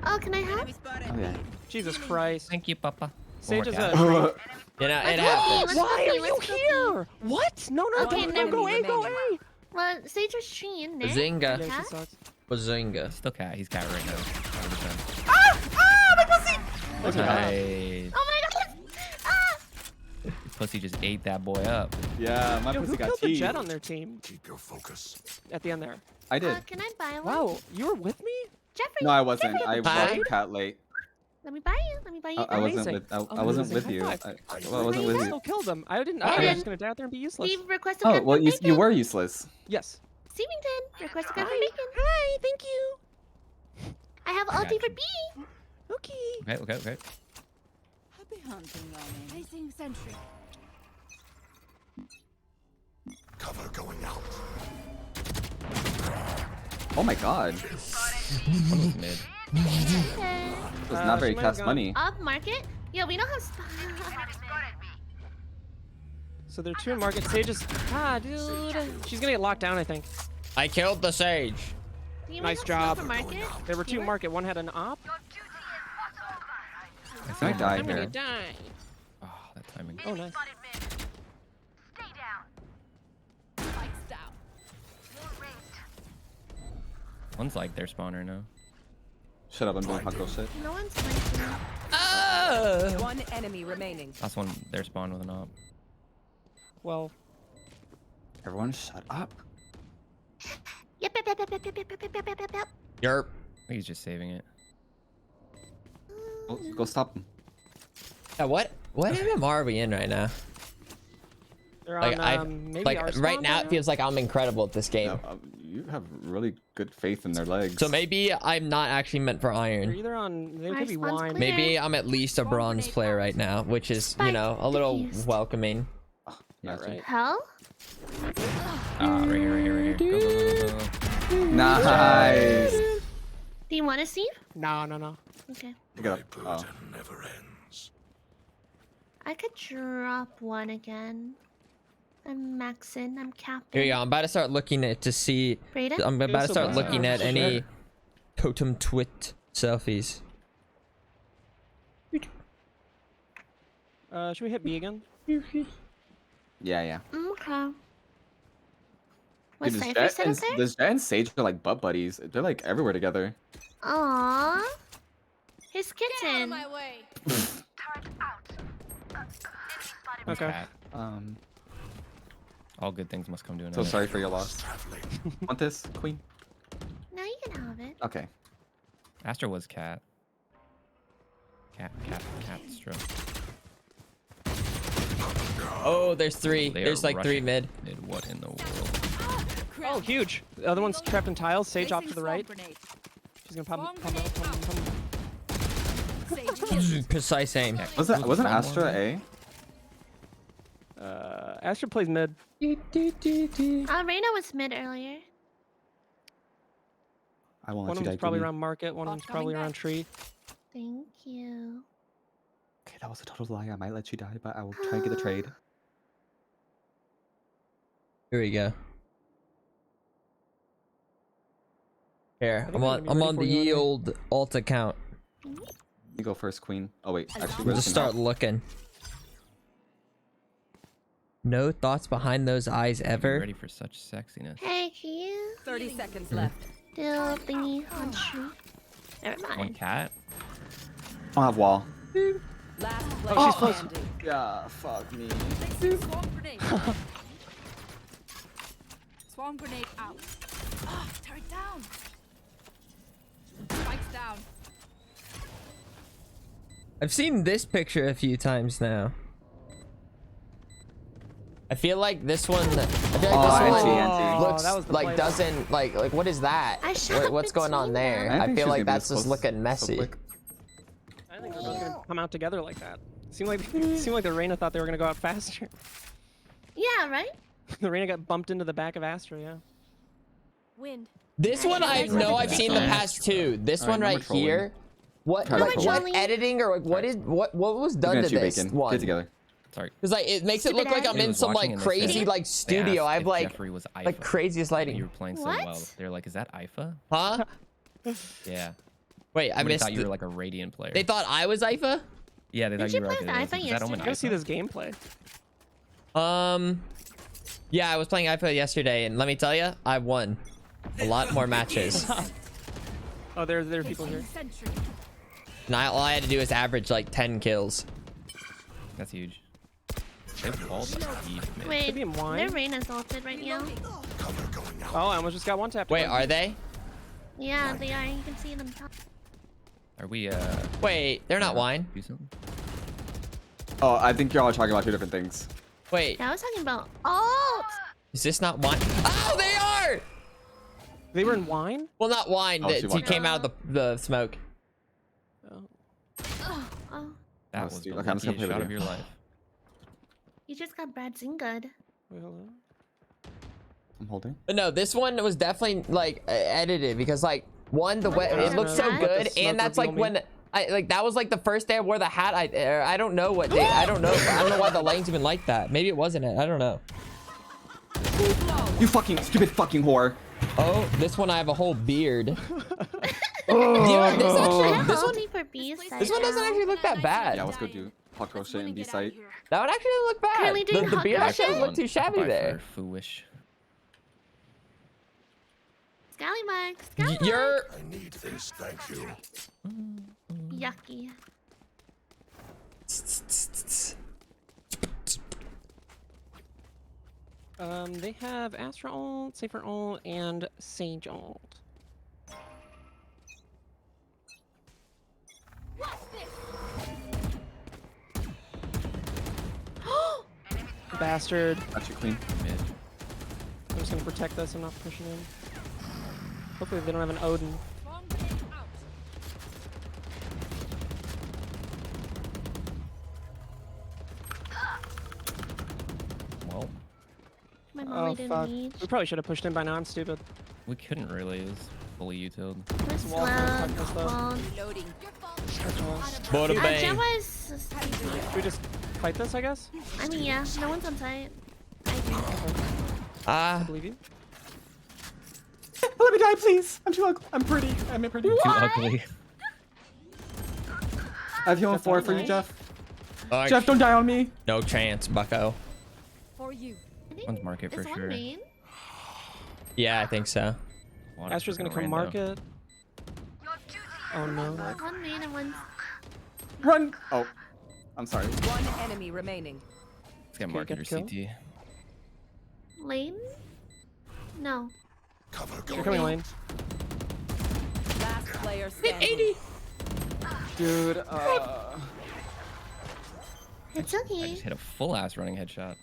Oh, can I have? Oh yeah. Jesus Christ. Thank you, Papa. Sage is cat. a. It Let's happens. go Why B, are you let's go B. here? What? No, Okay, no, never go A, mind. go A. Well, Sage was tree in there. Zinga. Yeah, Huh? she sucks. Bazinga. Still cat. He's cat right now. 100%. My pussy! Nice. Oh my god! Ah! Pussy just ate that boy up. Yeah, my Yo, pussy who got killed the teased. Jet on their team Keep your focus. at the end there? I did. Can I buy one? Wow, you were with me? Jeffrey. No, I wasn't. Jeffrey, I Hi. walked cat late. Let me buy you. Let me buy you. I wasn't Amazing. with. I wasn't with you. I wasn't with you. Still killed him. I didn't. I And was then just gonna die out there and be useless. Steve requested Oh gun well, for you bacon. were useless. Yes. Stevington requested gun for Hi. bacon. Hi. Thank you. I have Gotcha. ulti for B. Okay. Okay. Happy hunting, Ronan. Placing sentry. Cover going out. Oh my god. One was mid. Okay. It was not very she might have cast gone- money. Up market. Yo, we don't have. So they're two in market. Sage is. Dude. She's gonna get locked down, I think. I killed the Sage. Do you Nice have job. smoke for market? There were two market. One had an op. I might die I'm gonna here. die. Oh, that timing. Oh, nice. Spikes down. One's like their spawner now. Shut up, I'm doing hot girl shit. No one's flanking. One enemy remaining. Last one, their spawn with an op. Well, Everyone shut up. Yep. Yerp. He's just saving it. Go stop him. Yeah, what MMR are we in right now? they're Like on maybe our spawn right now right it feels like I'm incredible at this game. You have really good faith in their legs. So maybe I'm not actually meant for They're iron. either on. They Our could be spawn's wine. clear. Maybe I'm at least a bronze player right now, which is, you know, a little Spike welcoming. Yeah, right. Hell? Ah, right here. Go. Nice. Do you want to see? No. Okay. Pick it up. Oh. Never ends. I could drop one again. I'm maxing. I'm capping. Here you go. I'm about to start looking at to see. Brayden? I'm about to so start bad. looking at any Sure. totem twit selfies. Should we hit B again? Yeah. Okay. Was Dude, Cypher still there? This Jet and Sage are like butt buddies. They're like everywhere together. Aww. His Get out of kitten. my way. Okay. Cat. All good things must come to an end. So sorry for your loss. Want this, Queen? No, you can have it. Okay. Astra was cat. Cat, Astro. Oh, there's three. They There's are like three rushing mid. What in the world? Oh, huge. The other one's trapped in tiles. Sage off to the right. She's gonna pop. Precise aim. Wasn't Astra A? Astra plays mid. Reyna was mid earlier. I won't One let of you them's die. probably around market. One of them's probably around tree. Thank you. Okay, that was a total lie. I might let you die, but I will try and get the trade. Here we go. Here, think I'm I'm on. gonna be I'm ready on for the you, ye Anna. old alt account. You go first, Queen. Oh wait, actually, We'll just start looking. No thoughts behind those eyes ever. Ready for such sexiness. Hey, can you 30 seconds left. do thingy on stream? Never mind. One cat. I'll have wall. Last Oh, player she's close. standing. Yeah, fuck me. Swarm grenade. Swarm grenade out. Oh, turret down. Spikes down. I've seen this picture a few times now. I feel like this one. I feel like this one looks that was the like play. doesn't like what is that? I shot What's going on between there? them. I think feel she's like gonna be that's this just close looking so messy. quick. I think they're both gonna come out together like that. Seemed like the Reyna thought they were gonna go out faster. Yeah, right? The Reyna got bumped into the back of Astra. Yeah. Wind. This one I know I've seen the past two. This one right here. What like what editing or like what was done to this one? Get together. Sorry. Because like it makes it look like I'm in some like crazy like studio. I have like craziest lighting. You were playing so well. They're like, is that IFA? Huh? Yeah. Wait, I missed. Thought you were like a Radiant player. They thought I was IFA? Yeah, they thought you were like IFA yesterday? Go see this gameplay. Yeah, I was playing IFA yesterday, and let me tell you, I won a lot more matches. Oh, there are people here. And all I had to do was average like 10 kills. That's huge. They've all deep, man. Wait, be in wine. their Reyna's ulted right now. Oh, I almost just got one tapped. Wait, are they? Yeah, they are. You can see them top. Are we Wait, they're not wine. Do something? Oh, I think you're all talking about two different things. Wait, Yeah, I was talking about ult. is this not wine? Oh, they are! They were in wine? Well, not wine. Oh, she He won. came out of the smoke. Oh, That Oh, was Steve. the Okay, I'm just gonna luckiest play shot with of you. your life. you just got Brad Zingud. Wait, hold on. I'm holding. But no, this one was definitely like edited because like one, the way it looks so Let good, the smoke and that's like reveal me. when I like that was like the first day I wore the hat. I don't know what day. I don't know why the lane's even like that. Maybe it wasn't it. I don't know. You fucking stupid fucking whore. Oh, this one I have a whole beard. Oh. This one for B side. this one doesn't actually look that bad. Yeah, let's go do hot girl shit in B site. That one actually doesn't look bad. Currently doing The hot beard girl actually doesn't look too shabby there. Foolish. Scallymark. You're I need this, thank you. Yucky. They have Astra ult, Safer ult, and Sage ult. Bastard. Got you, Queen. I'm just gonna protect this. I'm not pushing in. Hopefully they don't have an Odin. Well, My Oh molly didn't fuck. need. We probably should have pushed in by now. I'm stupid. we couldn't really. It was fully utiled. We're slow. Well, Reloading. Bada bang. Gemma is. Should we just fight this, I guess? I mean, yeah, no one's on site. I believe you. Let me die, please. I'm too ugly. I'm pretty. I'm pretty. Too ugly. I have healing 4 for you, Jeff. Like, Jeff, don't die on me. no chance, bucko. For you. One's market for Is one sure. main? Yeah, I think so. Astra's gonna come market. Oh no. One main and one. Run. Oh, I'm sorry. One enemy remaining. Get market or CT. Lane? No. You're coming, Lane. Last player standing. 80. Dude, It's I okay. just hit a full ass running headshot.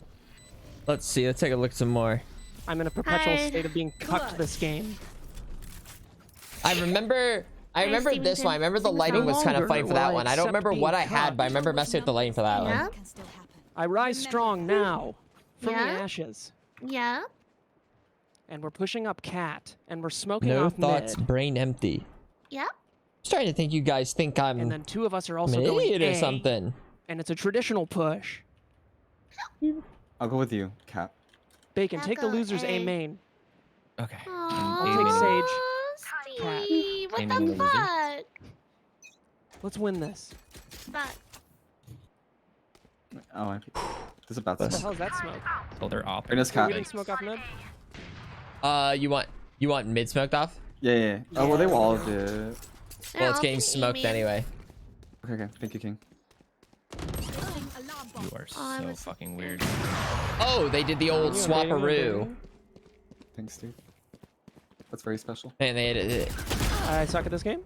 Let's see. Let's take a look some more. I'm in a perpetual Hide. state of being cucked this game. I remember this one. I remember the lighting was kind of funny for that one. I don't remember what I had, but I remember messing with the lighting for that one. Yeah. I rise strong now from the Yeah. ashes. Yeah. And we're pushing up cat. And we're smoking No off thoughts, mid. brain empty. Yeah. I'm starting to think you guys think I'm And then two of us are an also going idiot or A, something. And it's a traditional push. I'll go with you, Cap. Bacon, take the Echo losers A A. main. Okay. I'll Mm. take Sage. Aw, Steve, what Aiming the the loser. fuck? Let's win this. Fuck. Oh, this is about What the this. hell is that smoke? Oh, they're off. Ernest We Cap. didn't smoke off mid? You want mid smoked off? Yeah. Oh, well, they all did. Well, it's getting smoked anyway. Okay. Thank you, King. You are so fucking weird. Oh, they did the old swapperoo. Thanks, Steve. That's very special. And they did it. I suck at this game.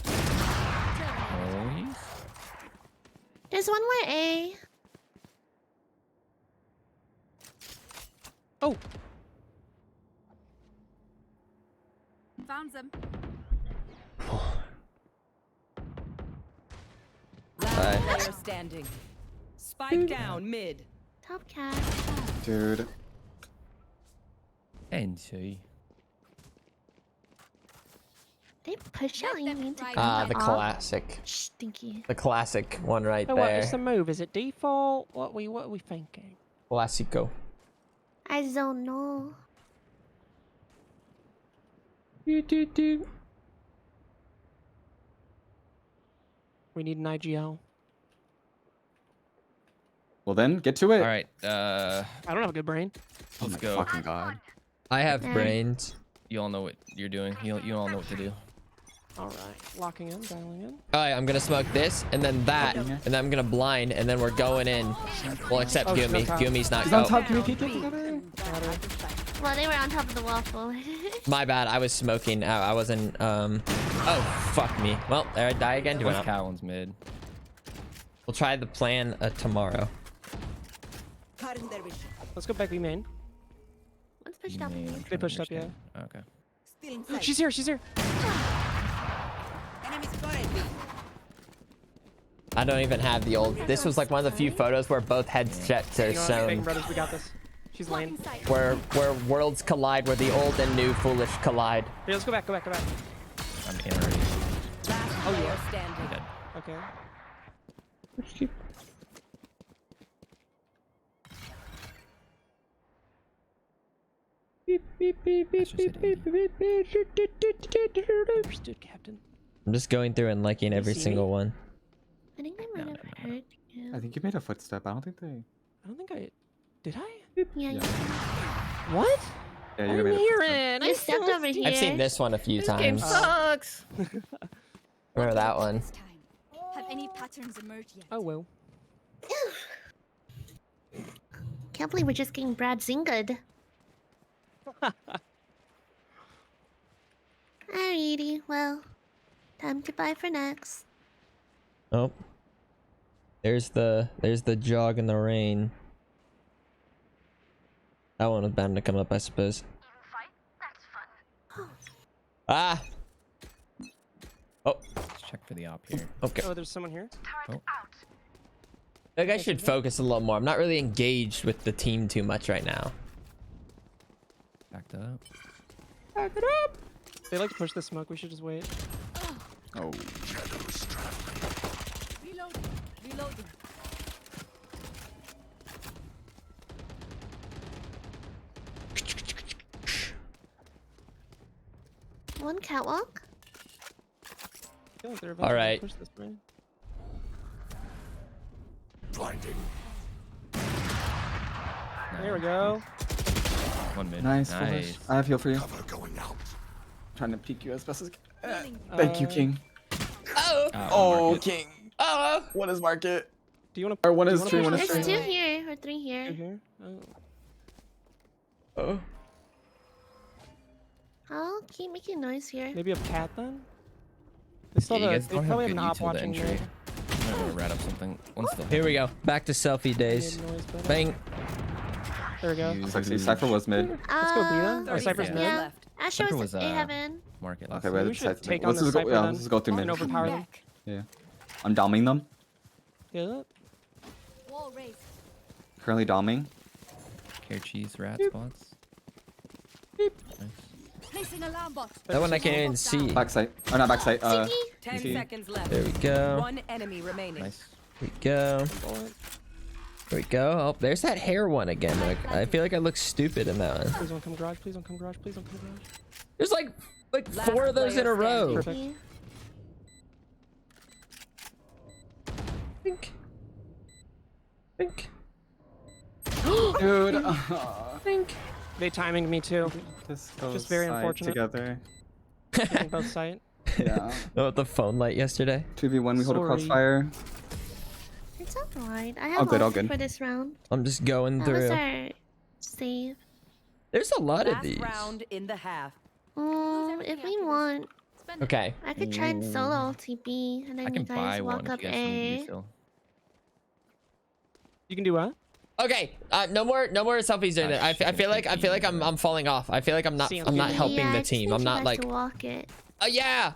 Oh, There's one more A. Oh. Found them. Bye. Last player standing. Spike down mid. Top cat. Dude. NC. They push out you mean to The classic. Stinky. The classic one right So what is there. the move? Is it default? What we thinking? Classico. I don't know. We need an IGL. Well then, get to it. All right. I don't have a good brain. Let's go. Fucking god. I have brains. You all know what you're doing. You all know what to do. All right, locking in, dialing in. All right, I'm gonna smoke this and then that, and then I'm gonna blind, and then we're going in. Well, except Gumi. Gumi's not. He's on top. Oh, Well, they were on top of the waffle. my bad. I was smoking. I wasn't. Oh, fuck me. Well, there I die again. One cow, one's mid. We'll try the plan tomorrow. Let's go back B main. Let's push up. They pushed up, yeah. Okay. She's here. She's here. I don't even have the old. This was like one of the few photos where both headsets are Bang sewn. brothers, we got this. She's lane. Where worlds collide, where the old and new foolish collide. Here, let's go back. I'm in already. Oh yeah. Standing. Dead. Okay. Understood, Captain. I'm just going through and liking every see single me? one. I think they might have heard you. I think you made a footstep. I don't think they. I don't think I did. I? Yeah. What? Yeah, I you didn't made a hear footstep. it. You stepped over here. I've seen this one a few This game times. sucks. Remember that one? Have any patterns emerged yet? Oh well. Can't believe we're just getting Brad Zingud. Alrighty, well, time to buy for next. Oh. There's the jog in the rain. That one was bound to come up, I suppose. Ah! Oh. Let's check for the op here. Okay. Oh, there's someone here. Oh. I think I should focus a little more. I'm not really engaged with the team too much right now. Backed up. Back it up. They like to push the smoke. We should just wait. Oh. Reloading. Reloading. One catwalk. I feel like they're All right. Push this way. Blinding. There we go. One mid. Nice. Foolish. I have heal for you. Cover going out. Trying to peek you as best as I can. Thank you, King. Oh! Oh, King. Oh! What is market? Do you want to? Or one is tree, one is There's tree. two here. 3 here. Here? Oh. Oh. I'll keep making noise here. Maybe a cat then? They still Yeah, you have guys they don't have probably have good an op util to watching entry. me. I'm gonna rat up something. One's still Here we go. Back to selfie days. Bang. There we go. Sexy Cypher was mid. Let's go B then. Or Cypher's mid. Yeah. Astro Cypher was was, A heaven. market. Okay, We wait. should take on Let's the just go. Cypher Yeah, then let's just go through mid. and overpower them. Yeah. I'm doming them. Yeah. Wall raised. Currently doming. Care cheese rat spots. Nice. Placing alarm bot. That one I can't even see. Backside. Or not backside. 10 CT. seconds left. There we go. 1 enemy remaining. There we go. There we go. Oh, there's that hair one again. Like, I feel like I look stupid in that one. Please don't come garage. Please don't come garage. Please don't come garage. There's like 4 of those in a row. Perfect. Think. Think. Dude. Think. They timing me too. This goes Just very side unfortunate. together. Hitting both sight. Yeah. Oh, with the phone light yesterday. 2v1, we hold a Sorry. crossfire. It's alright. I All have good, all ulti good. for this round. I'm just going That was through. our save. There's a lot of Last these. round in the half. If we want, Okay. I could try and solo TP, and I then can you guys buy one walk if up you guys need to do A. so. You can do what? Okay. No more selfies during that. I feel like I'm falling off. I feel like I'm not helping Yeah, the I just team. need I'm you not guys like. to walk it. Oh yeah.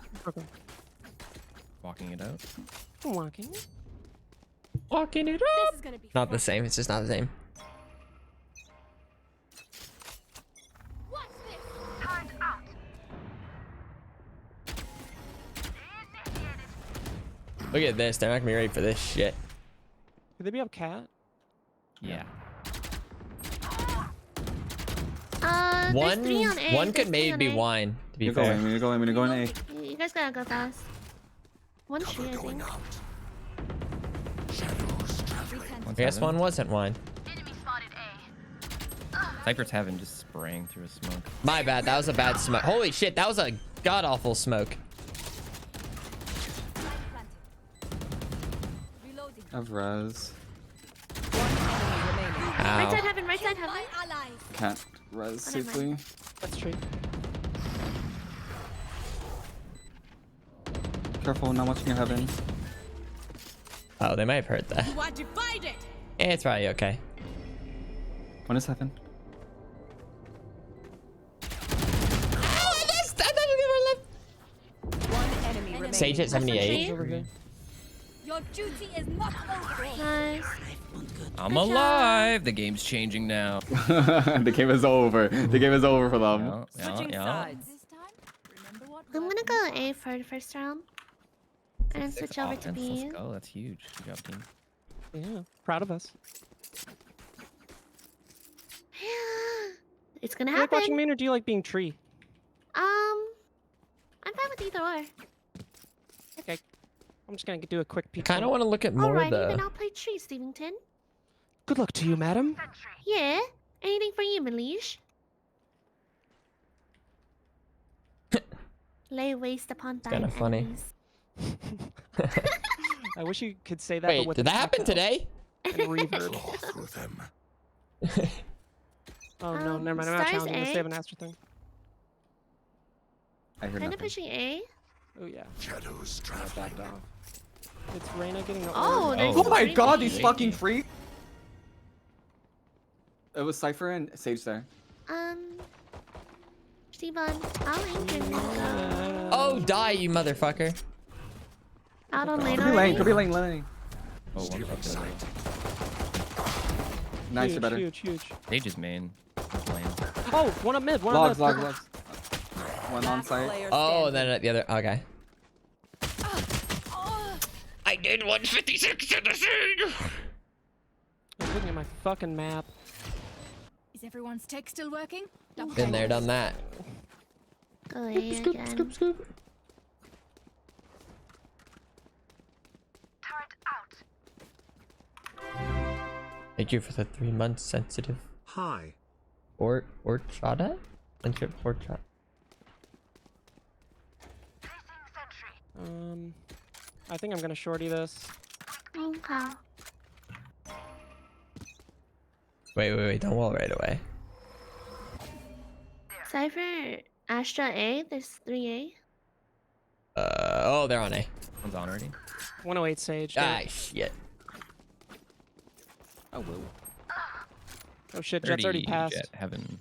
Walking it out. Walking. Walking it This up. is gonna be Not the same. It's just not the same. Watch this. Look at this. They're not gonna be ready for this shit. Could they be up cat? Yeah. There's 3 on A. One there's could 3 maybe on be A. wine. To be We're fair. going, we're going, we're going A. You guys gotta go fast. 1 tree, I think. I guess one wasn't wine. Cypher's having just spraying through a smoke. My bad. That was a bad smoke. Holy shit. That was a god awful smoke. Reloading. I have res. Right side Ow. heaven, right side heaven. My allies. Can't res Oh, never safely. That's true. Careful, not watching your heaven. Oh, they might have heard that. You are divided. It's probably okay. One is heaven. One enemy remaining. Sage at 78. Over here. Your duty is not over. Nice. I'm alive. The game's changing now. The game is over. The game is over for them. Switching sides. This time, remember what? I'm gonna go A for the first round. And then switch over to Offense, B. Let's go. That's huge. Good job, team. Yeah. Proud of us. It's gonna Do you like watching happen. main or do you like being tree? I'm fine with either or. Okay. I'm just gonna do a quick I peek. kind of want to look at more Alrighty, though. then I'll play tree, Stevington. Good luck to you, madam. Yeah. Anything for you, Malish? Lay waste upon thine kinda funny. enemies. I wish you could say that. Wait, but with did that happen echo today? And reverb. Oh no, never mind. I'm not Stars challenging this. A. They have an Astro thing. I hear Kind of nothing. pushing A. Oh yeah. Shadows traveling. It's Reyna getting the Oh, orb. there's Oh my Really? god, these fucking freaks! It was Cypher and Sage there. Steven, I'll anchor you. though. Oh, die, you motherfucker. Out on lane Could be lane, already? could be lane. Oh, one up there. Nice, Huge, you're better. Huge. Sage is main. Lane. Oh, one up mid. One Logs, up mid. logs. One on site. Oh, and then at the other. Okay. I did 156 in the thing. I'm looking at my fucking map. Is everyone's tech still working? Been there, done that. Go A again. Thank you for the 3 months sensitive. Hi. Or Chada? Friendship or Chada? I think I'm gonna shorty this. Okay. Wait. Don't wall right away. Cypher, Astra A. There's 3A. Oh, they're on A. One's on already. 108 Sage. Ah, shit. Oh, whoa. Oh shit, Jet's already passed. Jet heaven.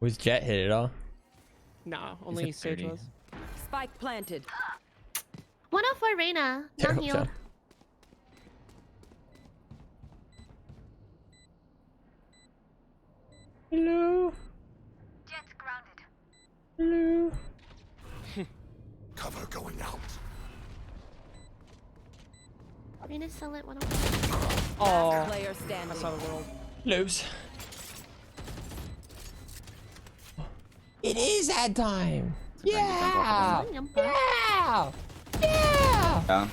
Was Jet hit it all? No, only Sage was. Spike planted. 104 Reyna. Not Terrible healed. job. Hello. Jet's grounded. Hello. Cover going out. Reyna's still at 104. Oh, Player standing. I saw the world. Lose. It is ad time. Yeah. Yeah. Yeah. Yeah.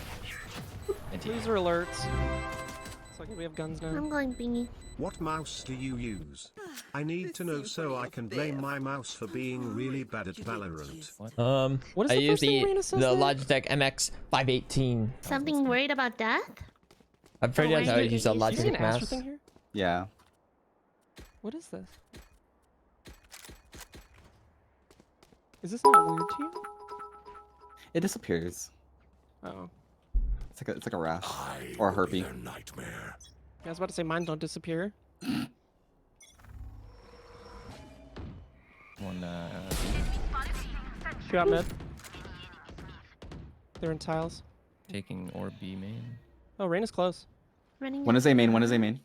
Loser alerts. It's like we have guns now. I'm going bingy. What mouse do you use? I need to know so I can blame my mouse for being really bad at Valorant. What is I the use first thing Reyna says the there? Logitech MX 518. Something worried about death? I'm pretty Oh, sure I use a Do you see an Logitech Astra mouse. thing here? Yeah. What is this? Is this not weird to you? It disappears. Oh. It's like a rash or a herpy. Nightmare. I was about to say mine don't disappear. One. Two out mid. They're in tiles. Taking or B main. Oh, Reyna's close. Running. One is A main. One is A main.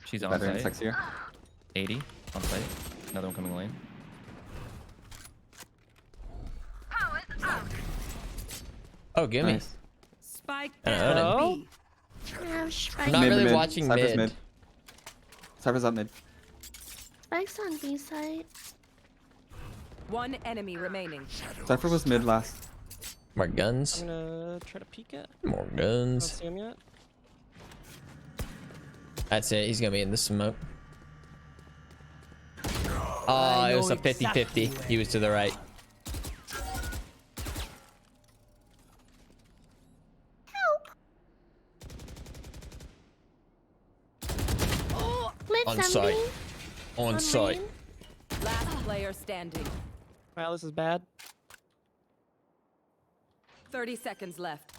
She's on Better and site. sexier. 80 on site. Another one coming lane. Oh, give me. Nice. Spike Hello? down B. Yeah, I'm Spike. not Mid, really mid. watching Cypher's mid. Cypher's up mid. Spike's on B side. One enemy remaining. Cypher was mid last. More guns. I'm gonna try to peek it. More Don't guns. see him yet. That's it. He's gonna be in the smoke. Oh, it was a 50-50. He was to the right. Blitz On site. something. On site. main. Last player standing. Wow, this is bad. 30 seconds left.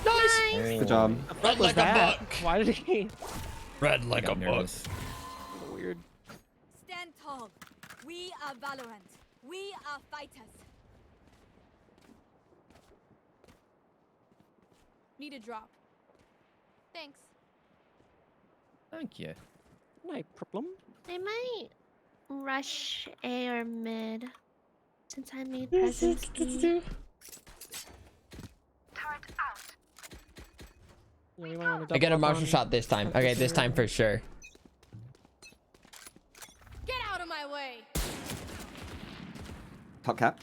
Nice. Good job. Red like a buck. Why did he? Red like a Got buck. nervous. Weird. Stand tall. We are Valorant. We are fighters. Need a drop. Thanks. Thank you. No problem. I might rush A or mid since I made presence B. Yeah, we might wanna I get a double up martial on- shot this time. Okay, this time for sure. Get out of my way. Top cap.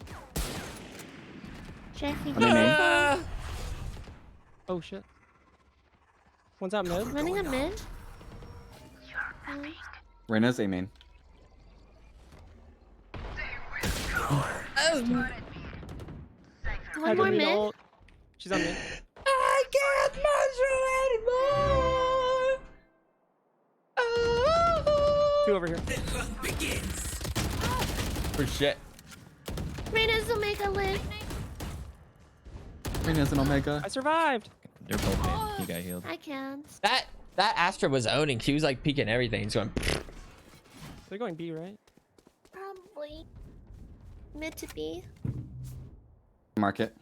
Jeffy. On A main. Oh shit. One's out mid. Running a mid. Reyna's A main. One more mid. Ult. She's on mid. I can't measure anymore. Two over here. The hunt begins. For shit. Reyna's Omega lit. Reyna's an Omega. I survived. They're both main. You got healed. I can't. That Astra was owning. She was like peeking everything. He's going. They're going B, right? Probably. Mid to B. Market.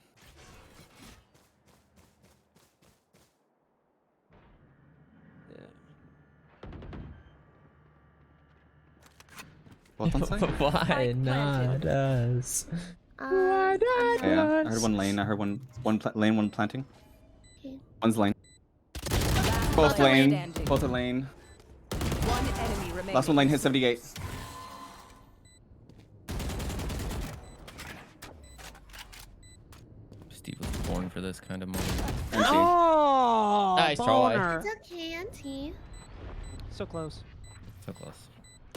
Both on site? Why not us? Why not Yeah, I heard one lane. I heard lane, one planting. Okay. One's lane. Both lane. Both are lane. One enemy remaining. Last one lane hit 78. Steve was born for this kind of moment. Oh, Nice try. boner. It's okay, Auntie. So close. So close.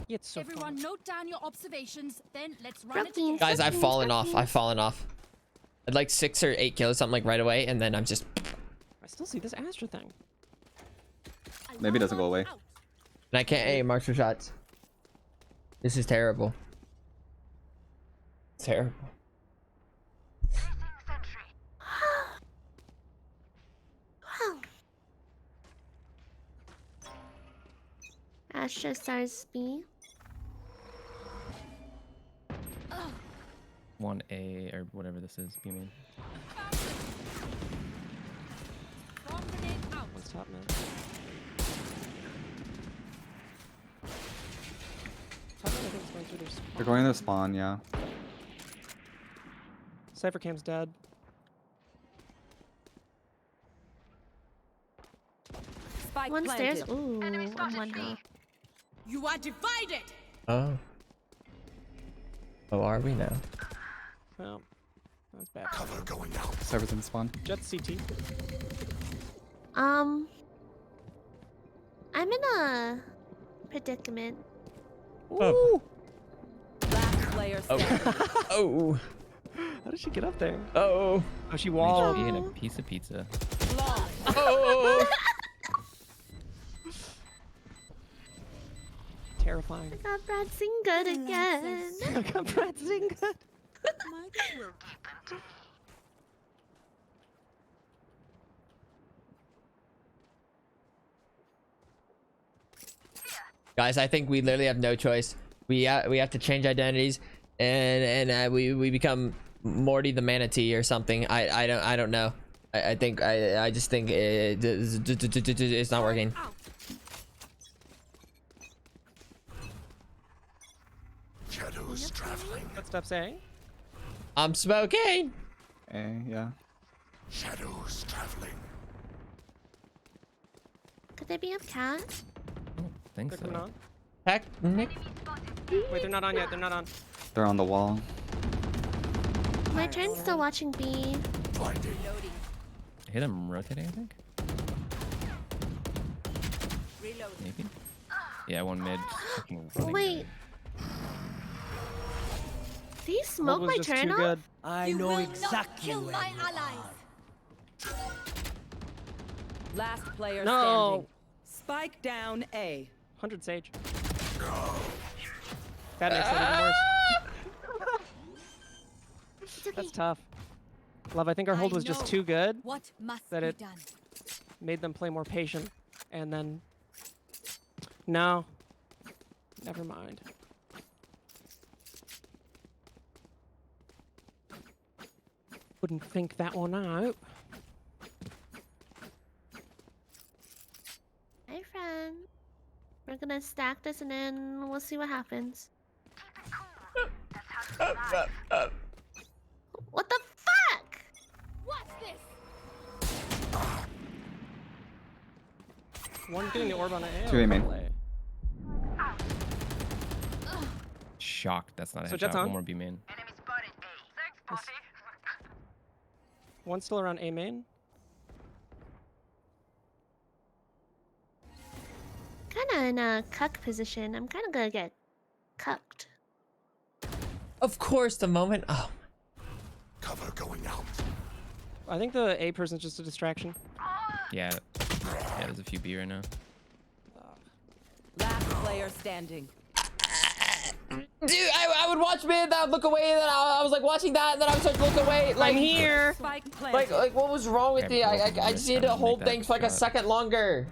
It's so Everyone, fun. note down your observations. Then let's run it together. Guys, I've fallen off. I've fallen off. I'd like 6 or 8 kills, something like right away, and then I'm just. I still see this Astra thing. Maybe it doesn't go away. And I can't aim marks for shots. This is terrible. Terrible. Astra stars B. 1A or whatever this is. B main. One's top man. Top man, I think it's going through their spawn. They're going to spawn, yeah. Cypher cam's dead. Spike One stairs. planted. Ooh, on one half. You are divided. Oh. Oh, are we now? Well, that's bad. Cover going out. Cypher's in spawn. Jet CT. I'm in a predicament. Ooh. Last player standing. Oh. How did she get up there? Oh. Oh, she walled. Eating a piece of pizza. Oh. Terrifying. I got Brad Singgood again. I got Brad Singgood. Guys, I think we literally have no choice. We have to change identities, and we become Morty the Manatee or something. I don't know. I think I just think it's not working. Shadows traveling. Footsteps A. I'm smoking. A, yeah. Shadows traveling. Could they be a cat? Think They're so. coming on. Heck, Nick. Wait, they're not on yet. They're not on. They're on the wall. My turn's still watching B. Hit him rotating, I think. Maybe. Yeah, one mid. Fucking running Wait. Did he smoke was my just turn too off? good. I You know will exactly not kill where my you are. allies. Last player No. standing. Spike down A. 100 Sage. That makes it even worse. That's tough. Love, I think our hold was just too good What must that be it done? made them play more patient. And then... No. Never mind. Wouldn't think that one out. Hey, friend. We're gonna stack this and then we'll see what happens. What the fuck? What's this? One getting the orb on an A. Two A main. Shocked. That's not a So headshot. Jet's on? One more B main. One's still around A main. Kinda in a cuck position. I'm kinda gonna get cucked. Of course, the moment. Oh. Cover going out. I think the A person's just a distraction. Yeah. Yeah, there's a few B right now. Last player standing. Dude, I would watch mid, then I would look away, and then I was like watching that, and then I would start to look away. Like, I'm here. Spike planted. Like what was wrong with me? I just needed to hold things for like a second longer.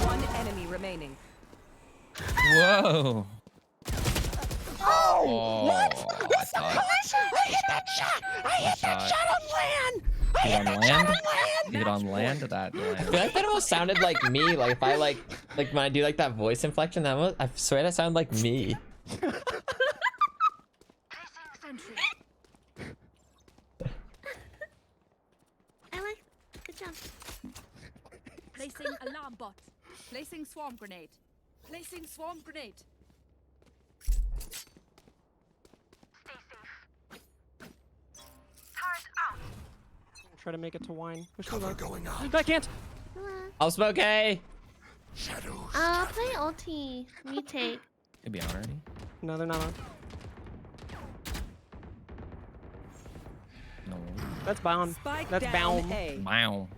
One enemy remaining. Whoa. Oh, what? I hit that shot! I hit that shot on land! I hit that shot on land! Did on land? That land. I feel like that almost sounded like me. Like if I like when I do like that voice inflection, that was, I swear that sounded like me. I like. Good job. Placing alarm bot. Placing swarm grenade. Placing swarm grenade. try to make it to wine. Wish me luck. I can't. I'll smoke A. Play ulti. Retake. It'd be on already. No, they're not on. No. That's bound. Spike That's down bound. A. Wow.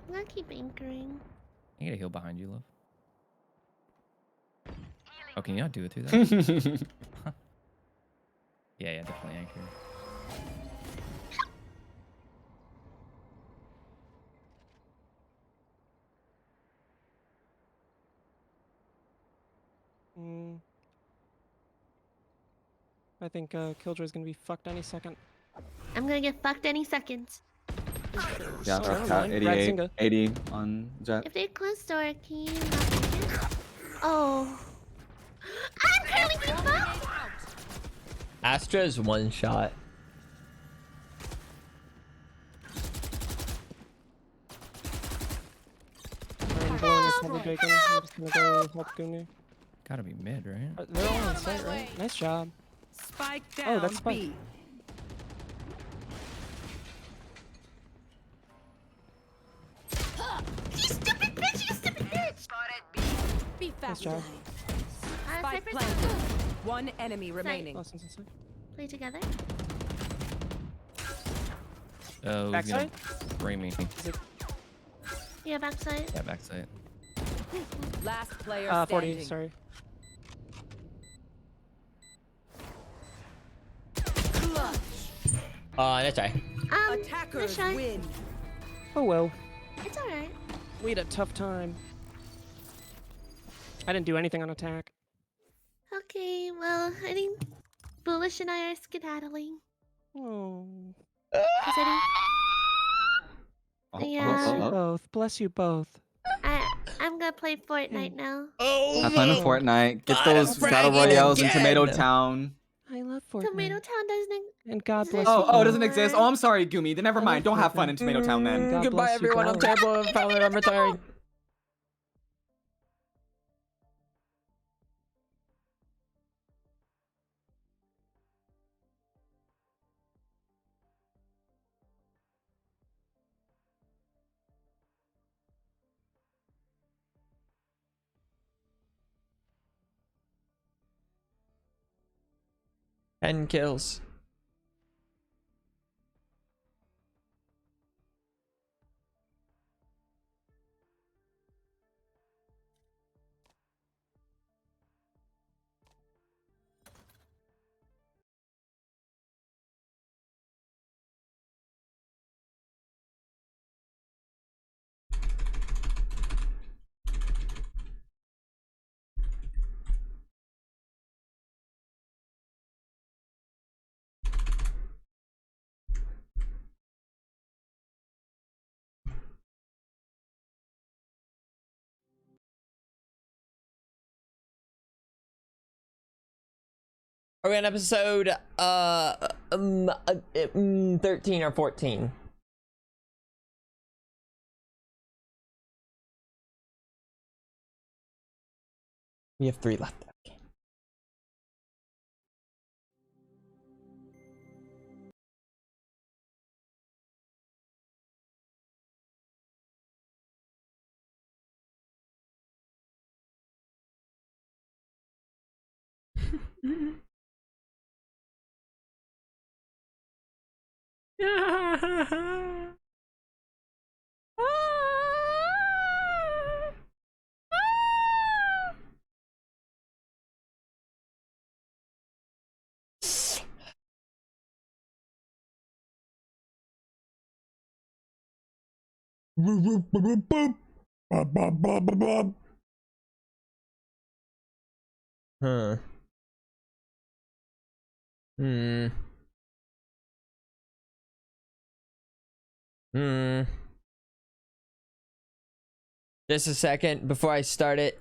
I'm gonna keep anchoring. I get a heal behind you, love. Oh, can you not do it through that? Yeah, definitely anchor. I think Killjoy's gonna be fucked any second. I'm gonna get fucked any second. Yeah, Oh, never cat mind. 88, Ratzinga. 80 on Jet. If they close door, can you not take it? Oh. I'm currently being fucked! Astra's one shot. I'm blowing his heavy bacon. I'm just gonna go help Goonie. Gotta be mid, right? They're all on site, right? Nice job. Spike down Oh, that's Spike. B. You stupid bitch! You stupid bitch! Be Nice fast. job. Spike Cypher's planted. on. One enemy remaining. Lessons inside. Play together. Oh, he's Backside? gonna bring me. Yeah, backside. Yeah, backside. Last player 40, standing. sorry. That's right. Attackers nice win. Oh well. It's alright. We had a tough time. I didn't do anything on attack. Okay, well, I think Bullish and I are skedaddling. Oh. 'Cause I Oh, think, Bless you yeah, both. Bless you both. I'm gonna play Fortnite now. Oh, Have fun in Fortnite. Get Bottom those frag battle royales in again. Tomato Town. I love Fortnite. Tomato Town doesn't. And God bless Oh, you. oh, it doesn't exist. Oh, I'm sorry, Gumi. Then never I mind. love Don't have fun Fortnite. in Tomato Town then. God Goodbye, bless you everyone. I'm both. terrible. I'm retiring. Ten kills. Are we on episode 13 or 14? We have 3 left. Okay. Huh. Just a second before I start it.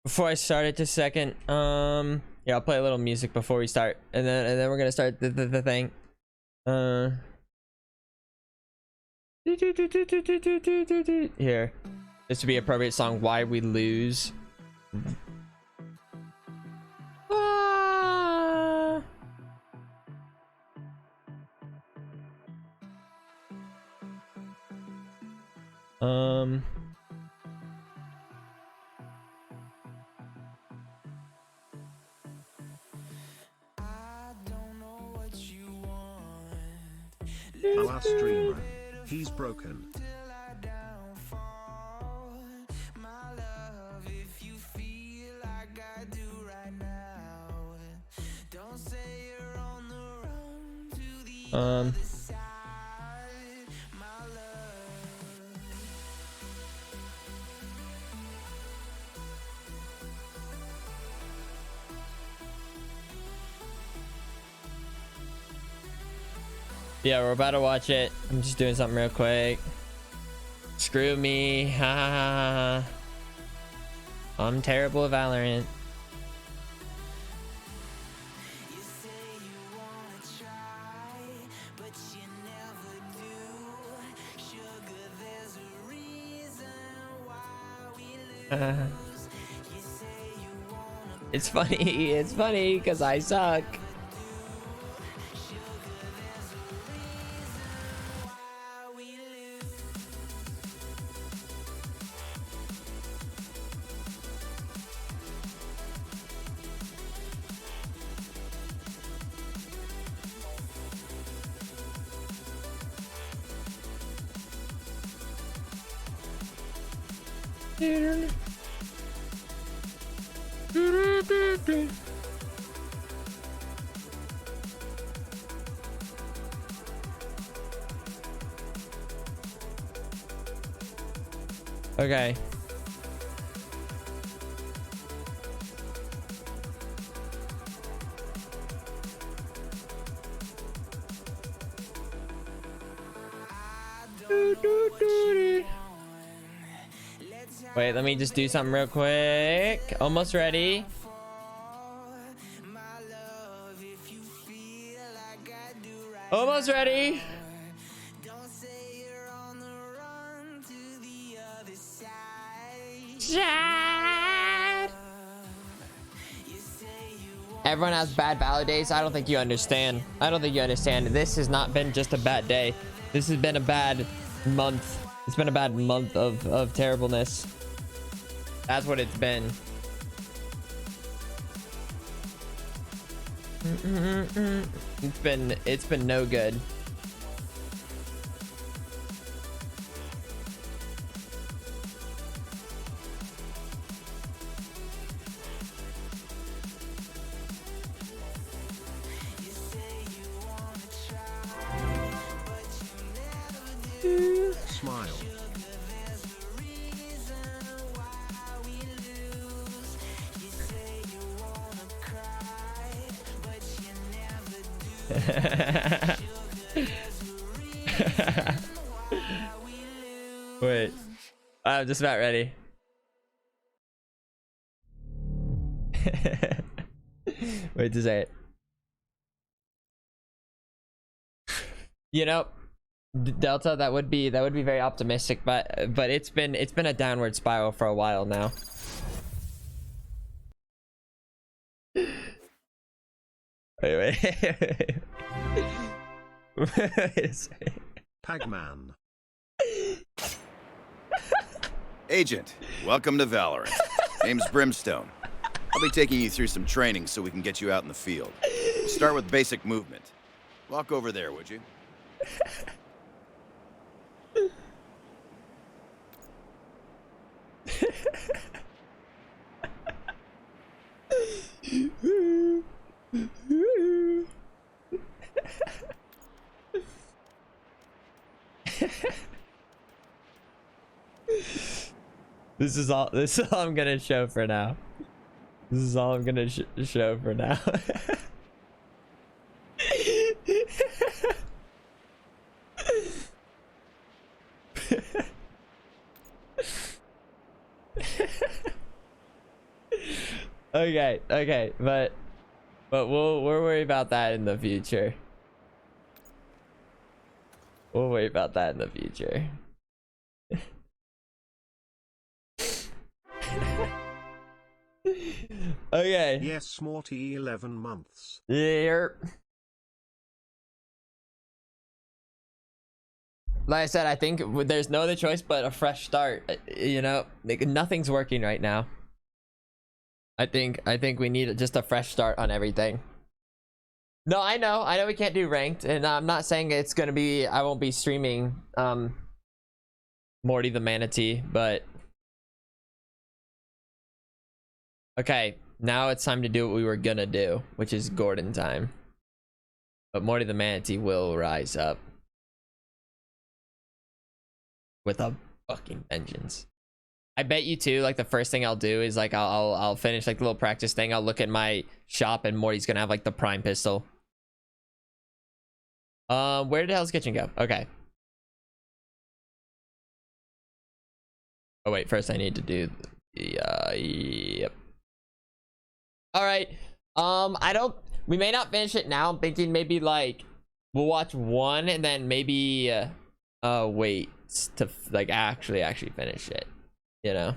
Just a second. Yeah, I'll play a little music before we start, and then we're gonna start the thing. Here, this would be appropriate song. Why we lose. Our streamer. He's broken. Yeah, we're about to watch it. I'm just doing something real quick. Screw me. Ha ha ha ha. I'm terrible at Valorant. It's funny. It's funny because I suck. Okay. Wait, let me just do something real quick. Almost ready. Almost ready. Everyone has bad Valor days. I don't think you understand. I don't think you understand. This has not been just a bad day. This has been a bad month. It's been a bad month of terribleness. That's what it's been. It's been no good. Smile. Wait, I'm just about ready. Wait to say it. You know, Delta, that would be very optimistic, but it's been a downward spiral for a while now. Wait a second. Pagman. Agent, welcome to Valorant. Name's Brimstone. I'll be taking you through some training so we can get you out in the field. We'll start with basic movement. Walk over there, would you? This is all I'm gonna show for now. This is all I'm gonna show for now. Okay, but we'll worry about that in the future. We'll worry about that in the future. Okay. Yes, Morty, 11 months. Yeah. like I said, I think there's no other choice but a fresh start. You know, like, nothing's working right now. I think we need just a fresh start on everything. No, I know we can't do ranked, and I'm not saying it's gonna be. I won't be streaming Morty the Manatee, but okay. Now it's time to do what we were gonna do, which is Gordon time. But Morty the Manatee will rise up with a fucking vengeance. I bet you too, like the first thing I'll do is like I'll finish like the little practice thing. I'll look at my shop and Morty's gonna have like the prime pistol. Where did Hell's Kitchen go? Okay. Oh wait, first I need to do the yep. All right. We may not finish it now. I'm thinking maybe like we'll watch one and then maybe wait to like actually finish it, you know.